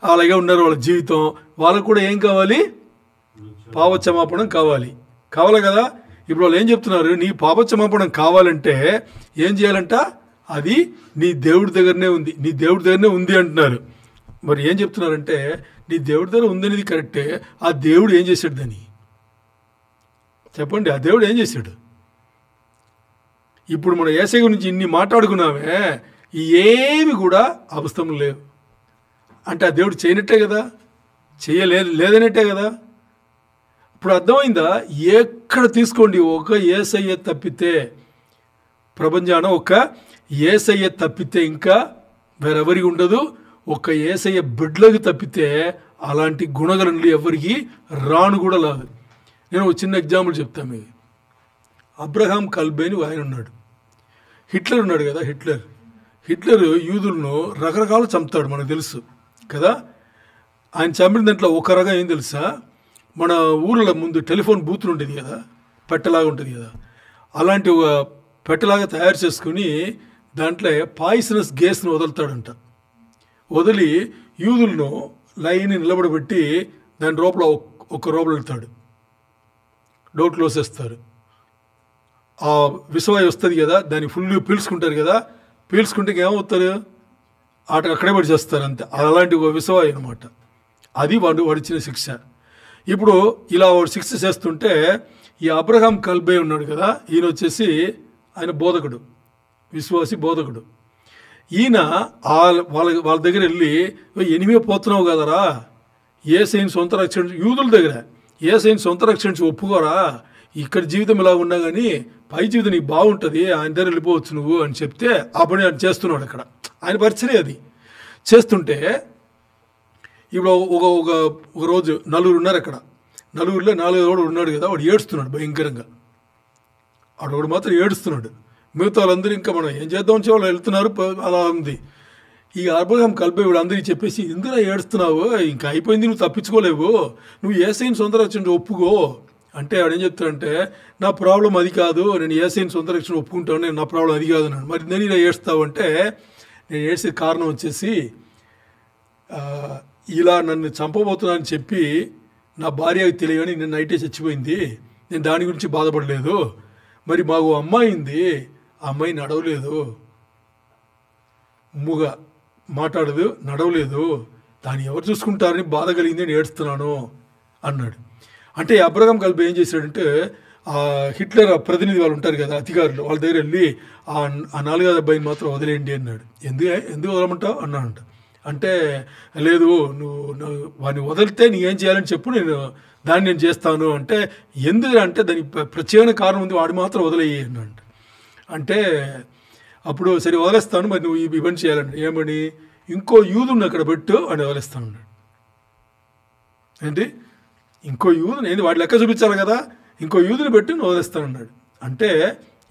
[SPEAKER 1] అలాగే ఉన్నారు వాళ్ళ జీవితం. వాళ్ళకు కూడా ఏం కావాలి? పాప క్షమాపణం కావాలి కదా. ఇప్పుడు వాళ్ళు ఏం చెప్తున్నారు? నీ పాప క్షమాపణం కావాలంటే ఏం చేయాలంట? అది నీ దేవుడి దగ్గరనే ఉంది, నీ దేవుడి దగ్గరనే ఉంది అంటున్నారు. మరి ఏం చెప్తున్నారంటే, నీ దేవుడి దగ్గర ఉందనేది కరెక్టే, ఆ దేవుడు ఏం చేశాడు దాన్ని చెప్పండి? ఆ దేవుడు ఏం చేశాడు? ఇప్పుడు మన యేసయ్య గురించి ఇన్ని మాట్లాడుకున్నామే, ఏమి కూడా అవస్థం లేవు అంటే ఆ దేవుడు చేయనట్టే కదా, లేదనట్టే కదా. ఇప్పుడు అర్థమైందా? ఎక్కడ తీసుకోండి, ఒక యేసయ్య తప్పితే, ప్రపంచాన ఒక యేసయ్య తప్పితే ఇంకా వేరెవరికి ఉండదు. ఒక యేసయ్య బిడ్డలకు తప్పితే అలాంటి గుణగణలు ఎవరికి రాను కూడా లేదు. నేను ఒక చిన్న ఎగ్జాంపుల్ చెప్తాను మీకు. అబ్రహాం కల్బే అని ఆయన ఉన్నాడు. హిట్లర్ ఉన్నాడు కదా, హిట్లర్ యూదులను రకరకాలు చంపుతాడు, మనకు తెలుసు కదా. ఆయన చంపిన దాంట్లో ఒక రకం ఏం తెలుసా? మన ఊళ్ళో ముందు టెలిఫోన్ బూతులు ఉంటుంది కదా, పెట్టలాగా ఉంటుంది కదా, అలాంటి ఒక పెట్టలాగా తయారు చేసుకుని దాంట్లో పాయిసనస్ గ్యాస్ను వదులుతాడంట. వదిలి యూదులను లైన్ నిలబడబెట్టి దాని లోపల ఒక రోపలు పెడతాడు, డోర్ క్లోజ్ చేస్తారు. ఆ విషవాయు వస్తుంది కదా, దాన్ని ఫుల్ పీల్చుకుంటారు కదా, పీల్చుకుంటే ఏమవుతారు? అక్కడే పడి చేస్తారు అంతే. అలాంటి ఒక విషవాయు అనమాట. అది వాడిచ్చిన శిక్ష. ఇప్పుడు ఇలా వాడు శిక్ష చేస్తుంటే ఈ అబ్రహాం కల్బే ఉన్నాడు కదా, ఈయన వచ్చేసి ఆయన బోధకుడు, విశ్వాసి బోధకుడు. ఈయన వాళ్ళ దగ్గర వెళ్ళి, ఎనిమిది పోతున్నావు కదరా, యేసయ్యని సొంత రక్షణ, యూదుల దగ్గర యేసయ్యని సొంత రక్షణ ఒప్పుకోరా, ఇక్కడ జీవితం ఇలా ఉన్నా కానీ పై జీవితం నీకు బాగుంటుంది, ఆయన దగ్గర వెళ్ళిపోవచ్చు నువ్వు అని చెప్తే ఆ పని ఆయన చేస్తున్నాడు. అక్కడ ఆయన పరిచయం అది చేస్తుంటే ఇప్పుడు ఒక ఒక ఒక రోజు నలుగురు ఉన్నారు అక్కడ, నలుగురిలో 4 ఉన్నాడు కదా, వాడు ఏడుస్తున్నాడు భయంకరంగా. వాడు మాత్రం ఏడుస్తున్నాడు. మిగతా వాళ్ళందరూ ఇంకా మనం ఏం చేద్దామని వాళ్ళు వెళ్తున్నారు, అలా ఉంది. ఈ అబ్రహాం కలిపే వీడు అందరికీ చెప్పేసి, ఎందుకు ఏడుస్తున్నావు, ఇంకా అయిపోయింది, నువ్వు తప్పించుకోలేవు, నువ్వు యేసయ్యని సొంత రక్షణ ఒప్పుకో అంటే వాడు ఏం చెప్తాడంటే, నా ప్రాబ్లం అది కాదు, నేను యేసయ్యని సొంత రక్షణ ఒప్పుకుంటాను, నేను నా ప్రాబ్లం అది కాదు అన్నాడు. మరి నేను ఇలా ఏడుస్తావు అంటే, నేను ఏడ్చే కారణం వచ్చేసి ఇలా నన్ను చంపబోతున్నానని చెప్పి నా భార్యకి తెలియని నేను నైటే చచ్చిపోయింది, నేను దాని గురించి బాధపడలేదు. మరి మాకు అమ్మాయి ఉంది, ఆ అమ్మాయి నడవలేదు, మూగా మాట్లాడదు, నడవలేదు, దాన్ని ఎవరు చూసుకుంటారని బాధ కలిగింది, నేను ఏడుస్తున్నాను అన్నాడు. అంటే అబ్రహాం కలిపి ఏం చేశాడంటే, ఆ హిట్లర్ ప్రతినిధి వాళ్ళు ఉంటారు కదా, అధికారులు, వాళ్ళ దగ్గర వెళ్ళి ఆ 4వ అబ్బాయిని మాత్రం వదిలేయండి అన్నాడు. ఎందుకు వదలమంటావు అన్నాడంట. అంటే లేదు, నువ్వు వాడిని వదిలితే నీకేం చేయాలని చెప్పు, నేను చేస్తాను అంటే, ఎందుకు అంటే దానికి ప్రత్యేకమైన కారణం ఉంది, వాడు మాత్రం వదిలేయి అన్నాడు. అంటే అప్పుడు సరే వదిలేస్తాను, మరి నువ్వు ఈ పని చేయాలంటే ఏమని, ఇంకో యూదుని అక్కడ పెట్టు అని వదిలేస్తాను అన్నాడు. ఏంటి, ఇంకో యూదుని ఏంది, వాడి లెక్క చూపించాలి కదా, ఇంకో యూదుని పెట్టి నువ్వు వదిలేస్తాను అన్నాడు. అంటే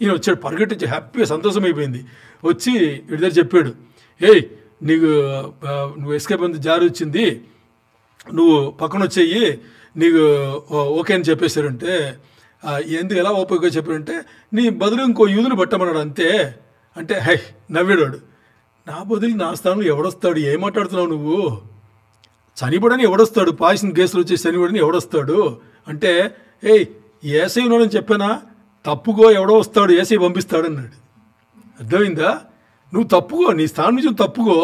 [SPEAKER 1] ఈయన వచ్చాడు, పరిగెట్టించి హ్యాపీగా సంతోషం అయిపోయింది, వచ్చి వీడి దగ్గర చెప్పాడు, ఏయ్ నువ్వు ఎస్కేప్ అంత జారి వచ్చింది, నువ్వు పక్కన వచ్చేయి, నీకు ఓకే అని చెప్పేశారంటే, ఎందుకు ఎలా ఓపికగా చెప్పాడంటే, నీ బదులు ఇంకో యూదుని పట్టమన్నాడు అంతే. అంటే హై నవ్వాడు. నా బదులు నా స్థానంలో ఎవడొస్తాడు, ఏం మాట్లాడుతున్నావు నువ్వు, చనిపోడని ఎవడొస్తాడు, పాయిజన్ కేసులు వచ్చేసి చనిపోడని ఎవడొస్తాడు అంటే, ఏసై ఉన్నాడని చెప్పానా, తప్పుకో, ఎవడో వస్తాడు, ఏసై పంపిస్తాడు అన్నాడు. అర్థమైందా, నువ్వు తప్పుకో, నీ స్థానం నుంచి తప్పుకో,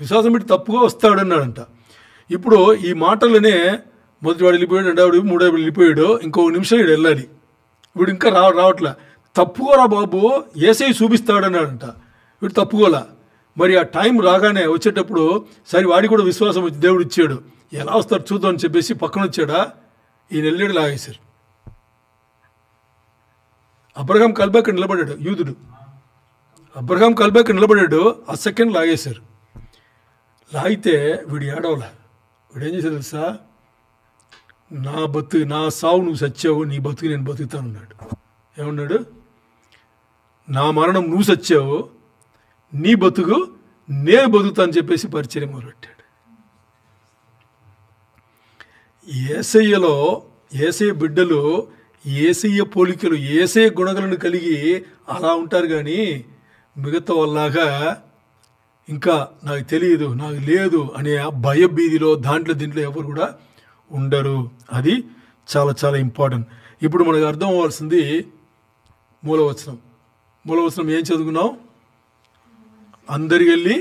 [SPEAKER 1] విశ్వాసం పెట్టి తప్పుకో, వస్తాడు అన్నాడంట. ఇప్పుడు ఈ మాటలనే మొదటి వాడు వెళ్ళిపోయాడు, 2వ 3వ వెళ్ళిపోయాడు, ఇంకో నిమిషం వీడు వెళ్ళాలి, వీడు ఇంకా రావట్లే, తప్పుకోరా బాబు, ఏసై చూపిస్తాడు అన్నాడంట. వీడు తప్పుకోలా. మరి ఆ టైం రాగానే వచ్చేటప్పుడు సరే వాడికి కూడా విశ్వాసం వచ్చి దేవుడు ఇచ్చాడు, ఎలా వస్తాడు చూద్దాం అని చెప్పేసి పక్కన వచ్చాడా, ఈయన వెళ్ళాడు, లాగేశారు. అబ్రహాం కలిపి అక్కడ నిలబడ్డాడు, యూదుడు అబ్రహాం కలిపి అక్కడ నిలబడ్డాడు, ఆ సెకండ్ లాగేశారు. లాగితే వీడు ఏడవలా, వీడు ఏం చేశాడు తెలుసా, నా సావు నువ్వు సచ్చావు, నీ బతుకు నేను బతుకుతానన్నాడు. ఏమన్నాడు, నా మరణం నువ్వు సచ్చావు, నీ బతుకు నేను బతుకుతా అని చెప్పేసి పరిచయం మొదలుపెట్టాడు. యేసయ్యలో యేసయ్య బిడ్డలు యేసయ్య పోలికలు, యేసయ్య గుణగలను కలిగి అలా ఉంటారు, కానీ మిగతా వాళ్ళలాగా ఇంకా నాకు తెలియదు, నాకు లేదు అనే ఆ భయభీదిలో దీంట్లో ఎవరు కూడా ఉండరు. అది చాలా చాలా ఇంపార్టెంట్. ఇప్పుడు మనకు అర్థం అవ్వాల్సింది మూలవచనం ఏం చదువుకున్నాం, అందరికి వెళ్ళి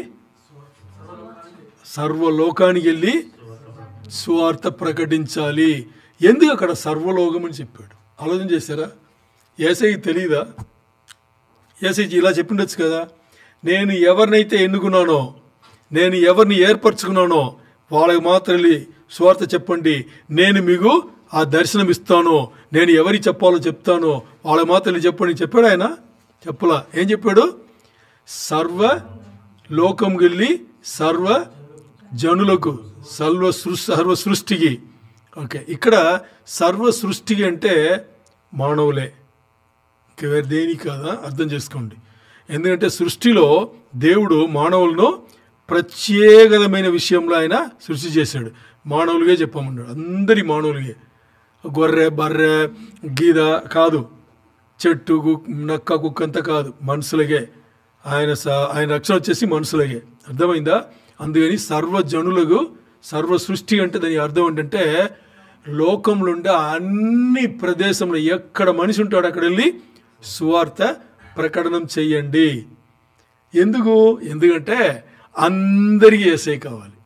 [SPEAKER 1] సర్వలోకానికి వెళ్ళి సువార్త ప్రకటించాలి. ఎందుకు అక్కడ సర్వలోకం అని చెప్పాడు, ఆలోచన చేశారా? యేసయ్యకి తెలియదా? యేసయ్య ఇలా చెప్పిండొచ్చు కదా, నేను ఎవరినైతే ఎన్నుకున్నానో, నేను ఎవరిని ఏర్పరచుకున్నానో వాళ్ళకి మాత్రం వెళ్ళి సువార్త చెప్పండి, నేను మీకు ఆ దర్శనం ఇస్తాను, నేను ఎవరికి చెప్పాలో చెప్తాను, వాళ్ళకి మాత్రం చెప్పండి చెప్పాడు ఆయన. చెప్పలా, ఏం చెప్పాడు, సర్వ లోకం వెళ్ళి సర్వ జనులకు, సర్వ సృష్టికి. ఓకే, ఇక్కడ సర్వ సృష్టికి అంటే మానవులే, ఇంక వేరే దేనికి కాదా, అర్థం చేసుకోండి. ఎందుకంటే సృష్టిలో దేవుడు మానవులను ప్రత్యేకమైన విషయంలో ఆయన సృష్టి చేశాడు. మానవులుగా చెప్పమన్నాడు, అందరి మానవులుగా, గొర్రె బర్రె గీద కాదు, చెట్టు నక్క కుక్కంతా కాదు, మనుషులకే ఆయన రక్షణ వచ్చేసి మనుషులకే. అర్థమైందా? అందుకని సర్వజనులకు, సర్వ సృష్టి అంటే దాని అర్థం ఏంటంటే లోకంలో ఉండే అన్ని ప్రదేశంలో ఎక్కడ మనిషి ఉంటాడో అక్కడ వెళ్ళి సువార్త ప్రకటనం చెయ్యండి. ఎందుకంటే అందరికీ యేసయ్య కావాలి,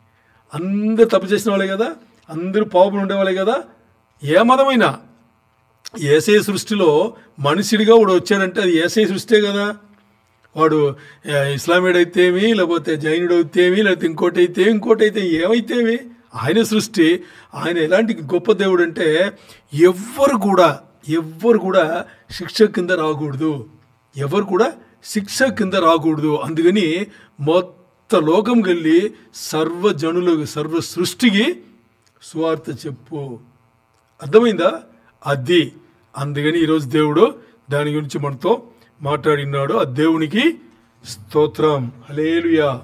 [SPEAKER 1] అందరు తప్పు చేసిన వాళ్ళే కదా, అందరూ పాపం ఉండేవాళ్ళే కదా. ఏ మతమైనా యేసయ్య సృష్టిలో మనుషుడిగా వాడు వచ్చాడంటే అది యేసయ్య సృష్టే కదా. వాడు ఇస్లామీయుడు అయితేమి, లేకపోతే జైనుడు అయితేమి, లేకపోతే ఇంకోటి అయితే ఏమైతేమి, ఆయన సృష్టి. ఆయన ఎలాంటి గొప్ప దేవుడు అంటే ఎవ్వరు కూడా శిక్ష కింద రాకూడదు, అందుకని లోకం వెళ్ళి సర్వజనులకు సర్వ సృష్టికి సువార్త చెప్పు. అర్థమైందా? అది అందుకని ఈరోజు దేవుడు దాని గురించి మనతో మాట్లాడినాడు. ఆ దేవునికి స్తోత్రం. హల్లెలూయా.